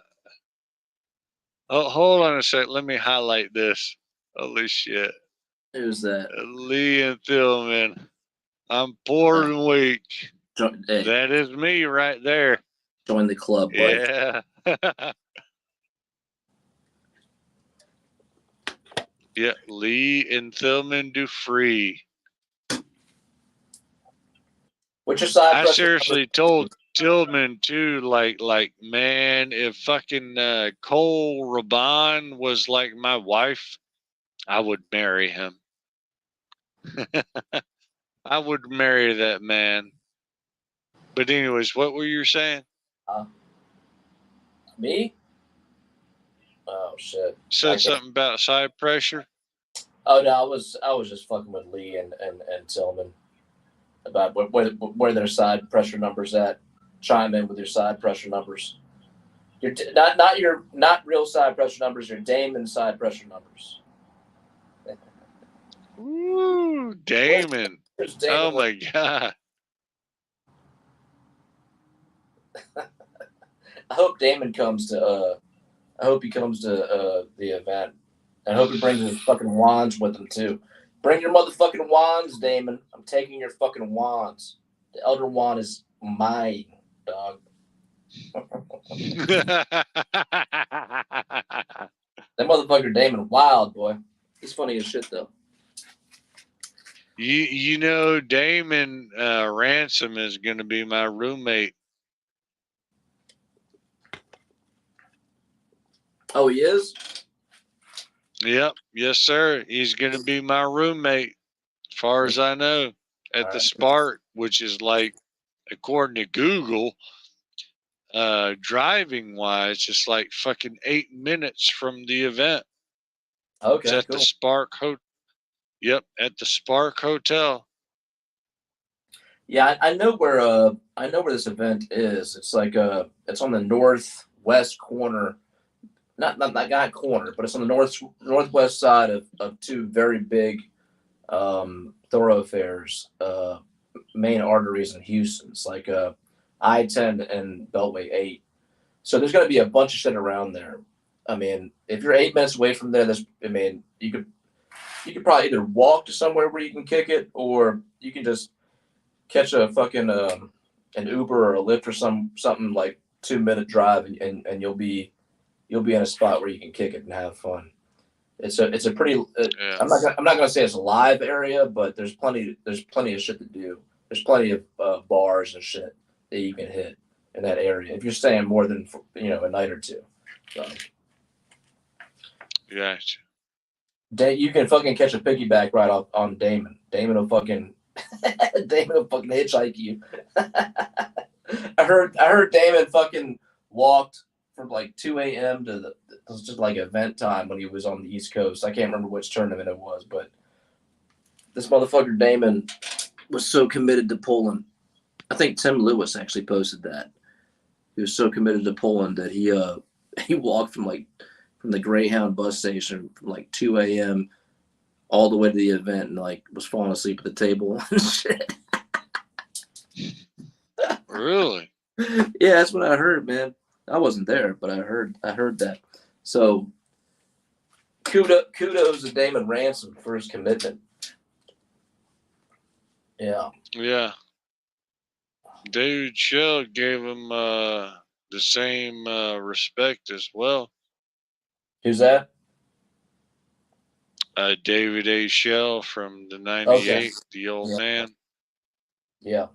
Oh, hold on a sec. Let me highlight this. Holy shit. Who's that? Lee and Thielman. I'm bored and weak. Hey, that is me right there. Join the club, buddy. Yeah. Yeah, Lee and Thielman do free. What's your side? I seriously told Tillman too, like, man, if fucking Cole Raban was like my wife, I would marry him. I would marry that man. But anyways, what were you saying? Me? Oh shit. Said something about side pressure. Oh no, I was just fucking with Lee and Tillman about where their side pressure numbers at. Chime in with your side pressure numbers. Not real side pressure numbers. Your Damon side pressure numbers. Ooh, Damon. Where's Damon? Oh my god. I hope Damon comes to. I hope he comes to the event. I hope he brings his fucking wands with him too. Bring your motherfucking wands, Damon. I'm taking your fucking wands. The Elder Wand is mine, dog. That motherfucker Damon, wild boy. He's funny as shit though. You know, Damon Ransom is going to be my roommate. Oh, he is? Yep. Yes, sir. He's going to be my roommate, as far as I know, at the Spark, which is like, according to Google, driving wise, it's like fucking 8 minutes from the event. Okay. It's at the Spark Hotel. Yep, at the Spark Hotel. Yeah, I know where this event is. It's like it's on the northwest corner. Not corner, but it's on the northwest side of two very big thoroughfares, main arteries in Houston. It's like I-10 and Beltway 8. So there's going to be a bunch of shit around there. I mean, if you're 8 minutes away from there, you could probably either walk to somewhere where you can kick it, or you can just catch a fucking an Uber or a Lyft or something like 2-minute drive, and you'll be in a spot where you can kick it and have fun. It's a pretty. Yeah. I'm not gonna say it's a live area, but there's plenty of shit to do. There's plenty of bars and shit that you can hit in that area if you're staying more than a night or two. So. Gotcha. You can fucking catch a piggyback right off on Damon. Damon will fucking hitchhike you. I heard Damon fucking walked from like 2 a.m. to it was just like event time when he was on the East Coast. I can't remember which tournament it was, but this motherfucker Damon was so committed to pulling. I think Tim Lewis actually posted that. He was so committed to pulling that he walked from the Greyhound bus station from like 2 a.m. all the way to the event and like was falling asleep at the table and shit. Really? Yeah, that's what I heard, man. I wasn't there, but I heard that. So kudos to Damon Ransom for his commitment. Yeah. Yeah. David Shell gave him the same respect as well. Who's that? David A. Shell from the 98, Okay. the old man. Yeah.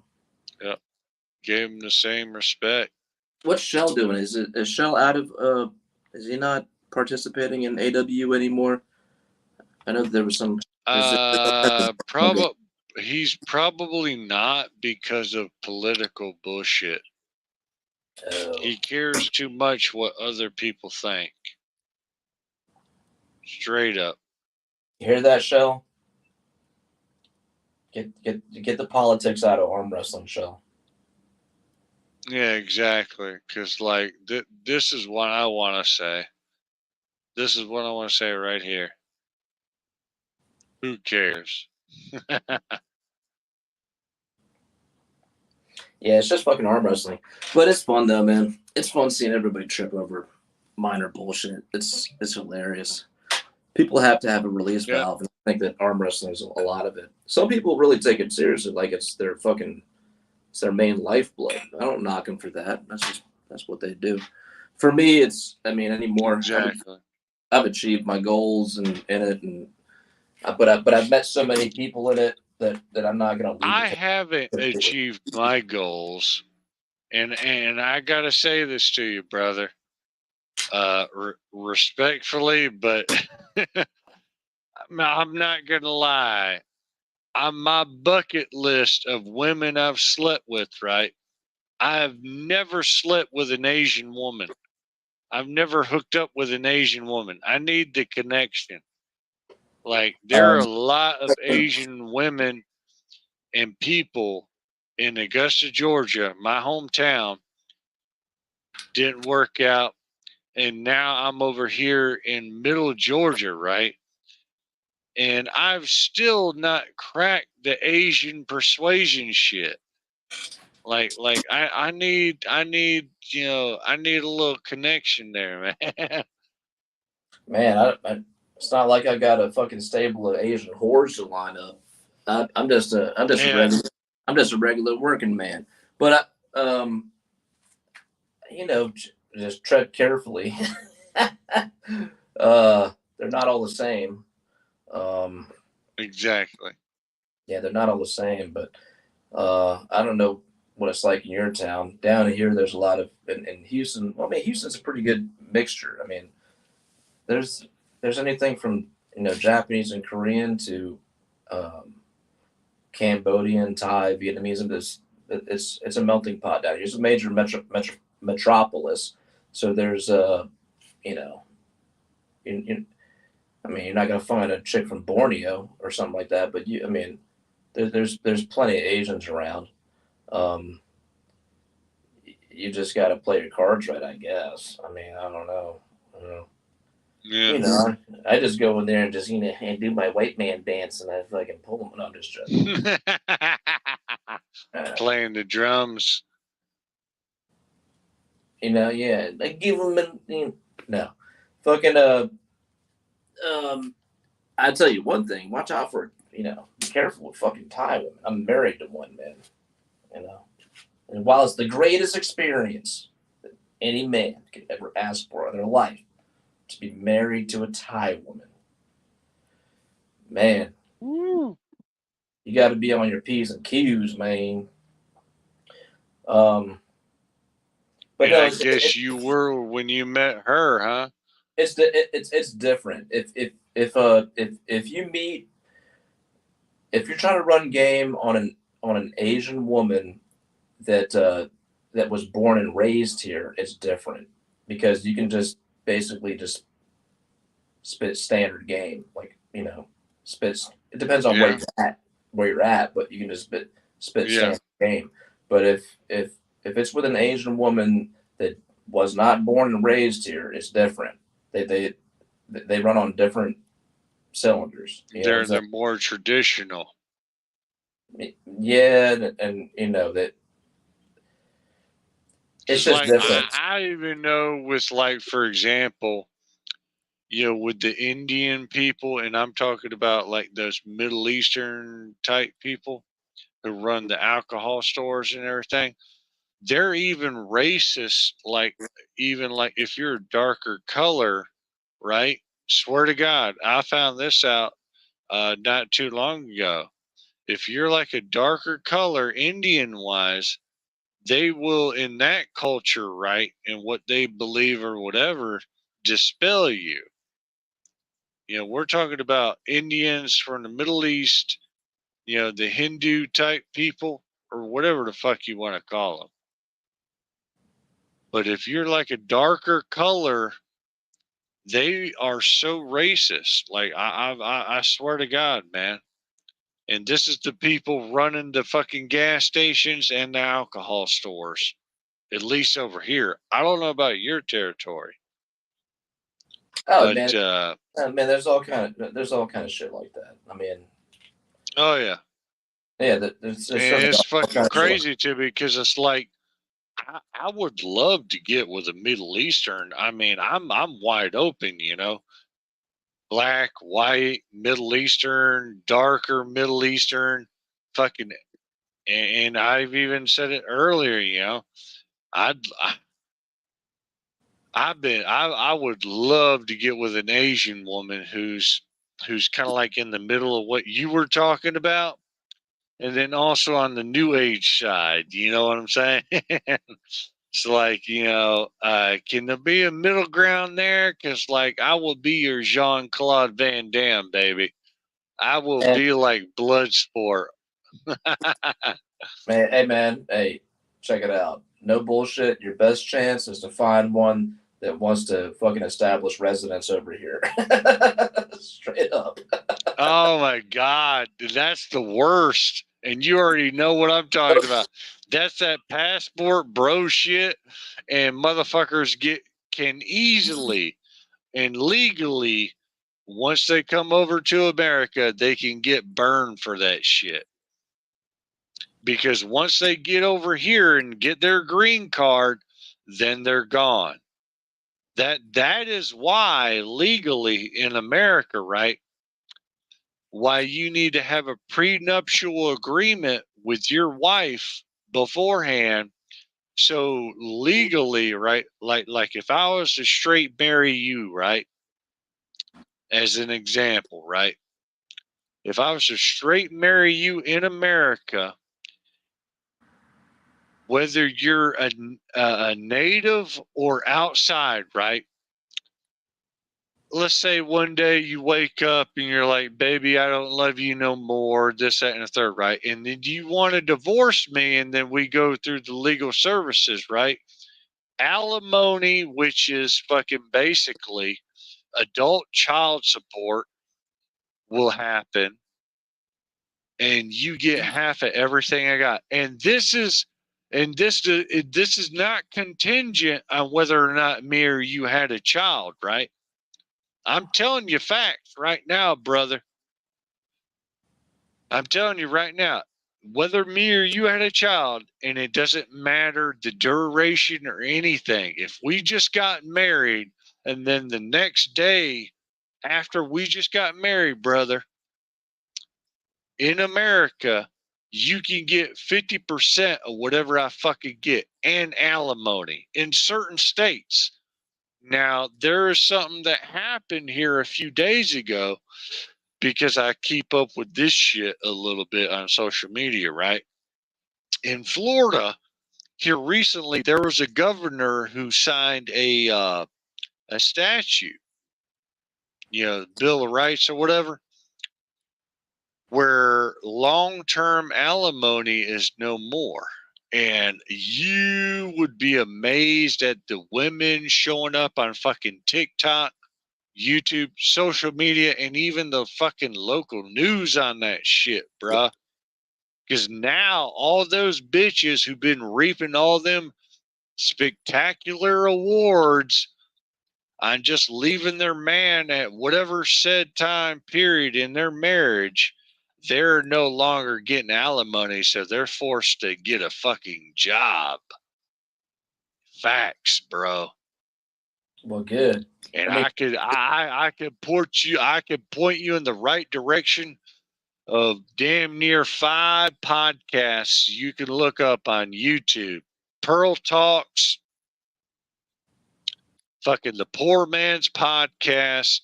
Yep. Gave him the same respect. What's Shell doing? Is Shell out of is he not participating in AW anymore? I know there was some He's probably not because of political bullshit. He cares too much what other people think. Straight up. You hear that, Shell? Get the politics out of arm wrestling, Shell. Yeah, exactly. Because, like, this is what I want to say. This is what I want to say right here. Who cares? Yeah, it's just fucking arm wrestling. But it's fun, though, man. It's fun seeing everybody trip over minor bullshit. It's hilarious. People have to have a release valve, and I think that arm wrestling is a lot of it. Some people really take it seriously, like it's their main lifeblood. I don't knock them for that. That's what they do. For me, anymore. Exactly. I've achieved my goals in it, but I've met so many people in it that I'm not gonna leave. I haven't achieved my goals, and I gotta say this to you, brother, respectfully, but I'm not gonna lie. On my bucket list of women I've slept with, right? I've never slept with an Asian woman. I've never hooked up with an Asian woman. I need the connection. Like there are a lot of Asian women and people in Augusta, Georgia, my hometown, didn't work out. And now I'm over here in middle Georgia, right? And I've still not cracked the Asian persuasion shit. Like I need I need a little connection there, man. Man, it's not like I got a fucking stable of Asian whores to line up. I'm just a regular working man. But just tread carefully. They're not all the same. Exactly. Yeah, they're not all the same. But I don't know what it's like in your town. Down here, there's a lot of in Houston. Well, I mean, Houston's a pretty good mixture. I mean, there's anything from Japanese and Korean to Cambodian, Thai, Vietnamese. It's a melting pot down here. It's a major metropolis. So there's I mean, you're not gonna find a chick from Borneo or something like that, but there's plenty of Asians around. You just got to play your cards right, I guess. I mean, I don't know. Yeah. I just go in there and just and do my white man dance, and I fucking pull them. No, I'm just joking. Playing the drums. Yeah, I give them no, fucking I tell you one thing: watch out for be careful with fucking Thai women. I'm married to one, man. And while it's the greatest experience that any man could ever ask for in their life, to be married to a Thai woman, man, you got to be on your P's and Q's, man. But I guess you were when you met her, huh? It's different. If you're trying to run game on an Asian woman that was born and raised here, it's different because you can just basically just spit standard game, spit. It depends on where you're at, but you can just spit standard game. But if it's with an Asian woman that was not born and raised here, it's different. They run on different cylinders. They're more traditional. Yeah, and that it's just like, different. I even know with for example, with the Indian people, and I'm talking about like those Middle Eastern type people who run the alcohol stores and everything. They're even racist, even if you're a darker color, right? Swear to God, I found this out not too long ago. If you're like a darker color, Indian wise, they will, in that culture, right, and what they believe or whatever, dispel you. We're talking about Indians from the Middle East, the Hindu type people, or whatever the fuck you want to call them. But if you're like a darker color, they are so racist. Like I swear to God, man. And this is the people running the fucking gas stations and the alcohol stores, at least over here. I don't know about your territory. Oh, but, man, there's all kind of shit like that. I mean, oh yeah, it's fucking crazy to me because it's like I would love to get with a Middle Eastern. I mean, I'm wide open, black, white, Middle Eastern, darker Middle Eastern, fucking, and I've even said it earlier, I would love to get with an Asian woman who's kind of like in the middle of what you were talking about, and then also on the new age side. You know what I'm saying? It's like, can there be a middle ground there? Because, I will be your Jean-Claude Van Damme, baby. I will be like Bloodsport. Hey, check it out. No bullshit. Your best chance is to find one that wants to fucking establish residence over here. Straight up. Oh my God, that's the worst. And you already know what I'm talking about. That's that passport bro shit, and motherfuckers can easily and legally, once they come over to America, they can get burned for that shit. Because once they get over here and get their green card, then they're gone. That is why legally in America, right? Why you need to have a prenuptial agreement with your wife beforehand. So legally, right? Like if I was to straight marry you, right? As an example, right? If I was to straight marry you in America, whether you're a native or outside, right? Let's say one day you wake up and you're like, baby, I don't love you no more, this, that, and the third, right? And then you want to divorce me, and then we go through the legal services, right? Alimony, which is fucking basically adult child support, will happen, and you get half of everything I got. And this is not contingent on whether or not me or you had a child, right? I'm telling you facts right now, brother. I'm telling you right now, whether me or you had a child, and it doesn't matter the duration or anything. If we just got married, and then the next day after we just got married, brother, in America, you can get 50% of whatever I fucking get and alimony in certain states. Now, there is something that happened here a few days ago, because I keep up with this shit a little bit on social media, right? In Florida, here recently, there was a governor who signed a statute, Bill of Rights or whatever, where long-term alimony is no more. And you would be amazed at the women showing up on fucking TikTok, YouTube, social media, and even the fucking local news on that shit, bruh. Because now all those bitches who've been reaping all them spectacular awards on just leaving their man at whatever said time period in their marriage, they're no longer getting alimony, so they're forced to get a fucking job. Facts, bro. Well, good. And I could point you in the right direction of damn near 5 podcasts you can look up on YouTube. Pearl Talks, fucking the Poor Man's Podcast,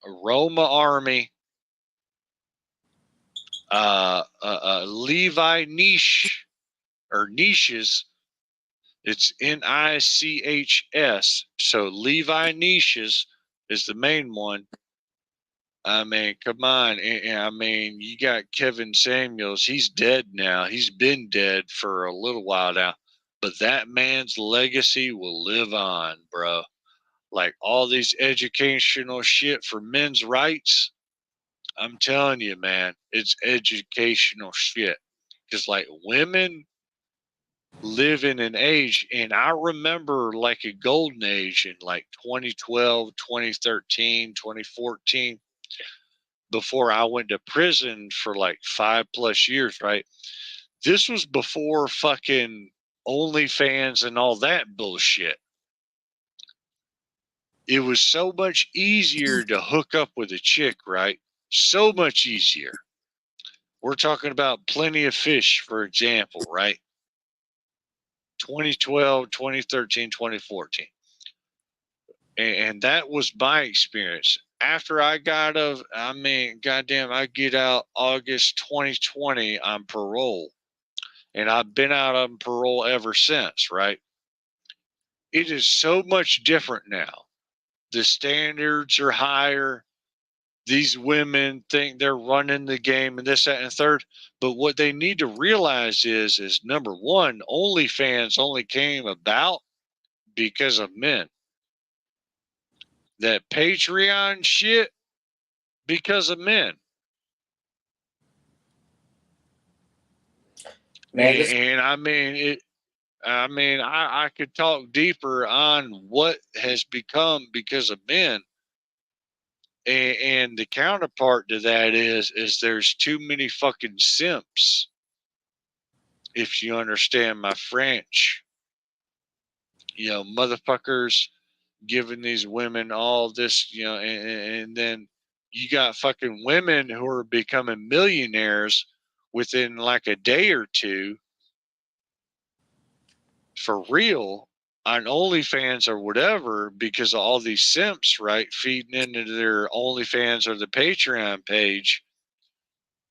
Roma Army, Levi Niche or Niches. It's Nichs. So Levi Niches is the main one. I mean, come on. I mean, you got Kevin Samuels. He's dead now. He's been dead for a little while now. But that man's legacy will live on, bro. Like all these educational shit for men's rights. I'm telling you, man, it's educational shit. Because, like, women live in an age, and I remember like a golden age in like 2012, 2013, 2014, before I went to prison for like 5+ years, right? This was before fucking OnlyFans and all that bullshit. It was so much easier to hook up with a chick, right? So much easier. We're talking about Plenty of Fish, for example, right? 2012, 2013, 2014. And that was my experience. After I got I get out August 2020 on parole. And I've been out on parole ever since, right? It is so much different now. The standards are higher. these women think they're running the game and this, that, and the third. But what they need to realize is number one, OnlyFans only came about because of men. That Patreon shit because of men. Man, And I mean I could talk deeper on what has become because of men. And the counterpart to that is there's too many fucking simps. If you understand my French. Motherfuckers giving these women all this, and then you got fucking women who are becoming millionaires within like a day or two for real on OnlyFans or whatever because of all these simps, right, feeding into their OnlyFans or the Patreon page.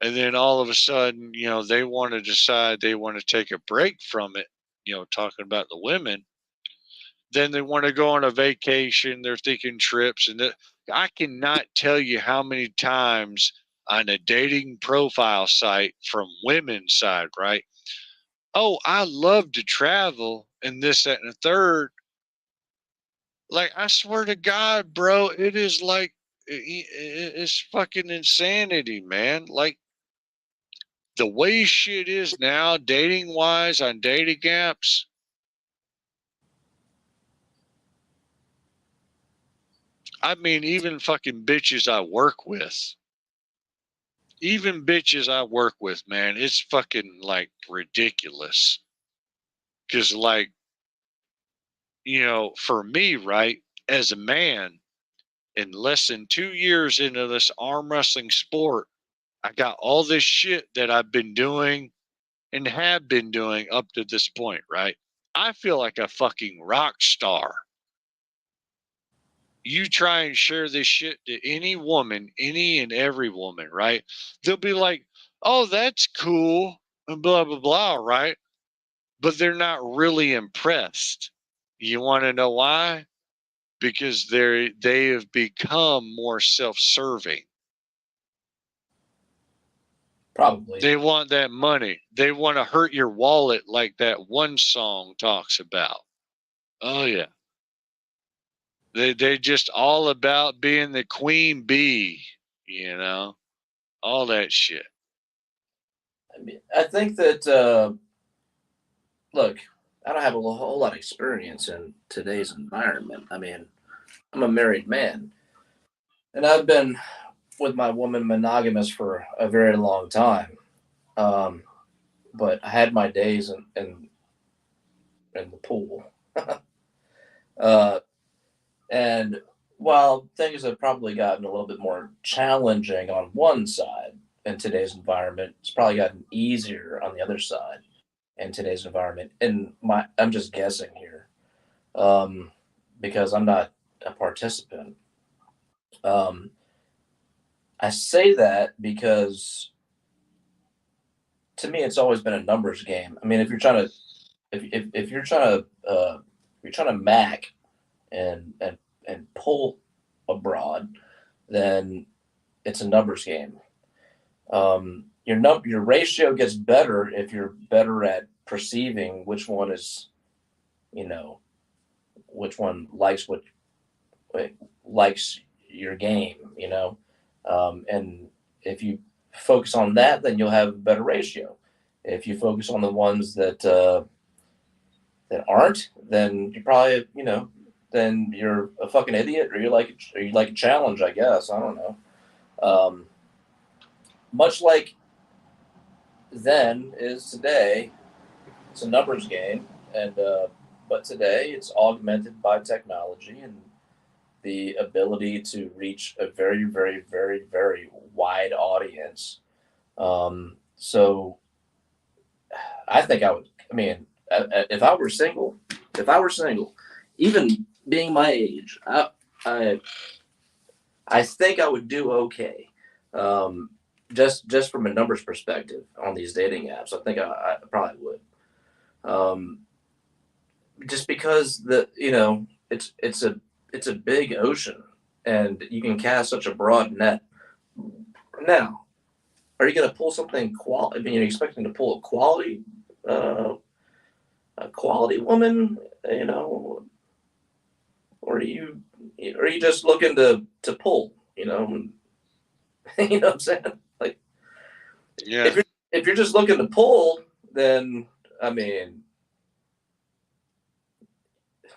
And then all of a sudden, they want to decide they want to take a break from it, talking about the women. Then they want to go on a vacation. They're thinking trips. And I cannot tell you how many times on a dating profile site from women's side, right? Oh, I love to travel and this, that, and the third. Like, I swear to God, bro, it is like, it's fucking insanity, man. Like, the way shit is now, dating wise on dating apps, I mean, even fucking bitches I work with, man, it's fucking like ridiculous. Cause like, for me, right, as a man, in less than 2 years into this arm wrestling sport, I got all this shit that I've been doing and have been doing up to this point, right? I feel like a fucking rock star. You try and share this shit to any woman, any and every woman, right? They'll be like, oh, that's cool, and blah, blah, blah, right? But they're not really impressed. You want to know why? Because they have become more self-serving. Probably. They want that money. They want to hurt your wallet like that one song talks about. Oh, yeah. They just all about being the queen bee, all that shit. I mean, I think that, look, I don't have a whole lot of experience in today's environment. I mean, I'm a married man, and I've been with my woman monogamous for a very long time. But I had my days in the pool. And while things have probably gotten a little bit more challenging on one side in today's environment, it's probably gotten easier on the other side in today's environment. And I'm just guessing here, because I'm not a participant. I say that because to me, it's always been a numbers game. I mean, if you're trying to mac and pull abroad, then it's a numbers game. Your ratio gets better if you're better at perceiving which one is, which one likes your game, and if you focus on that, then you'll have a better ratio. If you focus on the ones that aren't, then you probably, then you're a fucking idiot, or you like a challenge, I guess. I don't know. Much like then is today, it's a numbers game, and but today it's augmented by technology and the ability to reach a very, very, very, very wide audience. So I think if I were single, even being my age, I think I would do okay. Just from a numbers perspective on these dating apps, I think I probably would. Just because it's a big ocean, and you can cast such a broad net Now, are you going to pull something quality? I mean, you're expecting to pull a quality woman, you know, or are you just looking to pull, you know? You know what I'm saying? Like, Yeah. if you're just looking to pull, then I mean, you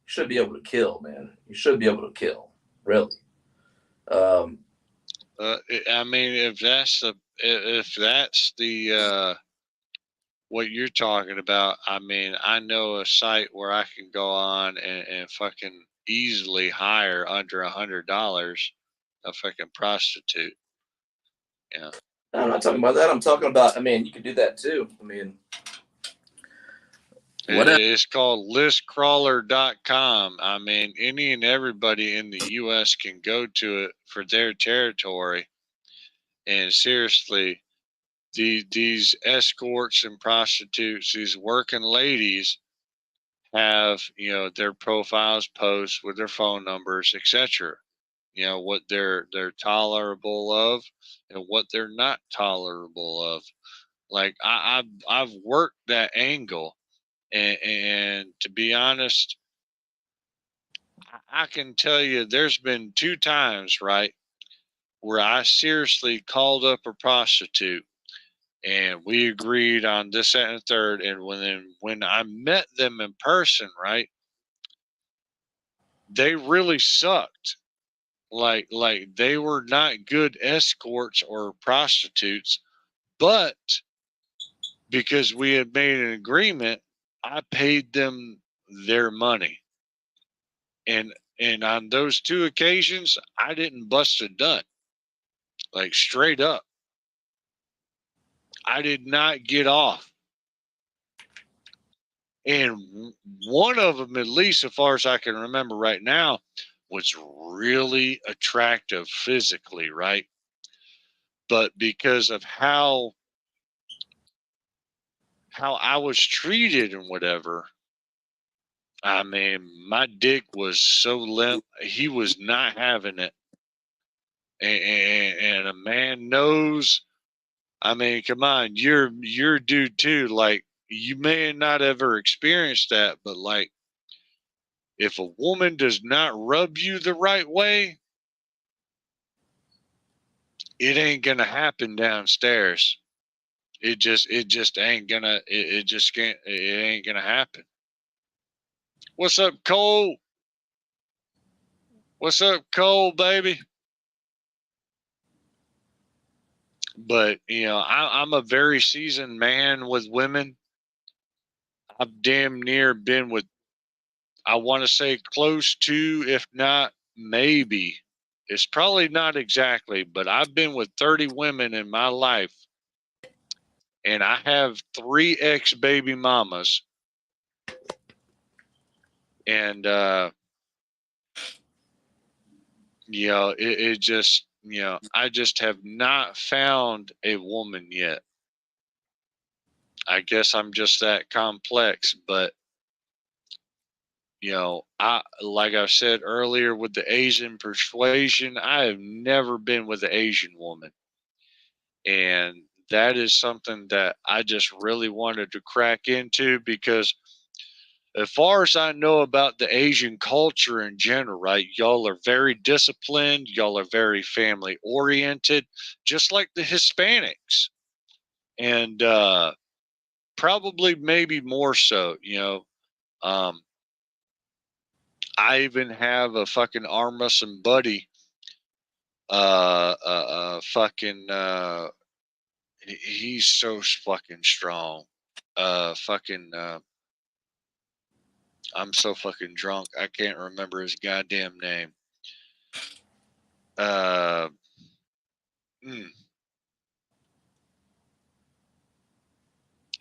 should be able to kill, man. You should be able to kill, really. I mean, if that's the what you're talking about, I mean, I know a site where I can go on and fucking easily hire under $100 a fucking prostitute. Yeah. I'm not talking about that. I'm talking about, I mean, you could do that too. I mean, whatever. It's called listcrawler.com. I mean, any and everybody in the U.S. can go to it for their territory. And seriously, these escorts and prostitutes, these working ladies, have, you know, their profiles post with their phone numbers, etc. You know what they're tolerable of and what they're not tolerable of. Like I've worked that angle, and to be honest, I can tell you there's been 2 times, right, where I seriously called up a prostitute and we agreed on this, that, and the third. And when I met them in person, right, they really sucked. Like they were not good escorts or prostitutes, but because we had made an agreement, I paid them their money. And on those 2 occasions, I didn't bust a nut. Like straight up. I did not get off. And one of them, at least as far as I can remember right now, was really attractive physically, right? But because of how I was treated and whatever, I mean, my dick was so limp, he was not having it. And a man knows, I mean, come on, you're a dude too. Like, you may not ever experienced that, but like, if a woman does not rub you the right way, it ain't gonna happen downstairs. It just ain't gonna. It just can't. It ain't gonna happen. What's up, Cole? What's up, Cole, baby? But you know, I'm a very seasoned man with women. I've damn near been with, I want to say close to, if not maybe, it's probably not exactly, but I've been with 30 women in my life, and I have 3 ex-baby mamas. And you know, it just, you know, I just have not found a woman yet. I guess I'm just that complex, but you know, like I said earlier with the Asian persuasion, I have never been with an Asian woman. And that is something that I just really wanted to crack into, because as far as I know about the Asian culture in general, right, y'all are very disciplined, y'all are very family oriented, just like the Hispanics. And probably maybe more so, you know. I even have a fucking arm wrestling buddy, fucking he's so fucking strong. I'm so fucking drunk. I can't remember his goddamn name.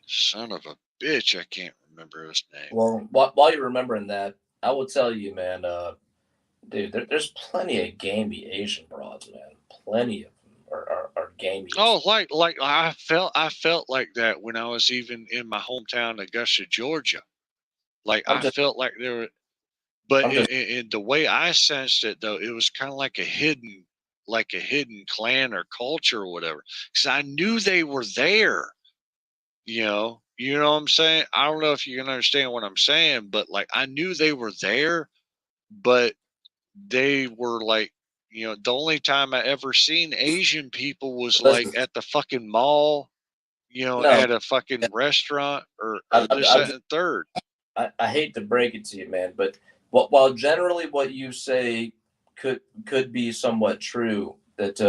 Son of a bitch, I can't remember his name. Well, while you're remembering that, I will tell you, man, dude, there's plenty of gamey Asian broads, man. Plenty of them are gamey. Oh, like I felt like that when I was even in my hometown, Augusta, Georgia. Like I felt like there were, but in the way I sensed it though, it was kind of like a hidden like a hidden clan or culture or whatever, because I knew they were there. You know what I'm saying? I don't know if you can understand what I'm saying, but like I knew they were there, but they were like, the only time I ever seen Asian people was like Listen, at the fucking mall, no, at a fucking restaurant or I, I, this, I, that, and third. I hate to break it to you, man, but while generally what you say could be somewhat true, that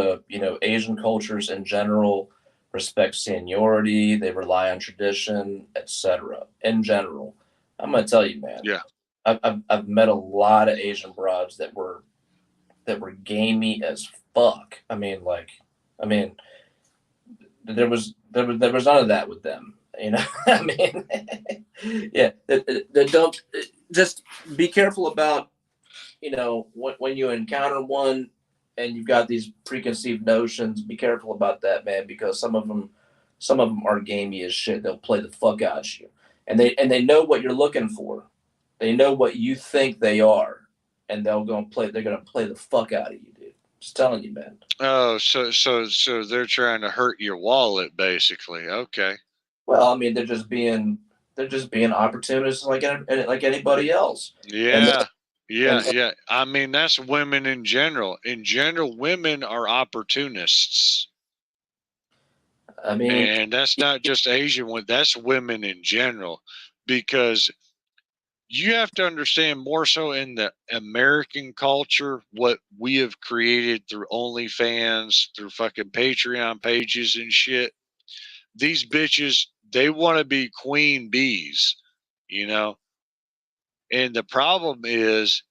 Asian cultures in general respect seniority, they rely on tradition, etc. In general, I'm gonna tell you, man. Yeah. I've met a lot of Asian broads that were gamey as fuck. I mean, there was none of that with them. I mean, yeah. Don't just be careful about when you encounter one and you've got these preconceived notions. Be careful about that, man, because some of them are gamey as shit. They'll play the fuck out of you, and they know what you're looking for. They know what you think they are, and they're gonna play the fuck out of you, dude. Just telling you, man. Oh, so they're trying to hurt your wallet, basically. Okay. Well, I mean, they're just being opportunists like anybody else. Yeah. And Yeah. I mean, that's women in general. In general, women are opportunists. I mean, And that's not just Asian women, that's women in general. Because you have to understand more so in the American culture what we have created through OnlyFans, through fucking Patreon pages and shit. These bitches, they want to be queen bees, you know? And the problem is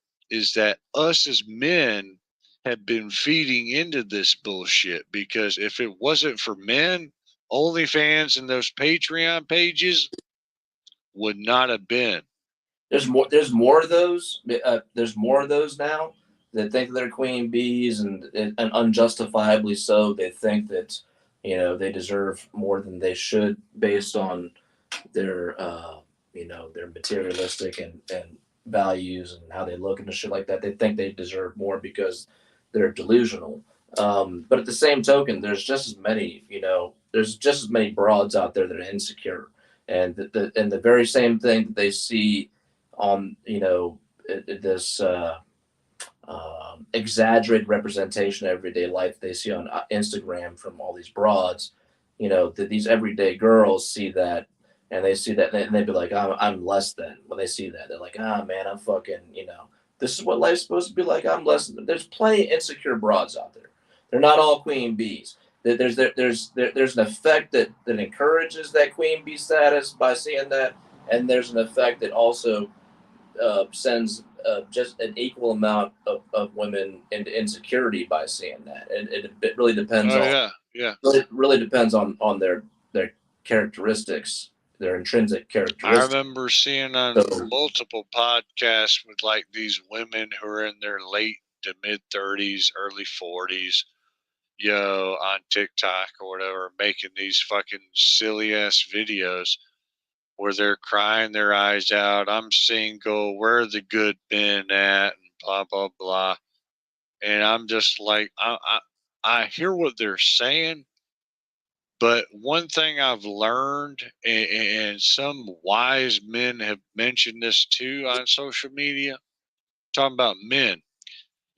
that us as men have been feeding into this bullshit, because if it wasn't for men, OnlyFans and those Patreon pages would not have been. there's more of those. There's more of those now that think they're queen bees, and unjustifiably so. They think that they deserve more than they should based on their their materialistic and values and how they look and shit like that. They think they deserve more because they're delusional. But at the same token, there's just as many broads out there that are insecure, and the very same thing that they see on this exaggerated representation of everyday life they see on Instagram from all these broads. That these everyday girls see that, and they see that, and they'd be like, I'm less than. When they see that, they're like, man, I'm fucking, this is what life's supposed to be like. I'm less than. There's plenty of insecure broads out there. They're not all queen bees. There's an effect that encourages that queen bee status by seeing that, and there's an effect that also sends just an equal amount of women into insecurity by seeing that. And it really depends on it really depends on their characteristics, their intrinsic I characteristics. remember seeing on multiple podcasts with like these women who are in their late to mid 30s, early 40s, on TikTok or whatever, making these fucking silly ass videos where they're crying their eyes out. I'm single. Where are the good men at? And blah, blah, blah. And I'm just like, I hear what they're saying. But one thing I've learned, and some wise men have mentioned this too on social media, talking about men,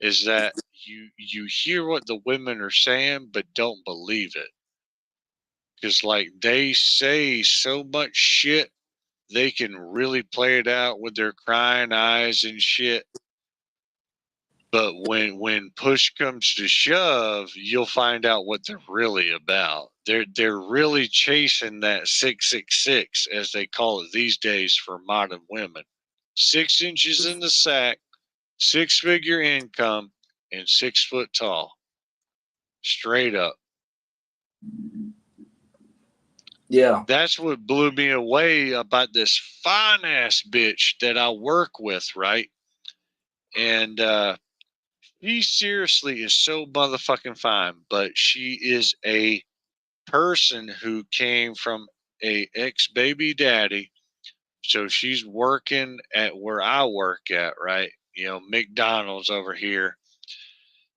is that you hear what the women are saying, but don't believe it. Because like they say so much shit, they can really play it out with their crying eyes and shit. But when push comes to shove, you'll find out what they're really about. They're really chasing that 666, as they call it these days for modern women. 6 inches in the sack, 6-figure income, and 6 foot tall. Straight up. Yeah. That's what blew me away about this fine ass bitch that I work with, right? And she seriously is so motherfucking fine, but she is a person who came from a ex-baby daddy. So she's working at where I work at, right? McDonald's over here.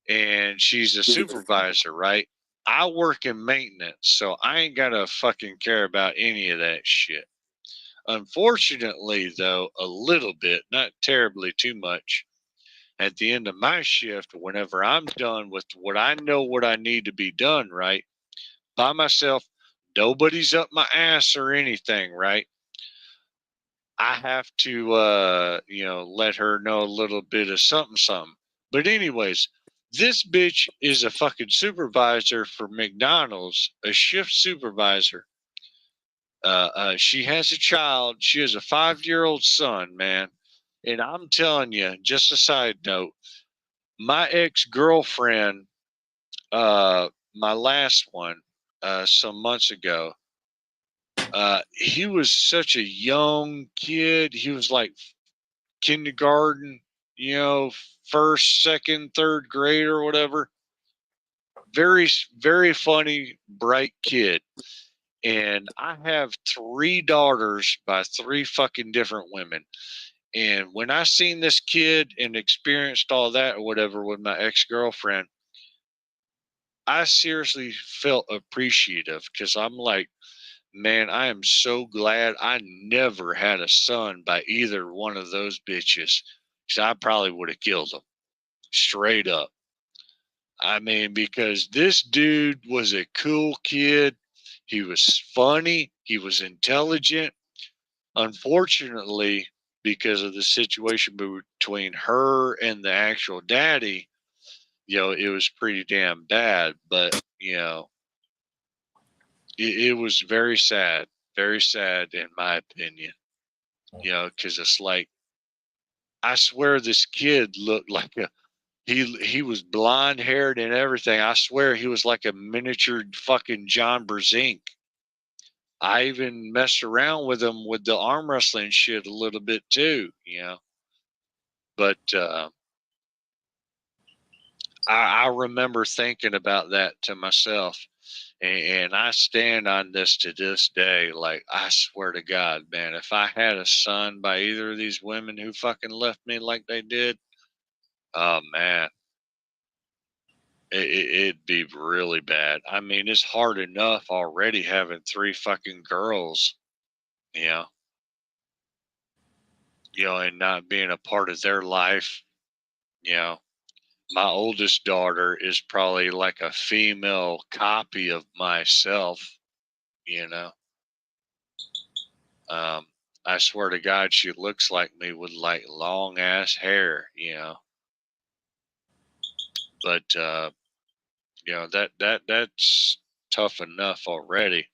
and she's a supervisor, right? I work in maintenance, so I ain't gotta fucking care about any of that shit. Unfortunately, though, a little bit, not terribly too much, at the end of my shift, whenever I'm done with what I know what I need to be done, right? By myself, nobody's up my ass or anything, right? I have to, let her know a little bit of something, something. But anyways, this bitch is a fucking supervisor for McDonald's, a shift supervisor. She has a child. She has a 5-year-old son, man. And I'm telling you, just a side note, my ex-girlfriend, my last one, some months ago, he was such a young kid. He was like kindergarten, first, second, third grade or whatever. Very, very funny, bright kid. And I have 3 daughters by 3 fucking different women. And when I seen this kid and experienced all that or whatever with my ex-girlfriend, I seriously felt appreciative because I'm like, man, I am so glad I never had a son by either one of those bitches because I probably would have killed them straight up. I mean, because this dude was a cool kid. He was funny. He was intelligent. Unfortunately, because of the situation between her and the actual daddy, it was pretty damn bad. But, it was very sad in my opinion, because it's like, I swear this kid looked like he was blonde haired and everything. I swear he was like a miniature fucking John Brzenk. I even messed around with him with the arm wrestling shit a little bit too, But I remember thinking about that to myself, and I stand on this to this day. Like, I swear to God, man, if I had a son by either of these women who fucking left me like they did, oh man, it'd be really bad. I mean, it's hard enough already having 3 fucking girls, you know, and not being a part of their life, you know. My oldest daughter is probably like a female copy of myself, you know. I swear to God, she looks like me with like long ass hair, But that's tough enough already.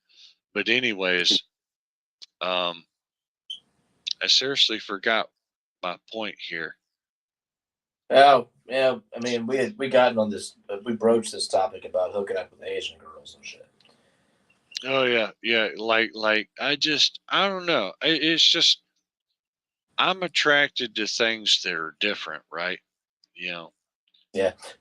But anyways, I seriously forgot my point here. Oh, yeah. I mean, we gotten on this. We broached this topic about hooking up with Asian girls and shit. Oh yeah, yeah. Like I don't know. It's just I'm attracted to things that are different, right? Yeah.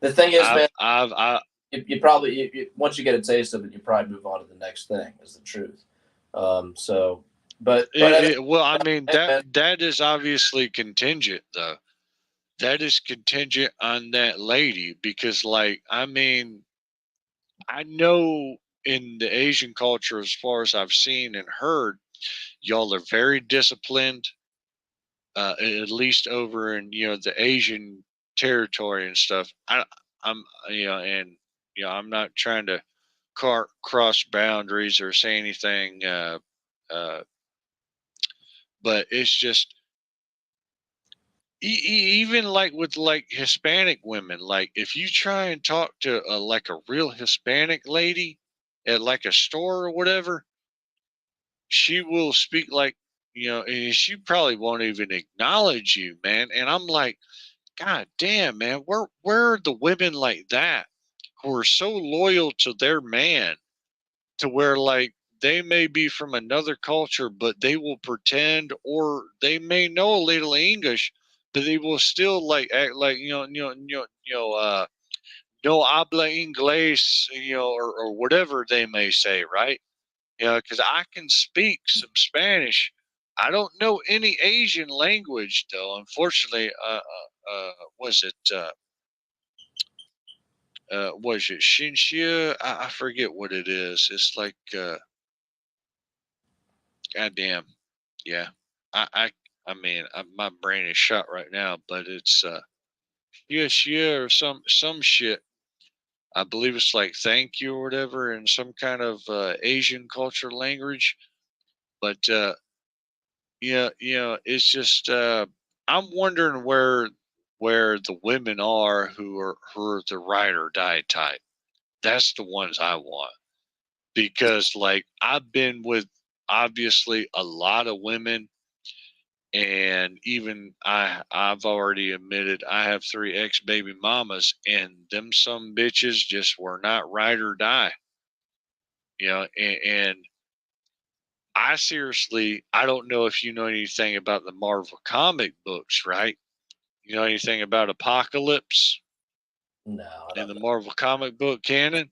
The thing is, man, I you probably once you get a taste of it, you probably move on to the next thing. Is the truth. So, but well, I mean that is obviously contingent, though. That is contingent on that lady because, like, I mean, I know in the Asian culture, as far as I've seen and heard, y'all are very disciplined. At least over in the Asian territory and stuff. I'm I'm not trying to cross boundaries or say anything, but it's just even like with like Hispanic women, like if you try and talk to like a real Hispanic lady at like a store or whatever, she will speak like, and she probably won't even acknowledge you, man. And I'm like, God damn, man, where are the women like that who are so loyal to their man to where like they may be from another culture, but they will pretend, or they may know a little English, but they will still like act like no habla inglés, or whatever they may say, right? Because I can speak some Spanish. I don't know any Asian language though. Unfortunately, was it was it Shinshia? I forget what it is. It's like, goddamn, yeah. I mean, my brain is shot right now, but it's Shinshia or some shit. I believe it's like thank you or whatever in some kind of Asian culture language. But yeah, it's just I'm wondering where the women are who are the ride or die type. That's the ones I want, because like I've been with obviously a lot of women, and even I've already admitted I have 3 ex baby mamas, and them some bitches just were not ride or die. And I seriously, I don't know if you know anything about the Marvel comic books, right? You know anything about Apocalypse No, I in don't the know. Marvel comic book canon?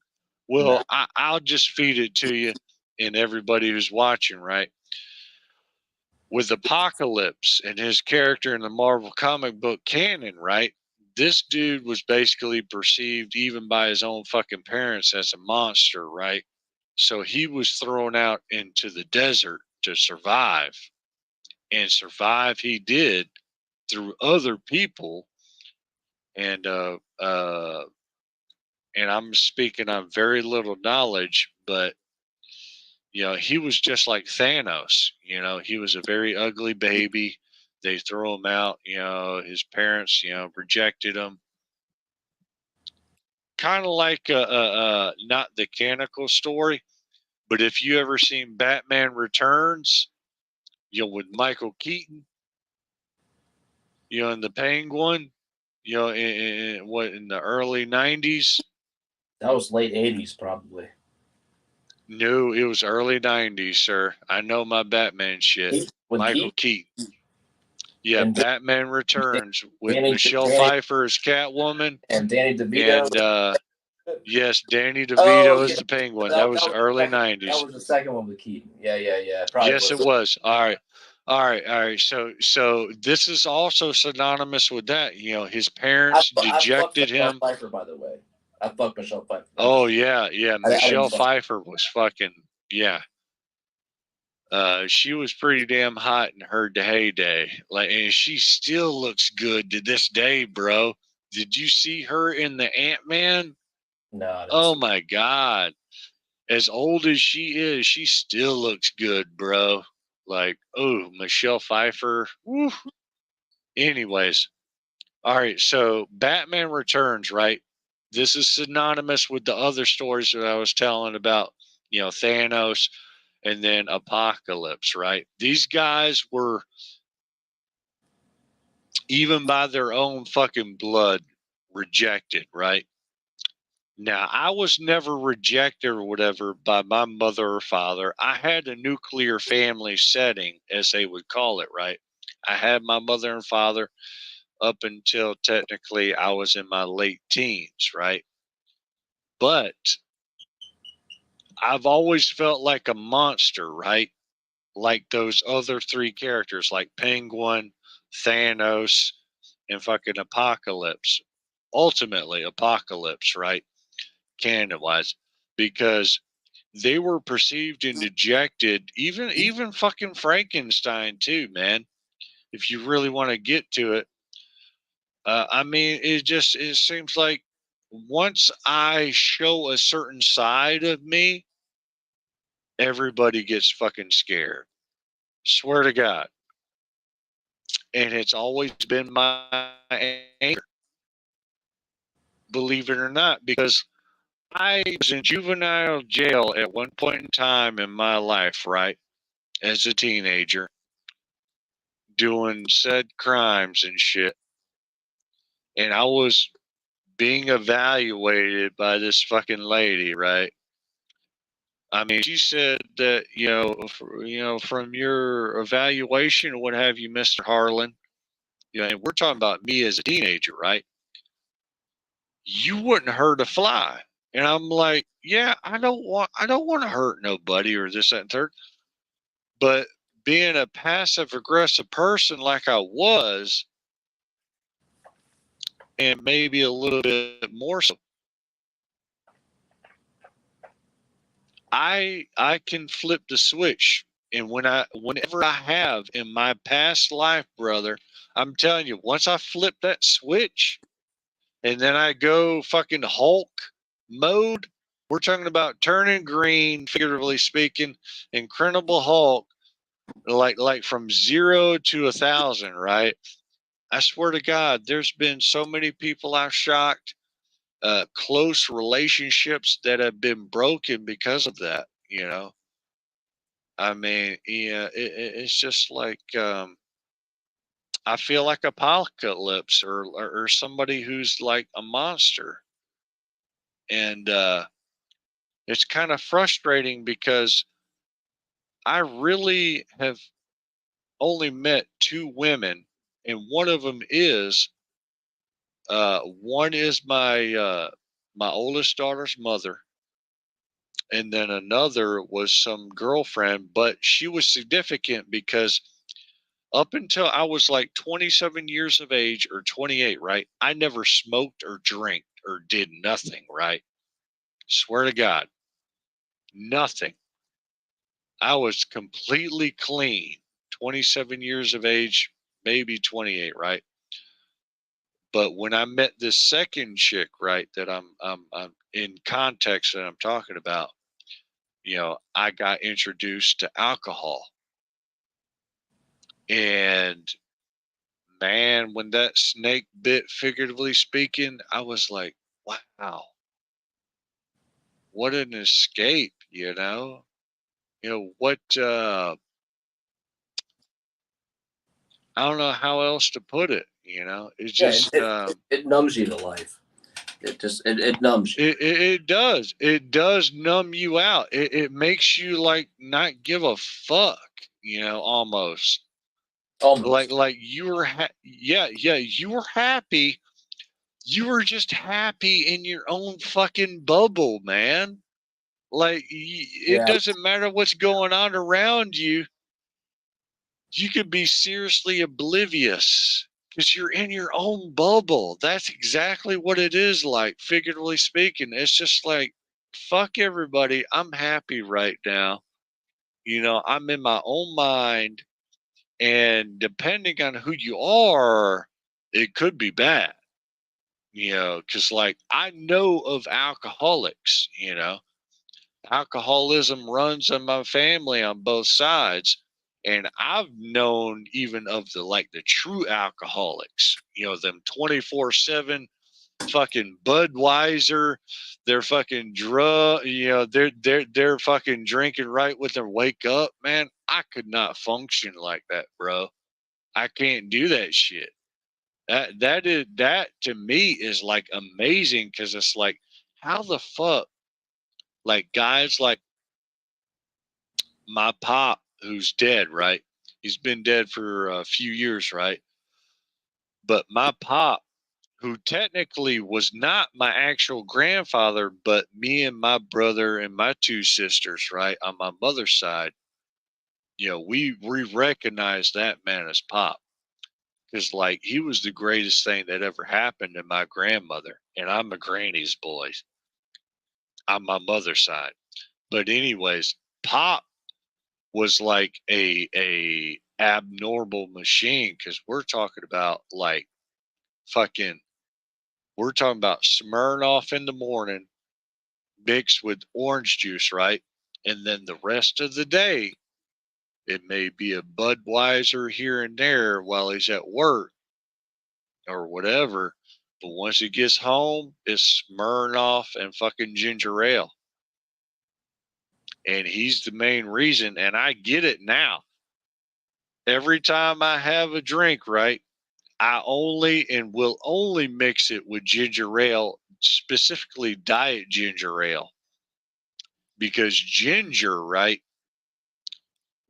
Well, I'll just feed it to you and everybody who's watching, right? With Apocalypse and his character in the Marvel comic book canon, right? This dude was basically perceived even by his own fucking parents as a monster, right? So he was thrown out into the desert to survive, and survive he did through other people. And and I'm speaking on very little knowledge, but he was just like Thanos. He was a very ugly baby. They throw him out. His parents, rejected him. Kind of like not the canonical story, but if you ever seen Batman Returns, with Michael Keaton, and the Penguin, in the early '90s. That was late 80s, probably. No, it was early '90s, sir. I know my Batman shit. With Michael Keaton. Yeah, and Batman Returns with Michelle Danny, Pfeiffer as Catwoman. And Danny DeVito. And yes, Danny DeVito Oh, as yeah. the Penguin. That was early '90s. That was the second one with Keaton. Yeah. Yes, it was. All right. So this is also synonymous with that. His parents dejected him. Michelle Pfeiffer, by the way. I fucked Michelle Pfeiffer. Oh yeah. Michelle Pfeiffer was fucking she was pretty damn hot in her heyday. And she still looks good to this day, bro. Did you see her in the Ant-Man? No. Oh my God. As old as she is, she still looks good, bro. Michelle Pfeiffer. Woo. Anyways. All right. So Batman Returns, right? This is synonymous with the other stories that I was telling about, Thanos and then Apocalypse, right? These guys were, even by their own fucking blood, rejected, right? Now, I was never rejected or whatever by my mother or father. I had a nuclear family setting, as they would call it, right? I had my mother and father up until technically I was in my late teens, right? But I've always felt like a monster, right? Like those other 3 characters, like Penguin, Thanos, and fucking Apocalypse. Ultimately, Apocalypse, right? Canon wise, because they were perceived and dejected. Even fucking Frankenstein too, man. If you really want to get to it, I mean, it seems like once I show a certain side of me, everybody gets fucking scared. Swear to God. And it's always been my anger, believe it or not, because I was in juvenile jail at one point in time in my life, right? As a teenager, doing said crimes and shit. And I was being evaluated by this fucking lady, right? I mean, she said that, from your evaluation or what have you, Mr. Harlan, and we're talking about me as a teenager, right? You wouldn't hurt a fly. And I'm like, yeah, I don't want to hurt nobody or this, that, and third. But being a passive aggressive person like I was, and maybe a little bit more so, I can flip the switch. And whenever I have in my past life, brother, I'm telling you, once I flip that switch and then I go fucking Hulk mode, we're talking about turning green, figuratively speaking, Incredible Hulk, like from 0 to 1,000, right? I swear to God, there's been so many people I've shocked, close relationships that have been broken because of that, you know? I mean, yeah, it's just like I feel like Apocalypse or somebody who's like a monster, and it's kind of frustrating because I really have only met 2 women, and one is my oldest daughter's mother, and then another was some girlfriend, but she was significant because up until I was like 27 years of age or 28, right? I never smoked or drank or did nothing, right? Swear to God, nothing. I was completely clean. 27 years of age, maybe 28, right? But when I met this second chick, right, that I'm in context that I'm talking about, I got introduced to alcohol. And man, when that snake bit, figuratively speaking, I was like, wow, what an escape, what I don't know how else to put it, it's Yeah, just it numbs you to life. It numbs you. it does numb you out. It makes you like not give a fuck, almost like you were yeah, you were happy. You were just happy in your own fucking bubble, man. Like it Yeah. doesn't matter what's going on around you. You could be seriously oblivious because you're in your own bubble. That's exactly what it is like, figuratively speaking. It's just like, fuck everybody. I'm happy right now. I'm in my own mind. And depending on who you are, it could be bad, because like I know of alcoholics, alcoholism runs in my family on both sides, and I've known even of the true alcoholics, them 24/7 fucking Budweiser, they're fucking drug, they're fucking drinking right when they wake up. Man, I could not function like that, bro. I can't do that shit. That to me is like amazing, because it's like, how the fuck, like guys like my pop, who's dead, right? He's been dead for a few years, right? But my pop, who technically was not my actual grandfather, but me and my brother and my 2 sisters, right, on my mother's side, we recognize that man as pop, because like he was the greatest thing that ever happened to my grandmother, and I'm a granny's boy on my mother's side. But anyways, pop was like a abnormal machine, because we're talking about like fucking we're talking about Smirnoff in the morning mixed with orange juice, right? And then the rest of the day, it may be a Budweiser here and there while he's at work or whatever. But once he gets home, it's Smirnoff and fucking ginger ale. And he's the main reason. And I get it now. Every time I have a drink, right, I only and will only mix it with ginger ale, specifically diet ginger ale. Because ginger, right,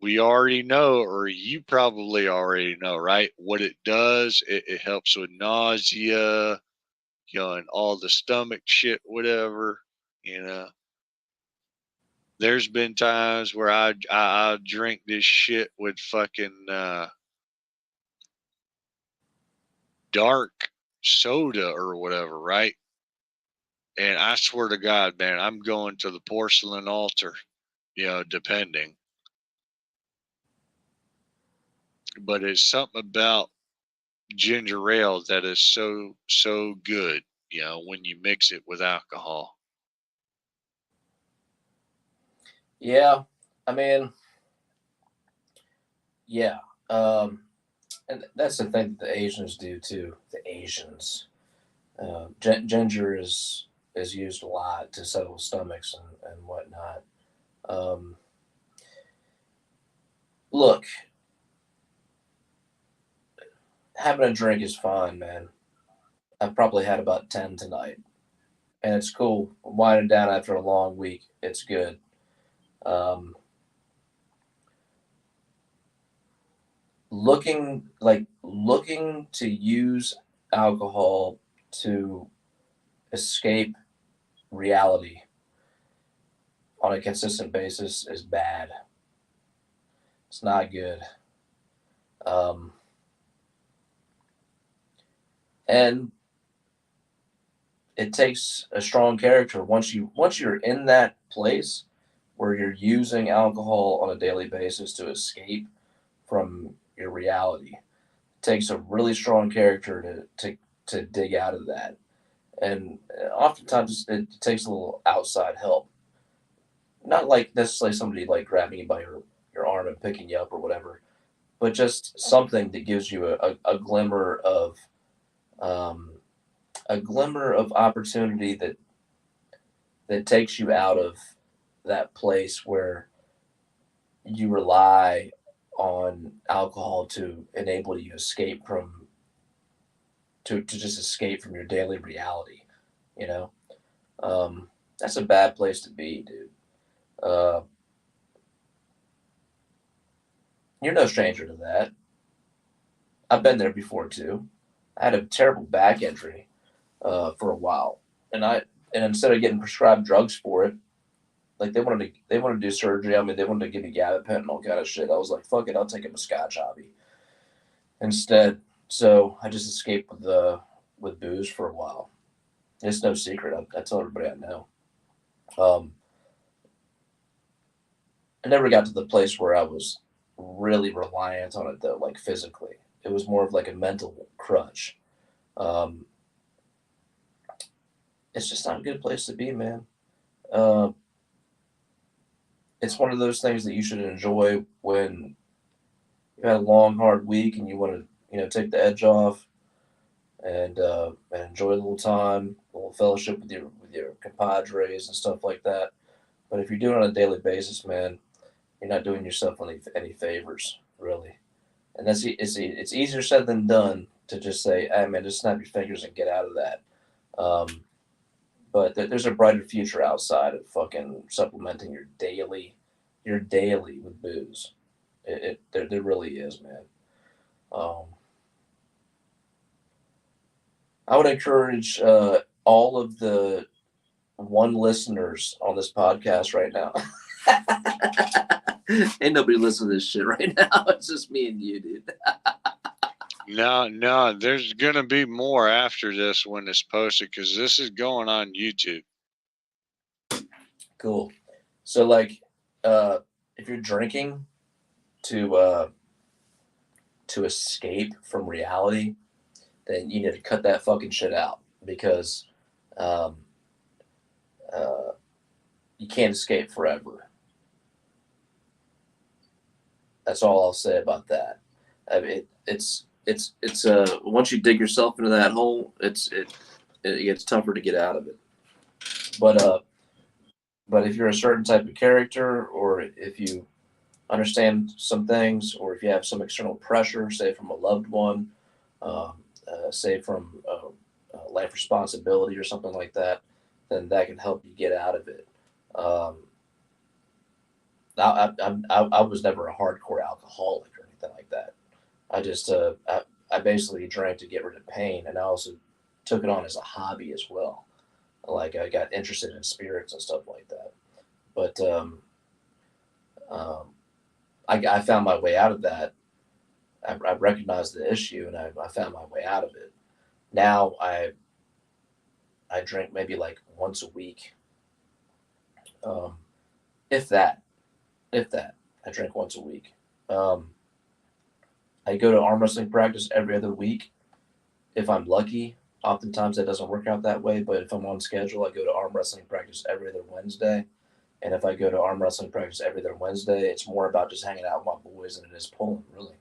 we already know, or you probably already know, right, what it does. It helps with nausea, and all the stomach shit, whatever, There's been times where I drink this shit with fucking dark soda or whatever, right? And I swear to God, man, I'm going to the porcelain altar. depending. But it's something about ginger ale that is so good, when you mix it with alcohol. Yeah, I mean, yeah, and that's the thing that the Asians do too. The Asians, ginger is used a lot to settle stomachs and whatnot. Look, having a drink is fine, man. I've probably had about 10 tonight, and it's cool. Winding down after a long week, it's good. Looking to use alcohol to escape reality on a consistent basis is bad. It's not good. And it takes a strong character once you're in that place where you're using alcohol on a daily basis to escape from your reality. It takes a really strong character to dig out of that. And oftentimes it takes a little outside help. Not like necessarily somebody like grabbing you by your arm and picking you up or whatever, but just something that gives you a glimmer of opportunity that takes you out of that place where you rely on alcohol to enable you escape from to just escape from your daily reality. That's a bad place to be, dude. You're no stranger to that. I've been there before too. I had a terrible back injury for a while, and instead of getting prescribed drugs for it, like they wanted to do surgery. I mean, they wanted to give me gabapentin and all kind of shit. I was like, fuck it, I'll take a Scotch hobby instead. So I just escaped with booze for a while. It's no secret. I tell everybody I know. I never got to the place where I was really reliant on it though, like physically. It was more of like a mental crutch. It's just not a good place to be, man. It's one of those things that you should enjoy when you had a long, hard week and you want to, take the edge off and enjoy a little time, a little fellowship with your compadres and stuff like that. But if you're doing it on a daily basis, man, you're not doing yourself any favors, really. And it's easier said than done to just say, hey, man, just snap your fingers and get out of that. But there's a brighter future outside of fucking supplementing your daily with booze. There really is, man. I would encourage all of the one listeners on this podcast right now. Ain't nobody listening to this shit right now. It's just me and you, dude. No, there's going to be more after this when it's posted because this is going on YouTube. Cool. So, like, if you're drinking to escape from reality, then you need to cut that fucking shit out because you can't escape forever. That's all I'll say about that. I mean, it's once you dig yourself into that hole, it gets tougher to get out of it. But if you're a certain type of character, or if you understand some things, or if you have some external pressure, say from a loved one, say from life responsibility or something like that, then that can help you get out of it. I was never a hardcore alcoholic or anything like that. I just I basically drank to get rid of pain, and I also took it on as a hobby as well. Like I got interested in spirits and stuff like that. But I found my way out of that. I recognized the issue, and I found my way out of it. Now I drink maybe like once a week, if that. if that. I drink once a week. I go to arm wrestling practice every other week if I'm lucky. Oftentimes that doesn't work out that way, but if I'm on schedule, I go to arm wrestling practice every other Wednesday. And if I go to arm wrestling practice every other Wednesday, it's more about just hanging out with my boys than it is pulling, really.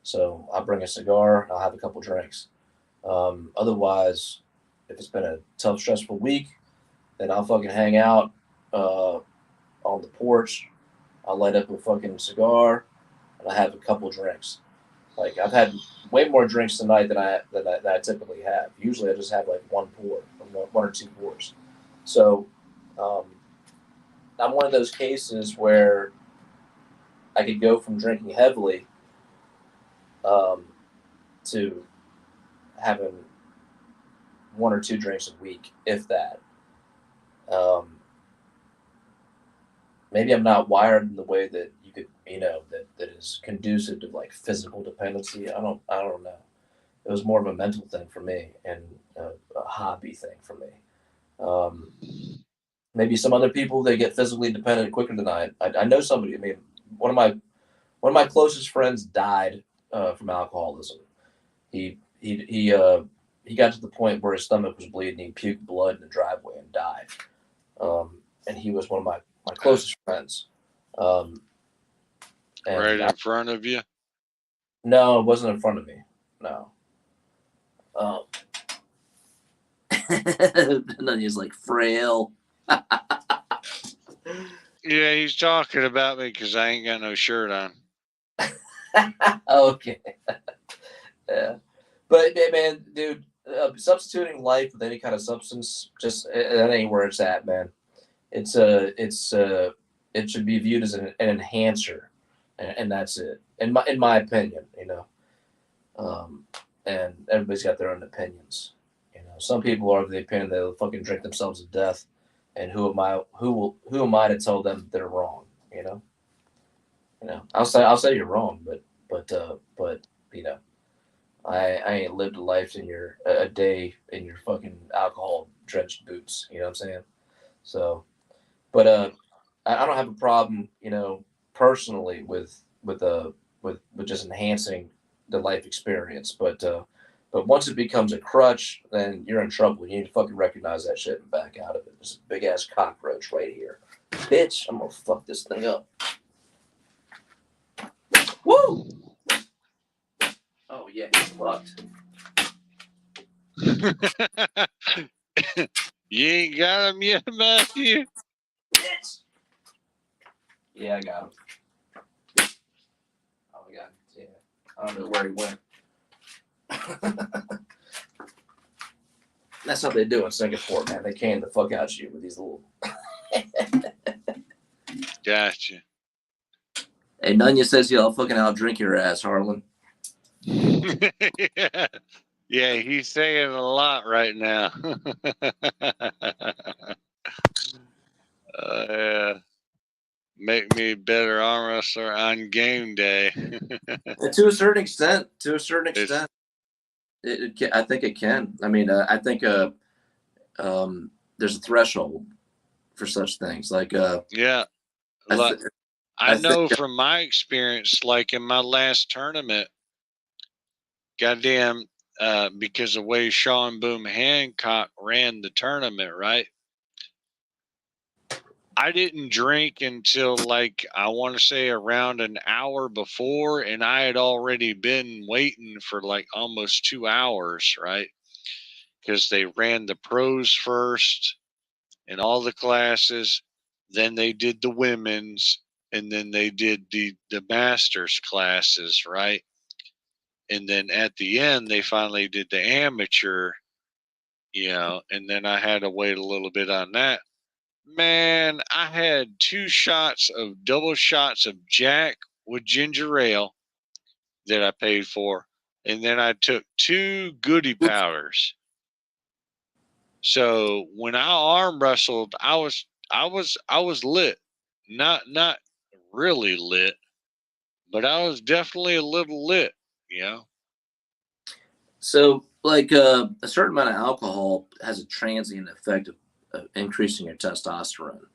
So I'll bring a cigar and I'll have a couple drinks. Otherwise, if it's been a tough, stressful week, then I'll fucking hang out on the porch. I'll light up a fucking cigar and I have a couple drinks. Like I've had way more drinks tonight than I typically have. Usually I just have like one or two pours. So I'm one of those cases where I could go from drinking heavily to having one or two drinks a week, if that. Maybe I'm not wired in the way that you could, that is conducive to like physical dependency. I don't know. It was more of a mental thing for me and a hobby thing for me. Maybe some other people, they get physically dependent quicker than I know somebody. I mean, one of my closest friends died from alcoholism. He got to the point where his stomach was bleeding. He puked blood in the driveway and died. And he was one of my closest friends. Right in front of you? No, it wasn't in front of me. No. And then he's like frail. Yeah, he's talking about me because I ain't got no shirt on. Okay. Yeah. But man, dude, substituting life with any kind of substance, just that ain't where it's at, man. It should be viewed as an enhancer, and that's it. In my opinion, and everybody's got their own opinions. Some people are of the opinion they'll fucking drink themselves to death, and who am I to tell them they're wrong? I'll say you're wrong, but I ain't lived a life a day in your fucking alcohol drenched boots. You know what I'm saying? So, but I don't have a problem, personally with just enhancing the life experience. But once it becomes a crutch, then you're in trouble. You need to fucking recognize that shit and back out of it. There's a big ass cockroach right here, bitch. I'm gonna fuck this thing up. Woo! Oh yeah, he's fucked. You ain't got him yet, Matthew? Bitch. Yeah, I got him. Oh my god, yeah. I don't know where he went. That's how they do in Singapore, man. They can the fuck out you with these little. Gotcha. Hey, Nunya says you'll fucking outdrink your ass, Harlan. Yeah, he's saying a lot right now. Yeah. Make me a better arm wrestler on game day. And to a certain extent, I think it can. I mean, I think there's a threshold for such things. Like, yeah, I know from my experience, like in my last tournament, goddamn, because the way Sean Boom Hancock ran the tournament, right? I didn't drink until I want to say around an hour before, and I had already been waiting for almost 2 hours, right? Because they ran the pros first and all the classes, then they did the women's, and then they did the masters classes, right? And then at the end, they finally did the amateur, and then I had to wait a little bit on that. Man, I had 2 double shots of Jack with ginger ale that I paid for, and then I took 2 goodie powders. So when I arm wrestled, I was lit, not really lit, but I was definitely a little lit, So, a certain amount of alcohol has a transient effect of increasing your testosterone.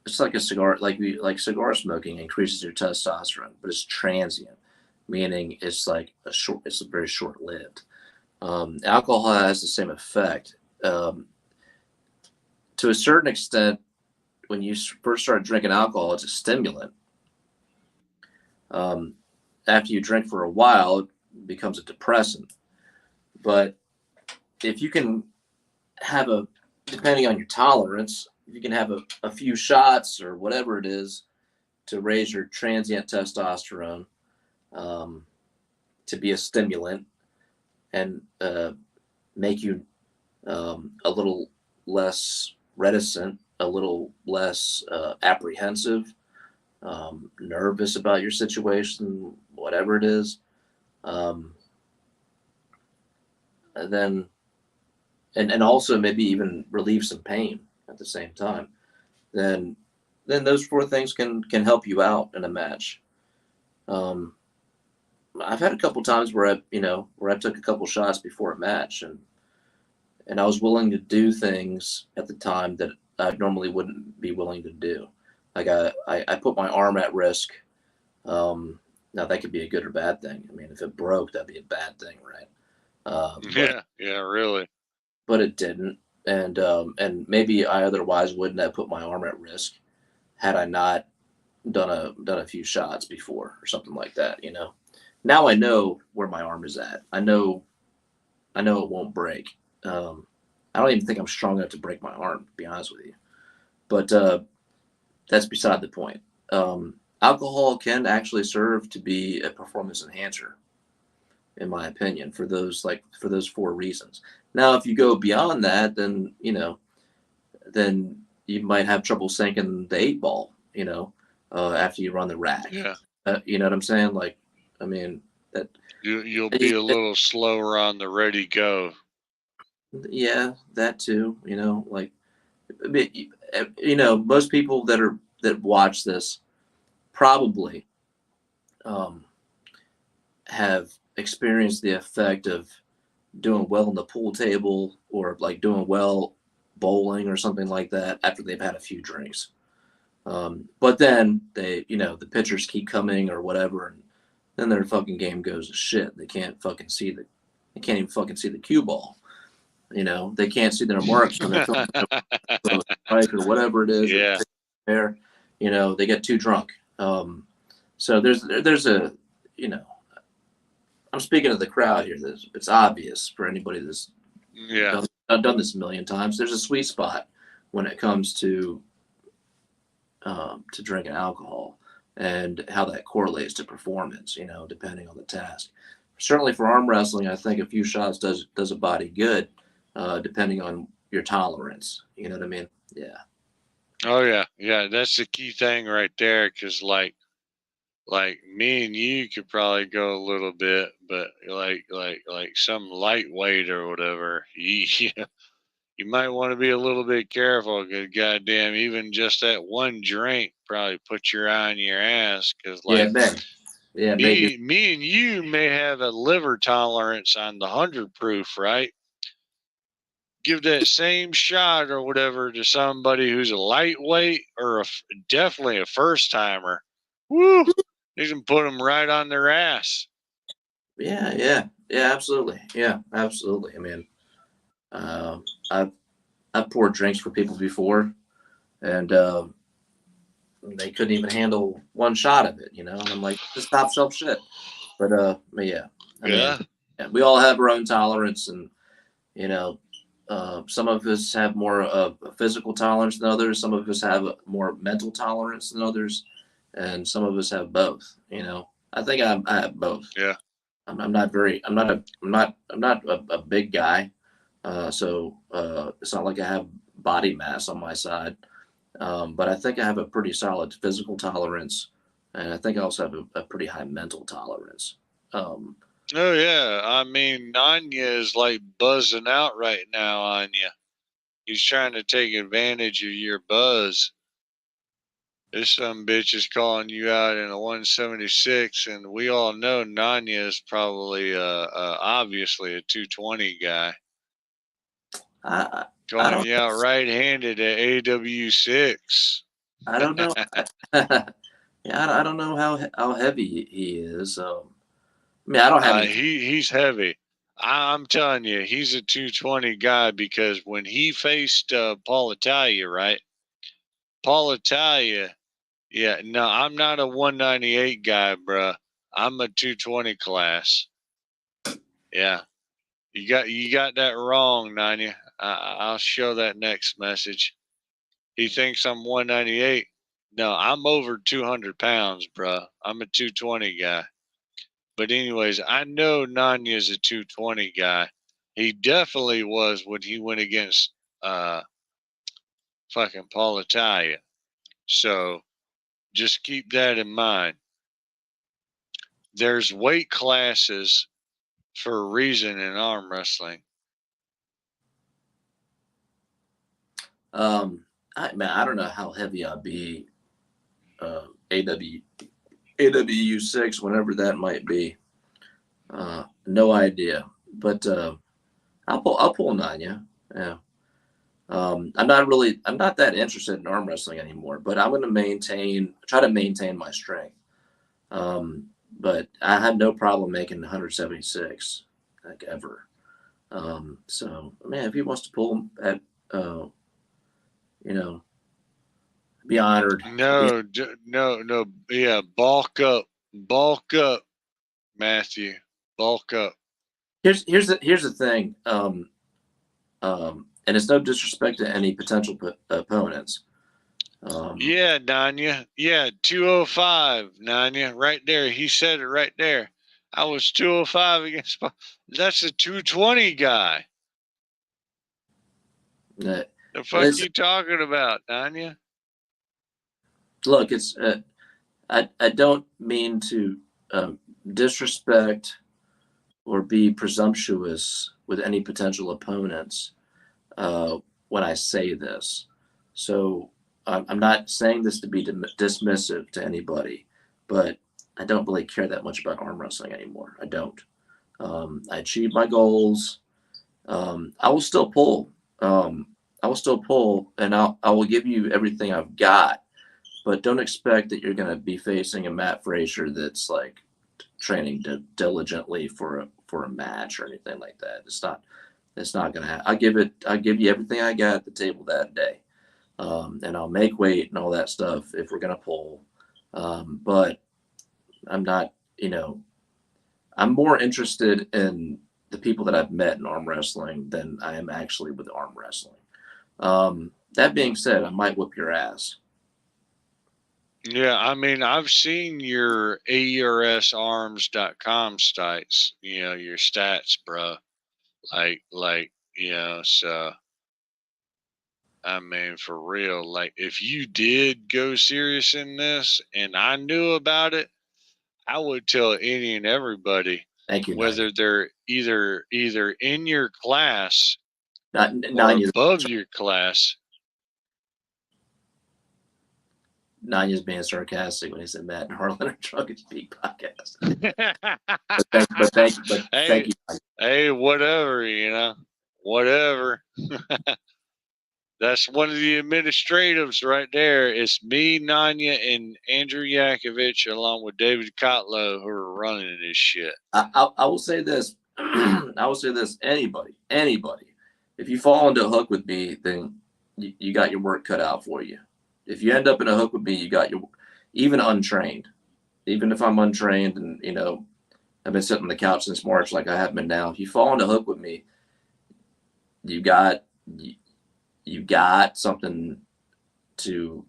it's like a cigar, like cigar smoking increases your testosterone, but it's transient, meaning it's like it's very short lived. Alcohol has the same effect. To a certain extent, when you first start drinking alcohol, it's a stimulant. After you drink for a while, it becomes a depressant. But if you can have depending on your tolerance, if you can have a few shots or whatever it is to raise your transient testosterone, to be a stimulant and make you a little less reticent, a little less apprehensive, nervous about your situation, whatever it is, then and also maybe even relieve some pain at the same time, then those four things can help you out in a match. I've had a couple times where I took a couple shots before a match, and I was willing to do things at the time that I normally wouldn't be willing to do. Like I put my arm at risk. Now that could be a good or bad thing. I mean, if it broke, that'd be a bad thing, right? Yeah, really. But it didn't, and maybe I otherwise wouldn't have put my arm at risk had I not done a few shots before or something like that. Now I know where my arm is at. I know it won't break. I don't even think I'm strong enough to break my arm, to be honest with you. But that's beside the point. Alcohol can actually serve to be a performance enhancer, in my opinion, for those four reasons. Now, if you go beyond that, then then you might have trouble sinking the 8 ball. After you run the rack. Yeah. You know what I'm saying? Like, I mean that you'll be a little slower on the ready go. Yeah, that too. Like, most people that watch this probably have experienced the effect of doing well on the pool table or like doing well bowling or something like that after they've had a few drinks. But then the pitchers keep coming or whatever, and then their fucking game goes to shit. They can't even fucking see the cue ball. They can't see their marks when they're throwing strike or whatever it is. Yeah. There, they get too drunk. So there's a, I'm speaking to the crowd here. It's obvious for anybody that's done this a million times. There's a sweet spot when it comes to drinking alcohol and how that correlates to performance, depending on the task. Certainly for arm wrestling, I think a few shots does a body good, depending on your tolerance. You know what I mean? Yeah. Oh yeah. That's the key thing right there. Cause like me and you could probably go a little bit, but like some lightweight or whatever, you might want to be a little bit careful because goddamn, even just that one drink probably put your eye on your ass. Because like, me and you may have a liver tolerance on the 100 proof, right? Give that same shot or whatever to somebody who's a lightweight or definitely a first timer. Woo! You can put them right on their ass. Yeah, absolutely. Yeah, absolutely. I mean, I've poured drinks for people before, and they couldn't even handle one shot of it, and I'm like, just top shelf shit. But yeah, I mean, we all have our own tolerance, and some of us have more of a physical tolerance than others. Some of us have more mental tolerance than others, and some of us have both. I think I have both. Yeah. I'm not a big guy. So it's not like I have body mass on my side. But I think I have a pretty solid physical tolerance. And I think I also have a pretty high mental tolerance. Oh, yeah. I mean, Anya is like buzzing out right now on you. He's trying to take advantage of your buzz. This some bitch is calling you out in a 176, and we all know Nanya is probably obviously a 220 guy. Calling you out right-handed at AW6. I don't know. Yeah, I don't know how heavy he is. I mean, I don't have any. He's heavy. I'm telling you, he's a 220 guy because when he faced Paul Italia, right? Paul Italia, yeah, no, I'm not a 198 guy, bruh. I'm a 220 class. Yeah, you got that wrong, Nanya. I'll show that next message. He thinks I'm 198. No, I'm over 200 pounds, bruh. I'm a 220 guy. But anyways, I know Nanya's a 220 guy. He definitely was when he went against fucking Paul Italia. So just keep that in mind. There's weight classes for a reason in arm wrestling. I don't know how heavy I'll be. AWU 6, whenever that might be. No idea, but I'll pull Nanya. Yeah. I'm not that interested in arm wrestling anymore, but I'm going to try to maintain my strength. But I had no problem making 176, like, ever. So, man, if he wants to pull at, be honored. No, yeah, bulk up, Matthew, bulk up. Here's the thing. And it's no disrespect to any potential opponents. Yeah, Nanya. Yeah, 205, Nanya. Right there. He said it right there. I was 205 against. That's a 220 guy. The fuck you talking about, Nanya? Look, it's I don't mean to disrespect or be presumptuous with any potential opponents when I say this. So I'm not saying this to be dismissive to anybody, but I don't really care that much about arm wrestling anymore. I don't. I achieved my goals. I will still pull. And I will give you everything I've got, but don't expect that you're going to be facing a Matt Frazier that's like training diligently for a match or anything like that. It's not going to happen. I'll give you everything I got at the table that day. And I'll make weight and all that stuff if we're going to pull. But I'm not, I'm more interested in the people that I've met in arm wrestling than I am actually with arm wrestling. That being said, I might whip your ass. Yeah, I mean, I've seen your AURSarms.com sites, your stats, bro. So, I mean, for real, like, if you did go serious in this and I knew about it, I would tell any and everybody. Thank you. Whether they're either in your class or above your class. Nanya's being sarcastic when he said Matt and Harlan are drunk at Speak podcast. but thank you. Hey, whatever, whatever. That's one of the administratives right there. It's me, Nanya, and Andrew Yankovic, along with David Kotlow, who are running this shit. I will say this. I will say this. Anybody, if you fall into a hook with me, then you got your work cut out for you. If you end up in a hook with me, you got even untrained. Even if I'm untrained and, I've been sitting on the couch since March like I have been now. If you fall into a hook with me, you got something to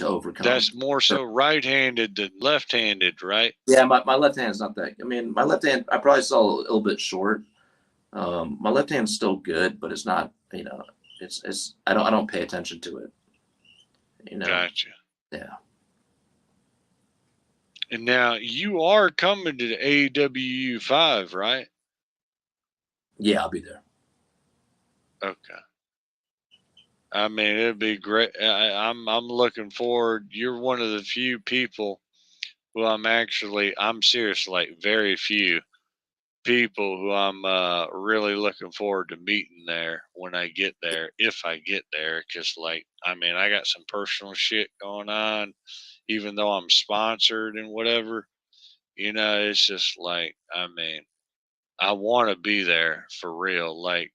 overcome. That's more so right-handed than left-handed, right? Yeah, my left hand's not that. I mean, my left hand, I probably saw a little bit short. My left hand's still good, but it's not. It's. I don't pay attention to it. Gotcha. Yeah. And now you are coming to the AWU 5, right? Yeah, I'll be there. Okay. I mean, it'd be great. I'm looking forward. You're one of the few people who I'm serious, like very few people who I'm really looking forward to meeting there when I get there, if I get there. Because, like, I mean, I got some personal shit going on, even though I'm sponsored and whatever. You know, it's just like, I mean, I want to be there for real. Like,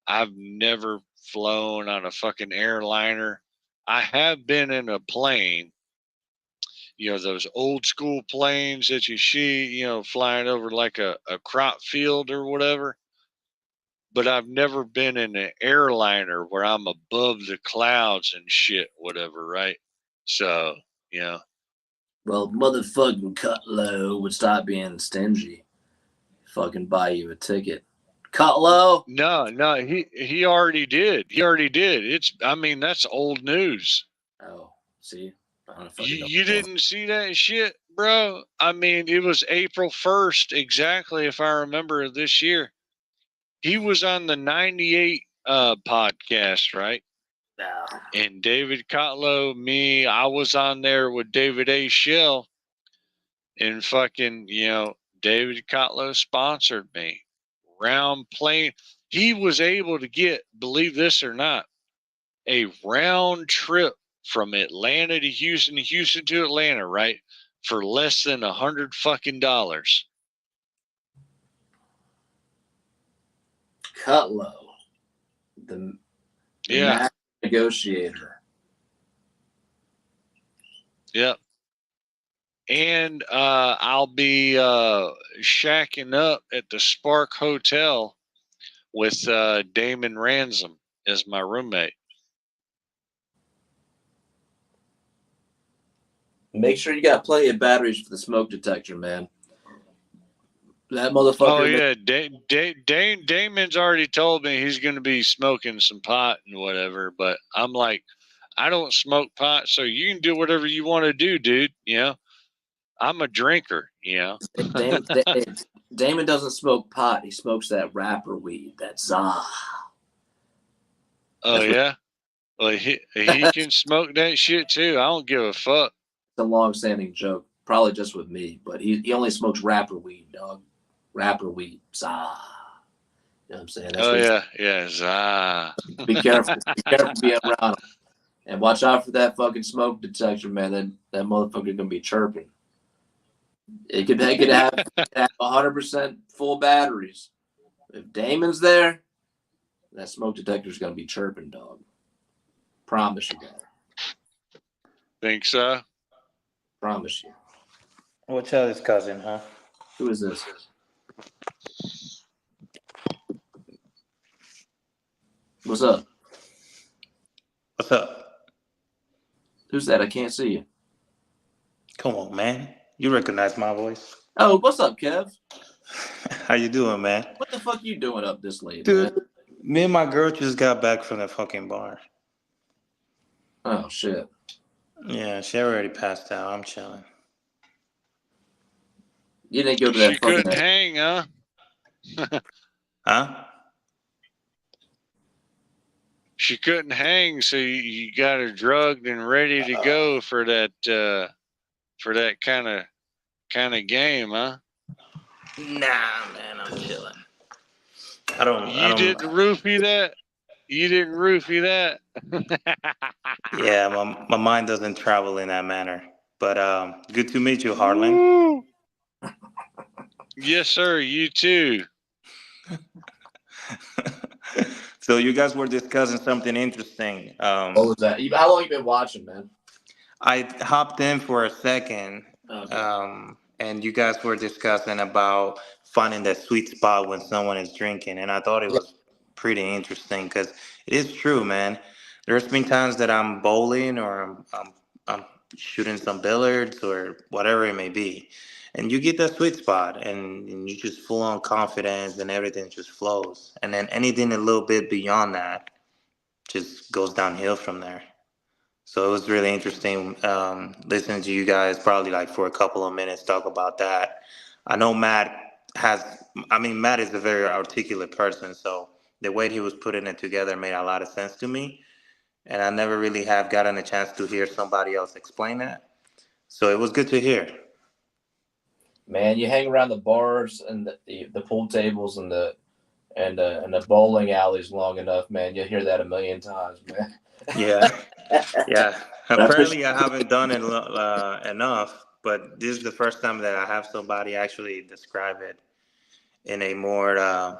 I've never flown on a fucking airliner. I have been in a plane, you know, those old school planes that you see, you know, flying over like a crop field or whatever. But I've never been in an airliner where I'm above the clouds and shit, whatever, right? So, you know. Well, motherfucking Cutlow would stop being stingy. Fucking buy you a ticket. Cutlow? No, he already did. He already did. It's, I mean, that's old news. Oh, see? I don't know if You didn't see that shit, bro? I mean, it was April 1st, exactly, if I remember, this year. He was on the 98 podcast, right? Yeah. And David Cotlow, me, I was on there with David A. Shell. And fucking, you know, David Cotlow sponsored me. Round plane. He was able to get, believe this or not, a round trip from Atlanta to Houston to Atlanta, right? For less than $100 fucking dollars. Cutlow. The master negotiator. Yep. And I'll be shacking up at the Spark Hotel with Damon Ransom as my roommate. Make sure you got plenty of batteries for the smoke detector, man. That motherfucker. Oh yeah, Damon's already told me he's going to be smoking some pot and whatever. But I'm like, I don't smoke pot, so you can do whatever you want to do, dude. You know, I'm a drinker. You know, Damon doesn't smoke pot. He smokes that rapper weed. That's Oh yeah, well he can smoke that shit too. I don't give a fuck. It's a long-standing joke, probably just with me, but he only smokes rapper weed, dog. Rapper weed. Zah. You know what I'm saying? That's Zah. Be careful. Be careful being around him. And watch out for that fucking smoke detector, man. That motherfucker gonna be chirping. It could have 100% full batteries. If Damon's there, that smoke detector's gonna be chirping, dog. Promise you that. Think so? Promise you. What's up, his cousin, huh? Who is this? What's up? What's up? Who's that? I can't see you. Come on, man. You recognize my voice. Oh, what's up, Kev? How you doing, man? What the fuck you doing up this late, Dude, man? me and my girl just got back from the fucking bar. Oh, shit. Yeah, she already passed out. I'm chilling. You didn't go to that She couldn't hang, huh? Huh? She couldn't hang, so you got her drugged and ready to go for that kind of game, huh? Nah, man, I'm chilling. I don't. You didn't roofie that? You didn't roofie that? Yeah, my mind doesn't travel in that manner. But good to meet you, Harlan. Woo. Yes, sir. You too. So you guys were discussing something interesting. What was that? How long you been watching, man? I hopped in for a second, Okay. and you guys were discussing about finding that sweet spot when someone is drinking, and I thought it was pretty interesting because it is true, man. There's been times that I'm bowling or I'm shooting some billiards or whatever it may be, and you get that sweet spot, and you just full on confidence, and everything just flows, and then anything a little bit beyond that just goes downhill from there. So it was really interesting listening to you guys probably like for a couple of minutes talk about that. I know Matt is a very articulate person, so the way he was putting it together made a lot of sense to me. And I never really have gotten a chance to hear somebody else explain that. So it was good to hear. man, you hang around the bars and the pool tables and the bowling alleys long enough, man, you'll hear that a million times, man. Yeah, yeah. But Apparently, I haven't done it enough, but this is the first time that I have somebody actually describe it in a more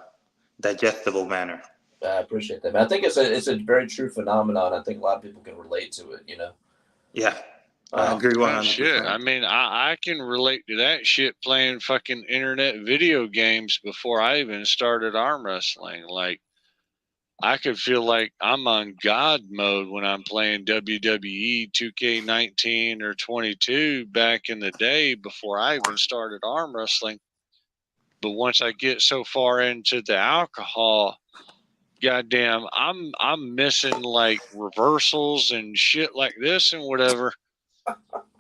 digestible manner. I appreciate that. But I think it's a very true phenomenon. I think a lot of people can relate to it. Yeah, I agree Oh 100%. shit! I mean, I can relate to that shit playing fucking internet video games before I even started arm wrestling. Like, I could feel like I'm on God mode when I'm playing WWE 2K19 or 22 back in the day before I even started arm wrestling. But once I get so far into the alcohol, goddamn, I'm missing like reversals and shit like this and whatever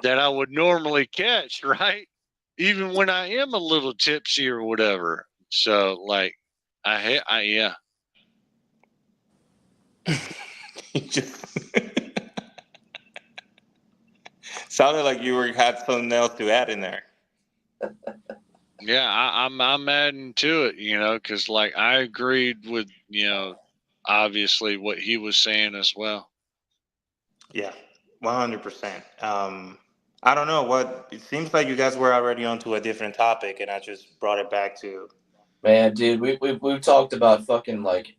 that I would normally catch, right? Even when I am a little tipsy or whatever. So like, yeah. Sounded like you had something else to add in there. Yeah, I'm adding to it, because like I agreed with, obviously what he was saying as well. Yeah, 100%. I don't know what it seems like you guys were already onto a different topic, and I just brought it back to. Man, dude, we've talked about fucking like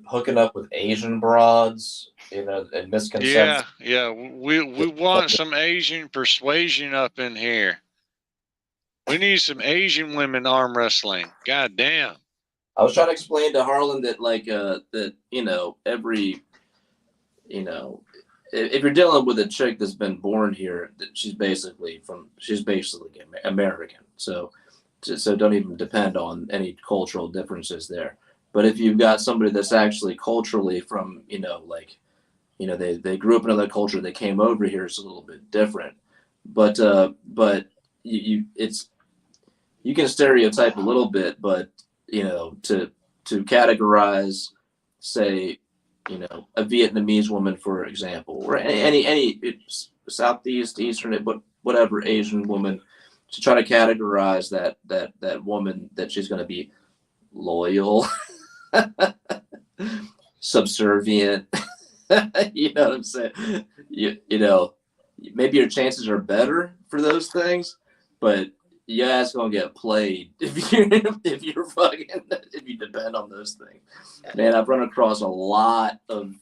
hooking up with Asian broads, and misconceptions. Yeah, we want some Asian persuasion up in here. We need some Asian women arm wrestling. God damn. I was trying to explain to Harlan that if you're dealing with a chick that's been born here, that she's basically American. So don't even depend on any cultural differences there. But if you've got somebody that's actually culturally from, they grew up in another culture, they came over here, it's a little bit different. But you can stereotype a little bit, but to categorize, say, a Vietnamese woman, for example, or any Southeast, Eastern, but whatever Asian woman, to try to categorize that woman that she's going to be loyal, subservient. You know what I'm saying? Maybe your chances are better for those things, but your ass gonna get played if you depend on those things. Man, I've run across a lot of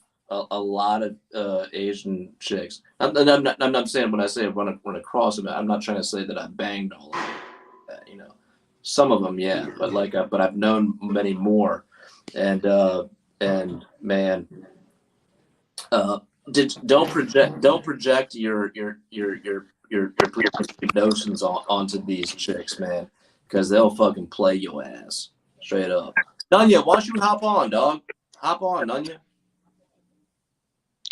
Asian chicks. I'm not saying, when I say I've run across them, I'm not trying to say that I banged all of them. Some of them, yeah, but I've known many more, and man, don't project your preconceived notions onto these chicks, man, because they'll fucking play your ass straight up. Nunya, why don't you hop on, dog? Hop on, Nunya.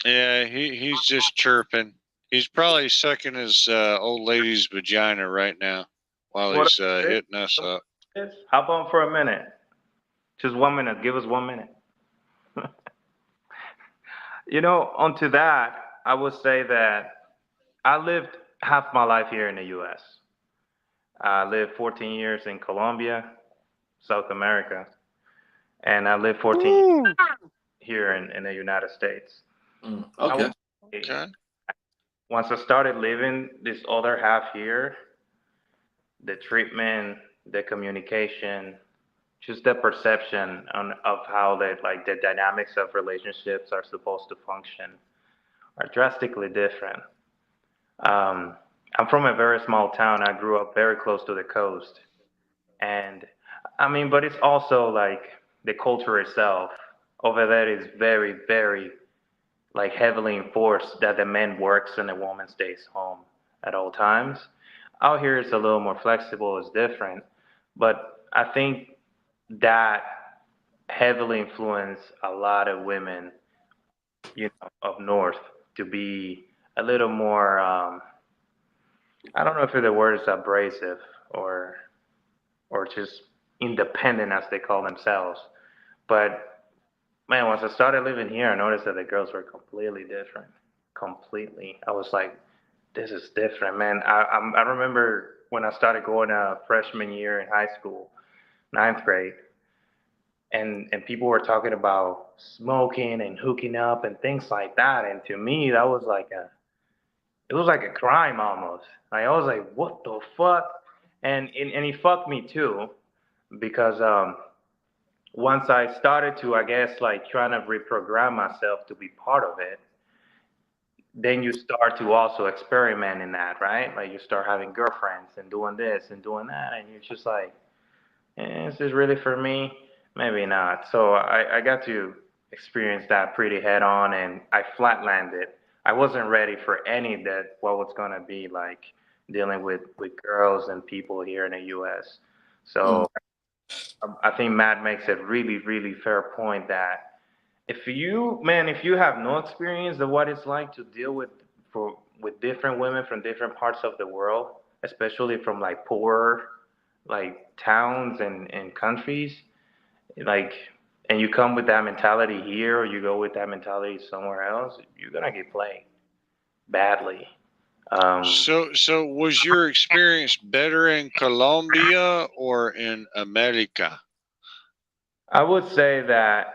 Yeah, he's just chirping. He's probably sucking his old lady's vagina right now while he's hitting us up. Hop on for a minute. Just 1 minute. Give us 1 minute. Onto that, I would say that I lived half my life here in the U.S. I lived 14 years in Colombia, South America, and I lived 14 years here in the United States. Okay. Once I started living this other half here, the treatment, the communication, just the perception of how the dynamics of relationships are supposed to function are drastically different. I'm from a very small town. I grew up very close to the coast. And but it's also like the culture itself over there is very, very heavily enforced that the man works and the woman stays home at all times. Out here it's a little more flexible, it's different. But I think that heavily influenced a lot of women, up north to be a little more, I don't know if the word is abrasive or just independent, as they call themselves. But man, once I started living here, I noticed that the girls were completely different. Completely. I was like, this is different, man. I remember when I started going freshman year in high school, ninth grade, and people were talking about smoking and hooking up and things like that. And to me, that was like it was like a crime almost. Like, I was like, what the fuck? And he fucked me too, because once I started to, I guess, like trying to reprogram myself to be part of it, then you start to also experiment in that, right? Like you start having girlfriends and doing this and doing that, and you're just like, is this really for me? Maybe not. So I got to experience that pretty head on, and I flat landed. I wasn't ready for any of that, what was going to be like dealing with girls and people here in the US. So I think Matt makes a really, really fair point that if you, man, if you have no experience of what it's like to deal with different women from different parts of the world, especially from like poorer like towns and countries, like, and you come with that mentality here or you go with that mentality somewhere else, you're gonna get played badly. So was your experience better in Colombia or in America? I would say that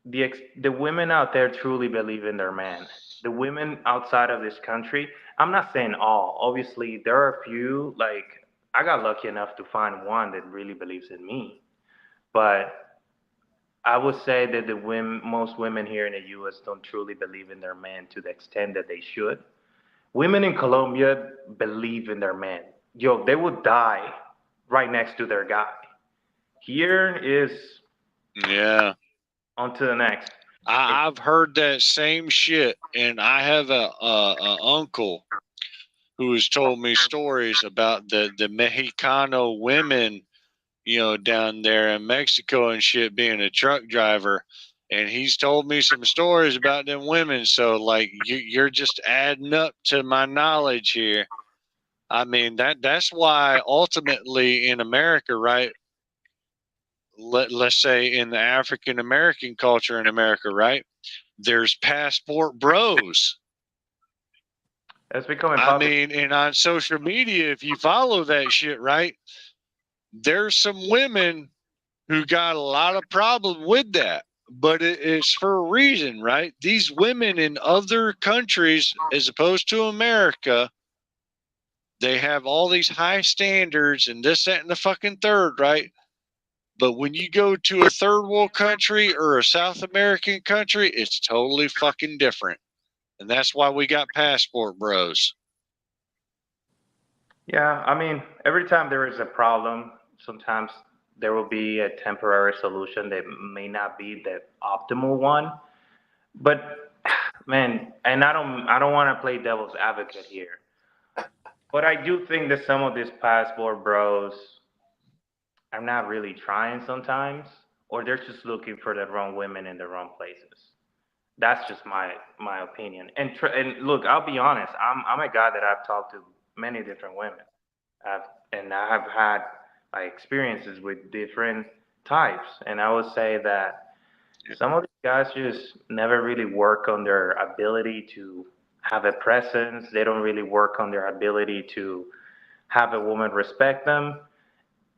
the women out there truly believe in their man. The women outside of this country, I'm not saying all. Obviously, there are a few. Like I got lucky enough to find one that really believes in me. But I would say that most women here in the U.S. don't truly believe in their man to the extent that they should. Women in Colombia believe in their man. Yo, they would die right next to their guy. Here is Yeah. on to the next. I've heard that same shit, and I have a uncle who has told me stories about the Mexicano women, you know, down there in Mexico and shit, being a truck driver. And he's told me some stories about them women. So, like, you're just adding up to my knowledge here. I mean, that's why ultimately in America, right? Let's say in the African American culture in America, right? There's passport bros. It's becoming I popular. mean, and on social media, if you follow that shit, right? There's some women who got a lot of problem with that, but it's for a reason, right? These women in other countries, as opposed to America, they have all these high standards and this, that, and the fucking third, right? But when you go to a third world country or a South American country, it's totally fucking different. And that's why we got passport bros. Yeah, I mean, every time there is a problem, sometimes there will be a temporary solution that may not be the optimal one. But man, and I don't want to play devil's advocate here. But I do think that some of these passport bros are not really trying sometimes, or they're just looking for the wrong women in the wrong places. That's just my opinion. And look, I'll be honest. I'm a guy that I've talked to many different women. I've, and I have had like experiences with different types. And I would say that some of these guys just never really work on their ability to have a presence. They don't really work on their ability to have a woman respect them.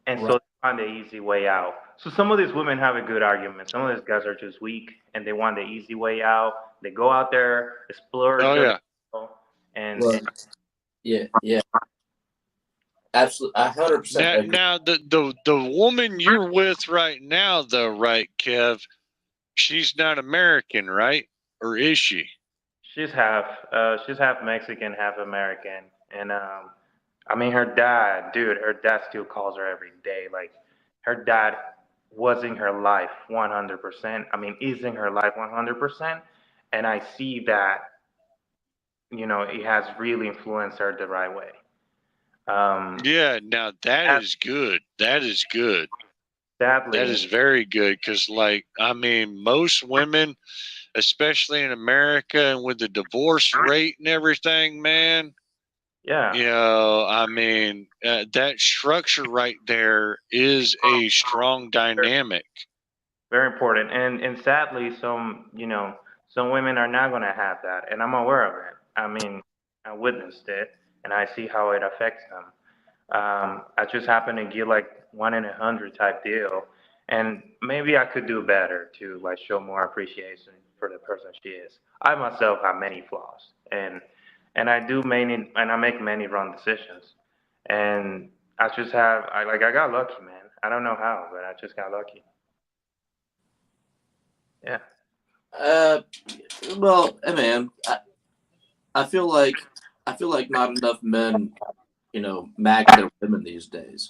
And so Right. they find the easy way out. So some of these women have a good argument. Some of these guys are just weak and they want the easy way out. They go out there, explore, Oh, yeah. and Right. Yeah. Absolutely. 100% Now the woman you're with right now, though, right, Kev? She's not American, right? Or is she? she's half Mexican, half American. And I mean her dad, dude, her dad still calls her every day. Like her dad was in her life 100%. I mean, is in her life 100%. And I see that, it has really influenced her the right way. Yeah. Now that is good. That is good. That Sadly, is very good because, like, I mean, most women, especially in America and with the divorce rate and everything, man, yeah, you know, I mean, that structure right there is a strong dynamic. very important. And sadly, some women are not going to have that, and I'm aware of it. I mean, I witnessed it, and I see how it affects them. I just happen to get like 1 in 100 type deal, and maybe I could do better to like show more appreciation for the person she is. I myself have many flaws, and I make many wrong decisions, and I got lucky, man. I don't know how, but I just got lucky. Yeah. Well, hey man, I feel like not enough men, mag their women these days.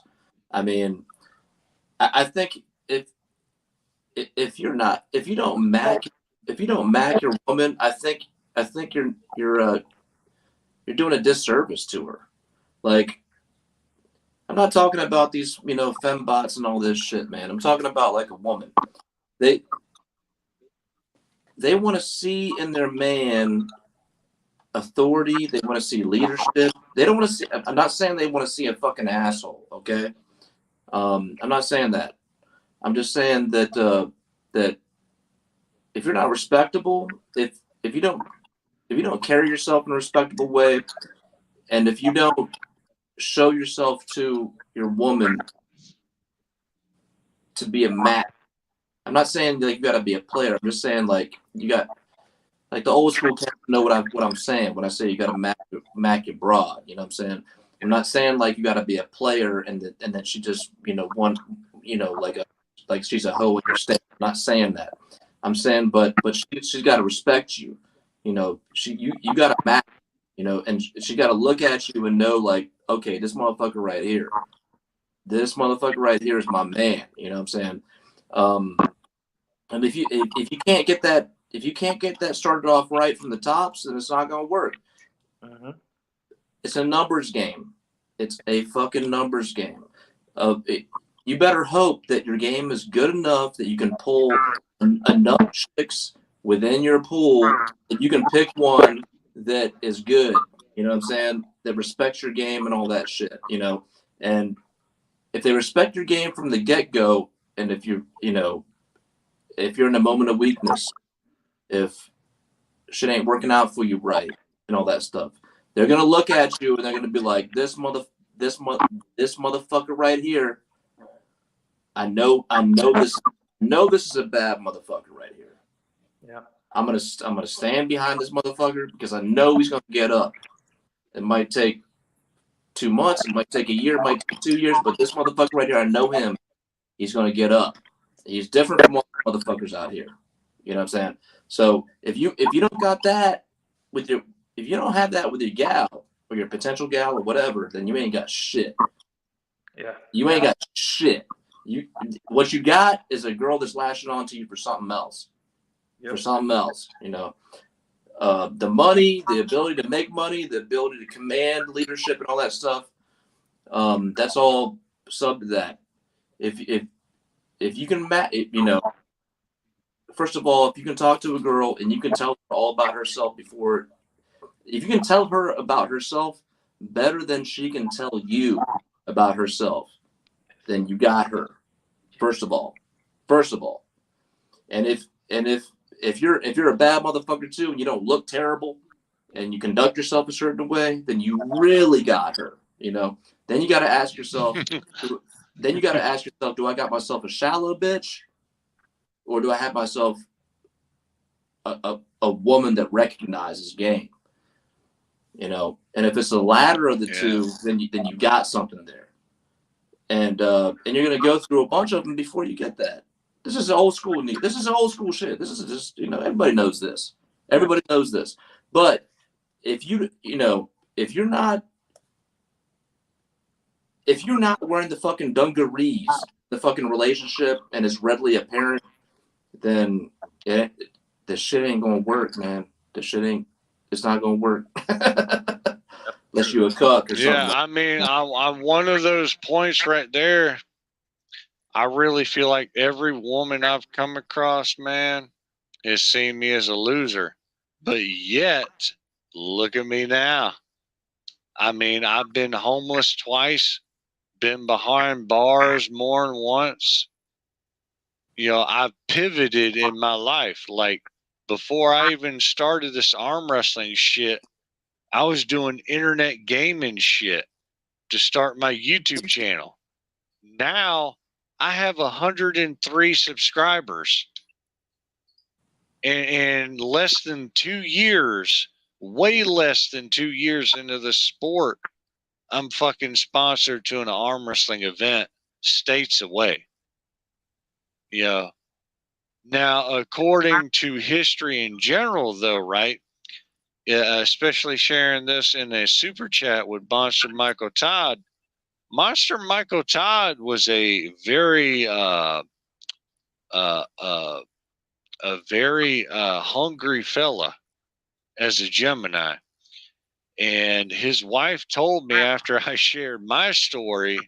I mean, I think if you don't mag your woman, I think you're doing a disservice to her. Like, I'm not talking about these fembots and all this shit, man. I'm talking about like a woman. They want to see in their man authority. They want to see leadership. They don't want to see. I'm not saying they want to see a fucking asshole. Okay. I'm not saying that. I'm just saying that that if you're not respectable, if you don't carry yourself in a respectable way, and if you don't show yourself to your woman to be a match. I'm not saying like you got to be a player. I'm just saying like you got like the old school cats know what I'm saying when I say you got to mac your broad. You know what I'm saying? I'm not saying like you got to be a player and that she just like she's a hoe in your state. I'm not saying that. I'm saying but she's got to respect you. You got to match. And she got to look at you and know like, okay, this motherfucker right here is my man. You know what I'm saying? And if you can't get that started off right from the tops, then it's not gonna work. Mm-hmm. It's a numbers game. It's a fucking numbers game. You better hope that your game is good enough that you can pull enough chicks within your pool that you can pick one that is good. You know what I'm saying? That respects your game and all that shit. And if they respect your game from the get-go, and if you're in a moment of weakness, if shit ain't working out for you right and all that stuff, they're gonna look at you and they're gonna be like, this motherfucker right here. I know this is a bad motherfucker right here. Yeah. I'm gonna stand behind this motherfucker because I know he's gonna get up. It might take 2 months, it might take a year, it might take 2 years, but this motherfucker right here, I know him. He's gonna get up. He's different from all the motherfuckers out here. You know what I'm saying? So if you don't got that if you don't have that with your gal or your potential gal or whatever, then you ain't got shit. Yeah. You ain't got shit. What you got is a girl that's lashing on to you for something else. Yep. For something else, the money, the ability to make money, the ability to command leadership and all that stuff. That's all sub to that. If you can first of all, if you can talk to a girl and you can tell her all about herself if you can tell her about herself better than she can tell you about herself, then you got her. First of all, and if you're a bad motherfucker too, and you don't look terrible, and you conduct yourself a certain way, then you really got her. Then you got to ask yourself. Do I got myself a shallow bitch, or do I have myself a woman that recognizes game? And if it's the latter of the two, then you got something there. And you're gonna go through a bunch of them before you get that. This is old school. This is old school shit. This is just everybody knows this. Everybody knows this. But if you're not wearing the fucking dungarees, the fucking relationship, and it's readily apparent, then the shit ain't gonna work, man. It's not gonna work. Unless you a cuck or something. Yeah, I mean, I'm one of those points right there. I really feel like every woman I've come across, man, has seen me as a loser. But yet, look at me now. I mean, I've been homeless twice, been behind bars more than once. I've pivoted in my life. Like, before I even started this arm wrestling shit, I was doing internet gaming shit to start my YouTube channel. Now I have 103 subscribers. And less than 2 years, way less than 2 years into the sport, I'm fucking sponsored to an arm wrestling event states away. You know, now, according to history in general, though, right? Especially sharing this in a super chat with Monster Michael Todd. Monster Michael Todd was a very, hungry fella as a Gemini. And his wife told me after I shared my story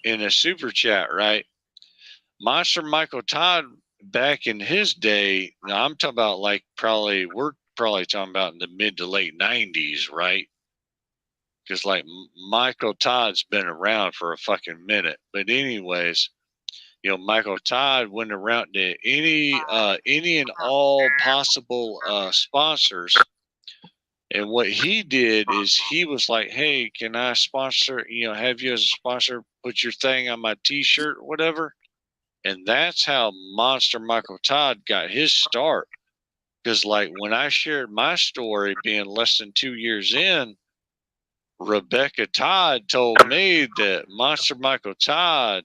in a super chat, right? Monster Michael Todd back in his day, now I'm talking about we're probably talking about in the mid to late 90s, right? Because like Michael Todd's been around for a fucking minute. But anyways, you know, Michael Todd went around to any and all possible sponsors. And what he did is he was like, hey, can I sponsor, have you as a sponsor, put your thing on my t-shirt or whatever. And that's how Monster Michael Todd got his start. Because like when I shared my story being less than 2 years in, Rebecca Todd told me that Monster Michael Todd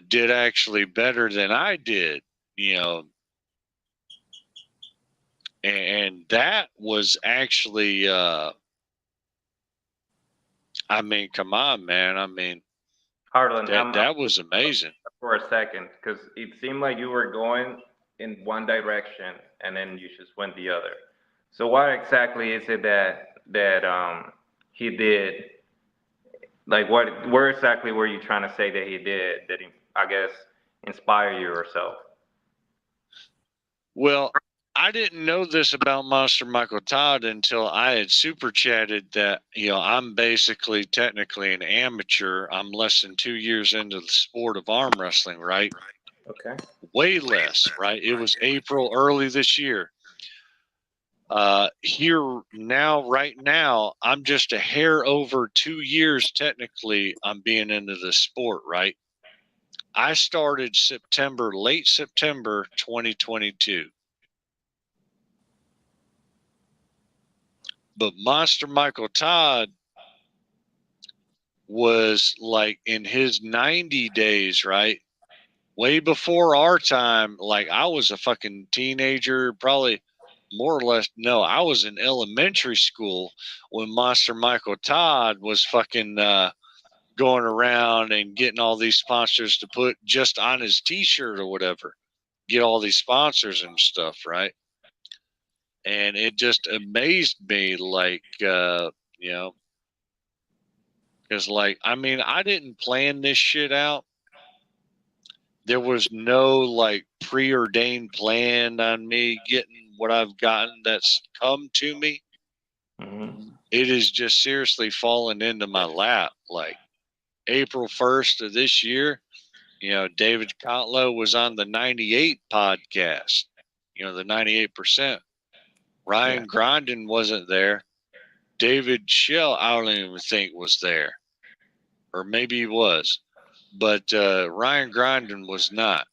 did actually better than I did, and that was actually, I mean, come on, man. I mean, Harlan, that was amazing. For a second, because it seemed like you were going in one direction and then you just went the other. So what exactly is it that he did? Like where exactly were you trying to say that he did that he, I guess, inspire you or so? Well, I didn't know this about Monster Michael Todd until I had super chatted that, I'm basically technically an amateur. I'm less than 2 years into the sport of arm wrestling, right? Okay. Way less, right? It was April early this year. Right now, I'm just a hair over 2 years technically I'm being into the sport, right? I started late September 2022. But Monster Michael Todd was like in his 90 days, right? Way before our time. Like I was a fucking teenager, probably more or less. No, I was in elementary school when Monster Michael Todd was fucking going around and getting all these sponsors to put just on his t-shirt or whatever, get all these sponsors and stuff, right? And it just amazed me, like, because, like, I mean, I didn't plan this shit out. There was no, like, preordained plan on me getting what I've gotten that's come to me. Mm-hmm. It is just seriously fallen into my lap. Like, April 1st of this year, David Kotlow was on the 98 podcast, the 98%. Ryan Grondin wasn't there. David Schell, I don't even think was there. Or maybe he was. But Ryan Grondin was not.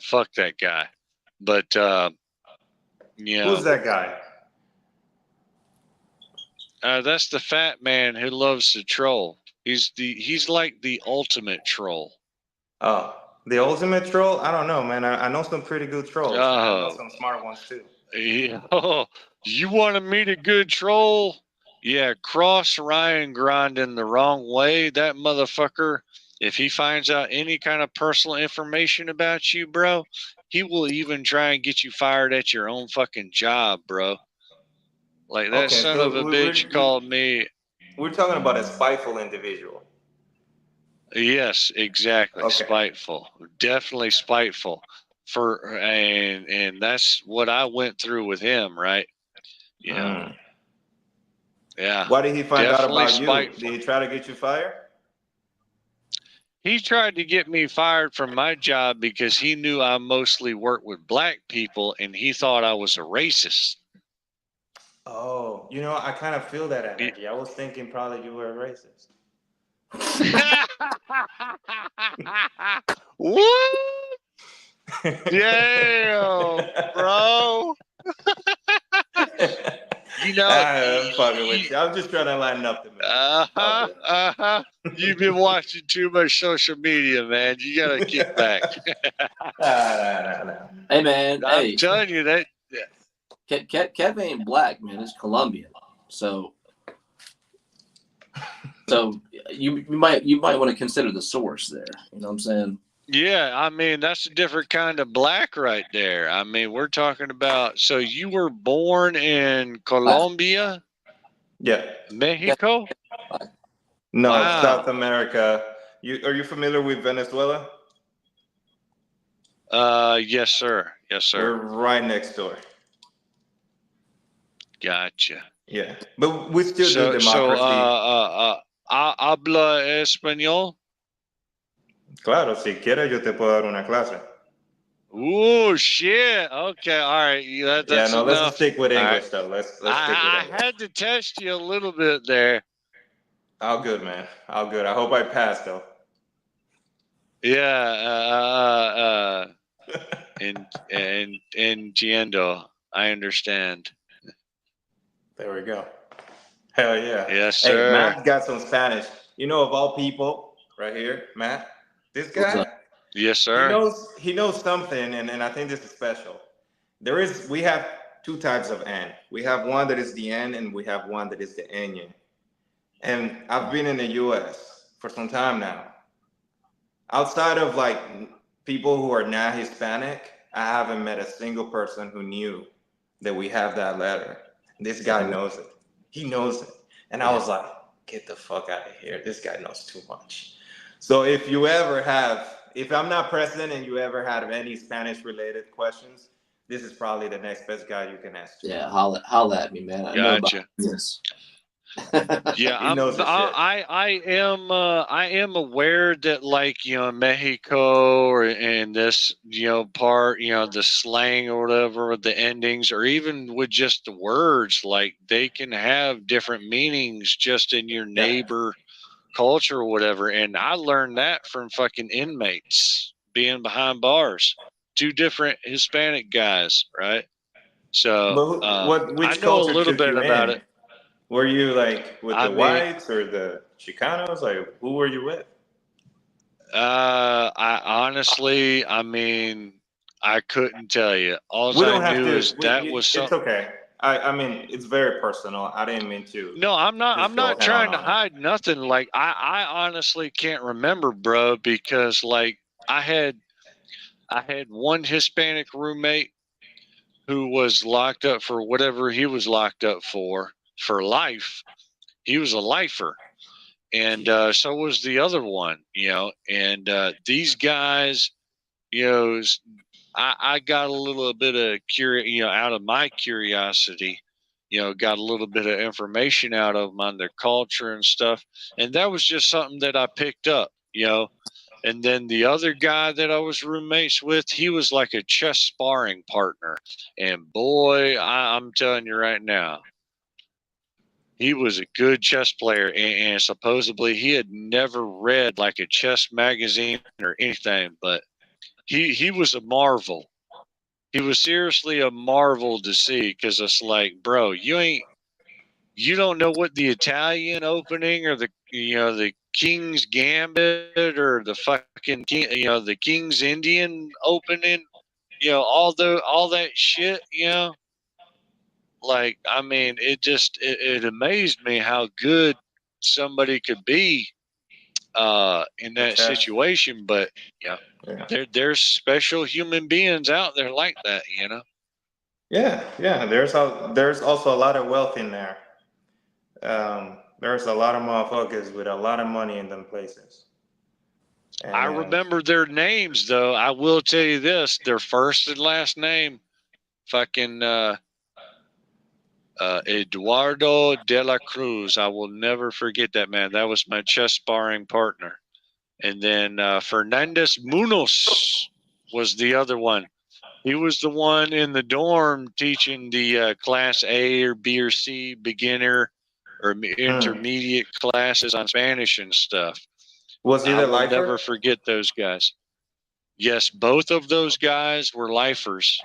Fuck that guy. But, Who's that guy? That's the fat man who loves to troll. He's like the ultimate troll. Oh, the ultimate troll? I don't know, man. I know some pretty good trolls. I know some smart ones too. Yeah. You want to meet a good troll? Yeah, cross Ryan Grondin the wrong way. That motherfucker, if he finds out any kind of personal information about you, bro, he will even try and get you fired at your own fucking job, bro. Like that son of a bitch called me. We're talking about a spiteful individual. Yes, exactly. Okay. Spiteful. Definitely spiteful. And that's what I went through with him, right? Yeah. Why did he find out about spiteful. you? Did he try to get you fired? He tried to get me fired from my job because he knew I mostly worked with black people and he thought I was a racist. Oh, you know, I kind of feel that energy. I was thinking probably you were a racist. What? Damn, bro. You know, I'm fucking with you. I'm just trying to lighten up the mood. You've been watching too much social media, man. You gotta kick back. Nah. Hey man, I'm hey, telling you that. Kev ain't black, man. It's Colombian. So you might want to consider the source there. You know what I'm saying? Yeah, I mean that's a different kind of black right there. I mean, we're talking about. So you were born in Colombia, Yeah. Mexico? No, Wow. South America. Are you familiar with Venezuela? Yes, sir. Yes, We're sir. right next door. Gotcha. Yeah, but we still do democracy. Habla español? Claro, si quieres yo te puedo dar una clase. Oh shit! Okay, all right. That's Yeah, no, let's enough. stick with All English right. though. Let's stick with I English. had to test you a little bit there. All good, man. All good. I hope I pass though. Yeah. Entiendo. I understand. There we go. Hell yeah. Yes, Hey, sir. Matt got some Spanish. You know, of all people, right here, Matt. This guy. Yes, sir. He knows something, and I think this is special. We have two types of N. We have one that is the N, and we have one that is the ñ. And I've been in the U.S. for some time now. Outside of like people who are not Hispanic, I haven't met a single person who knew that we have that letter. This guy knows it. He knows it. And I was like, get the fuck out of here. This guy knows too much. So if I'm not present and you ever had any Spanish related questions, this is probably the next best guy you can ask. Yeah, holla at me, man. I know about this. Yeah, I am aware that like Mexico and this part the slang or whatever, the endings, or even with just the words, like they can have different meanings just in your neighbor culture or whatever. And I learned that from fucking inmates being behind bars, two different Hispanic guys, right? So Which I know a culture little took bit you about in? it. Were you like with the whites or the Chicanos? Like, who were you with? I honestly, I couldn't tell you. All I knew is that was something. It's okay. I mean, it's very personal. I didn't mean to. No, I'm not trying to hide nothing. Like I honestly can't remember, bro, because like I had one Hispanic roommate who was locked up for whatever he was locked up for life. He was a lifer. And so was the other one, and these guys, I got a little bit of out of my curiosity, got a little bit of information out of them on their culture and stuff. And that was just something that I picked up, And then the other guy that I was roommates with, he was like a chess sparring partner. And boy, I'm telling you right now, he was a good chess player, and supposedly he had never read like a chess magazine or anything, but he was a marvel. He was seriously a marvel to see, because it's like, bro, you don't know what the Italian opening or the King's Gambit or the fucking the King's Indian opening, all that shit, Like, I mean, it amazed me how good somebody could be in that situation. But there's special human beings out there like that, Yeah. There's also a lot of wealth in there. There's a lot of motherfuckers with a lot of money in them places. And I remember their names, though. I will tell you this: their first and last name, fucking. Eduardo de la Cruz. I will never forget that, man. That was my chess sparring partner. And then Fernandez Munoz was the other one. He was the one in the dorm teaching the class A or B or C beginner or intermediate classes on Spanish and stuff. Was he I the will lifer? never forget those guys. Yes, both of those guys were lifers.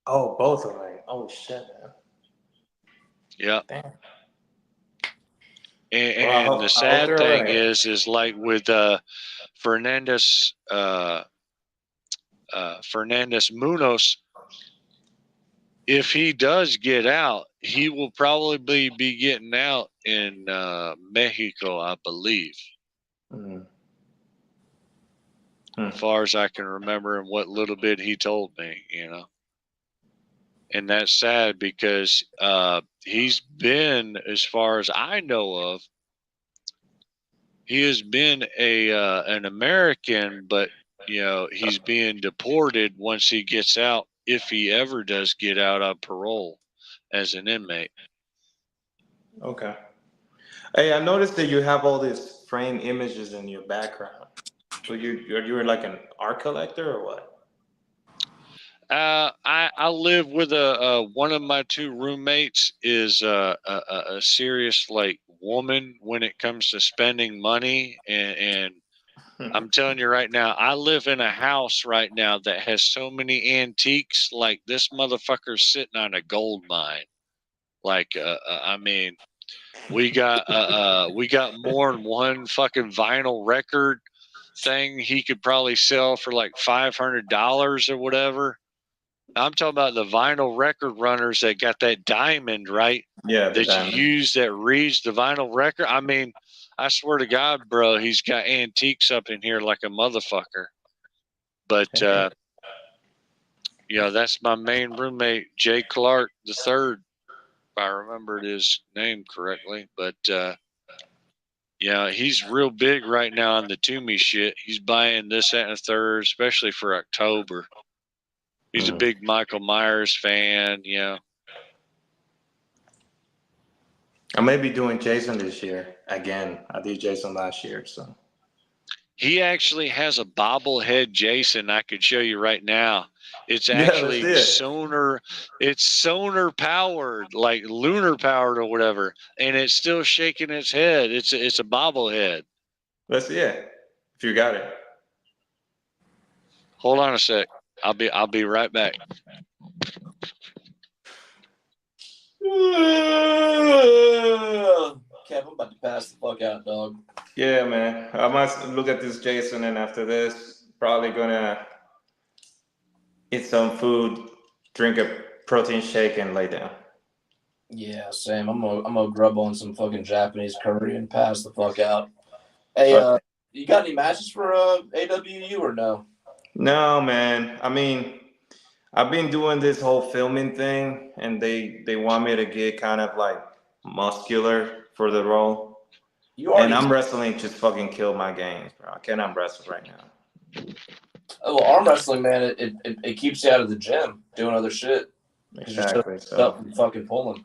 Oh, both of them. Oh shit, man. Yeah. Damn. And the sad thing is like with Fernandez Munoz, if he does get out, he will probably be getting out in Mexico, I believe. As far as I can remember and what little bit he told me, you know. And that's sad because he's been, as far as I know of, he has been an American, but you know he's being deported once he gets out, if he ever does get out on parole as an inmate. Okay. Hey, I noticed that you have all these framed images in your background. So you're like an art collector or what? I live with one of my two roommates is a serious like woman when it comes to spending money, and I'm telling you right now, I live in a house right now that has so many antiques. Like this motherfucker's sitting on a gold mine. Like I mean, we got more than one fucking vinyl record thing he could probably sell for like $500 or whatever. I'm talking about the vinyl record runners that got that diamond, right? Yeah, that diamond. you use that reads the vinyl record. I mean, I swear to God, bro, he's got antiques up in here like a motherfucker. But you know, that's my main roommate, Jay Clark III, if I remembered his name correctly. But yeah, he's real big right now on the Toomey shit. He's buying this, that, and the third, especially for October. He's a big Michael Myers fan, you know. I may be doing Jason this year again. I did Jason last year, so. He actually has a bobblehead Jason I could show you right now. It's actually sonar. It's sonar powered, like lunar powered or whatever, and it's still shaking its head. It's a bobblehead. Let's see it. If you got it. Hold on a sec. I'll be right back. Kev, I'm about to pass the fuck out, dog. Yeah, man. I must look at this Jason, and after this, probably gonna eat some food, drink a protein shake, and lay down. Yeah, same. I'm gonna grub on some fucking Japanese curry and pass the fuck out. Hey, you got any matches for AWU or no? No, man. I mean, I've been doing this whole filming thing, and they want me to get kind of like muscular for the role. And arm wrestling just fucking killed my games, bro. I can't arm wrestle right now. Oh, well, arm wrestling, man, it keeps you out of the gym doing other shit. Exactly. So fucking pulling.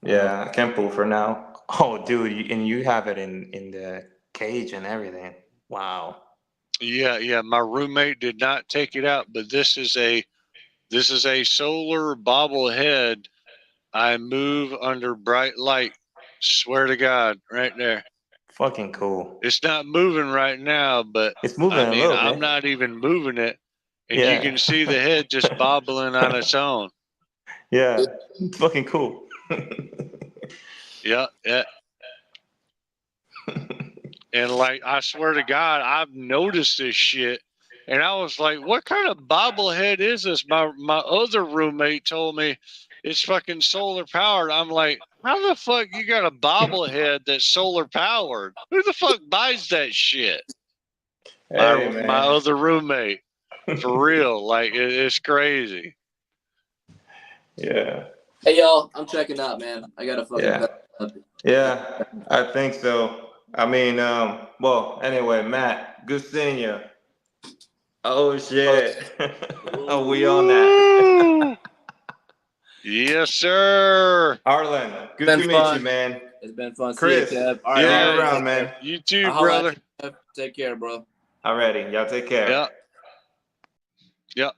Yeah, I can't pull for now. Oh, dude, and you have it in the cage and everything. Wow. Yeah. My roommate did not take it out, but this is a solar bobblehead. I move under bright light. Swear to God, right there. Fucking cool. It's not moving right now, but it's moving I mean, a little I'm bit. not even moving it, and you can see the head just bobbling on its own. Yeah, it's fucking cool. Yeah. And like, I swear to God, I've noticed this shit, and I was like, "What kind of bobblehead is this?" My other roommate told me it's fucking solar powered. I'm like, how the fuck you got a bobblehead that's solar powered? Who the fuck buys that shit? Hey, my other roommate, for real, like it's crazy. Yeah. Hey y'all, I'm checking out, man. I gotta fucking. Yeah, I think so. I mean, well, anyway, Matt, good seeing you. Oh shit. Oh, we on that. Yes, sir. Arlen, good to meet you, man. It's been fun. Chris, see you, Kev. All right, see you around, man. You too, brother. Take care, bro. Alrighty, y'all take care. Yep.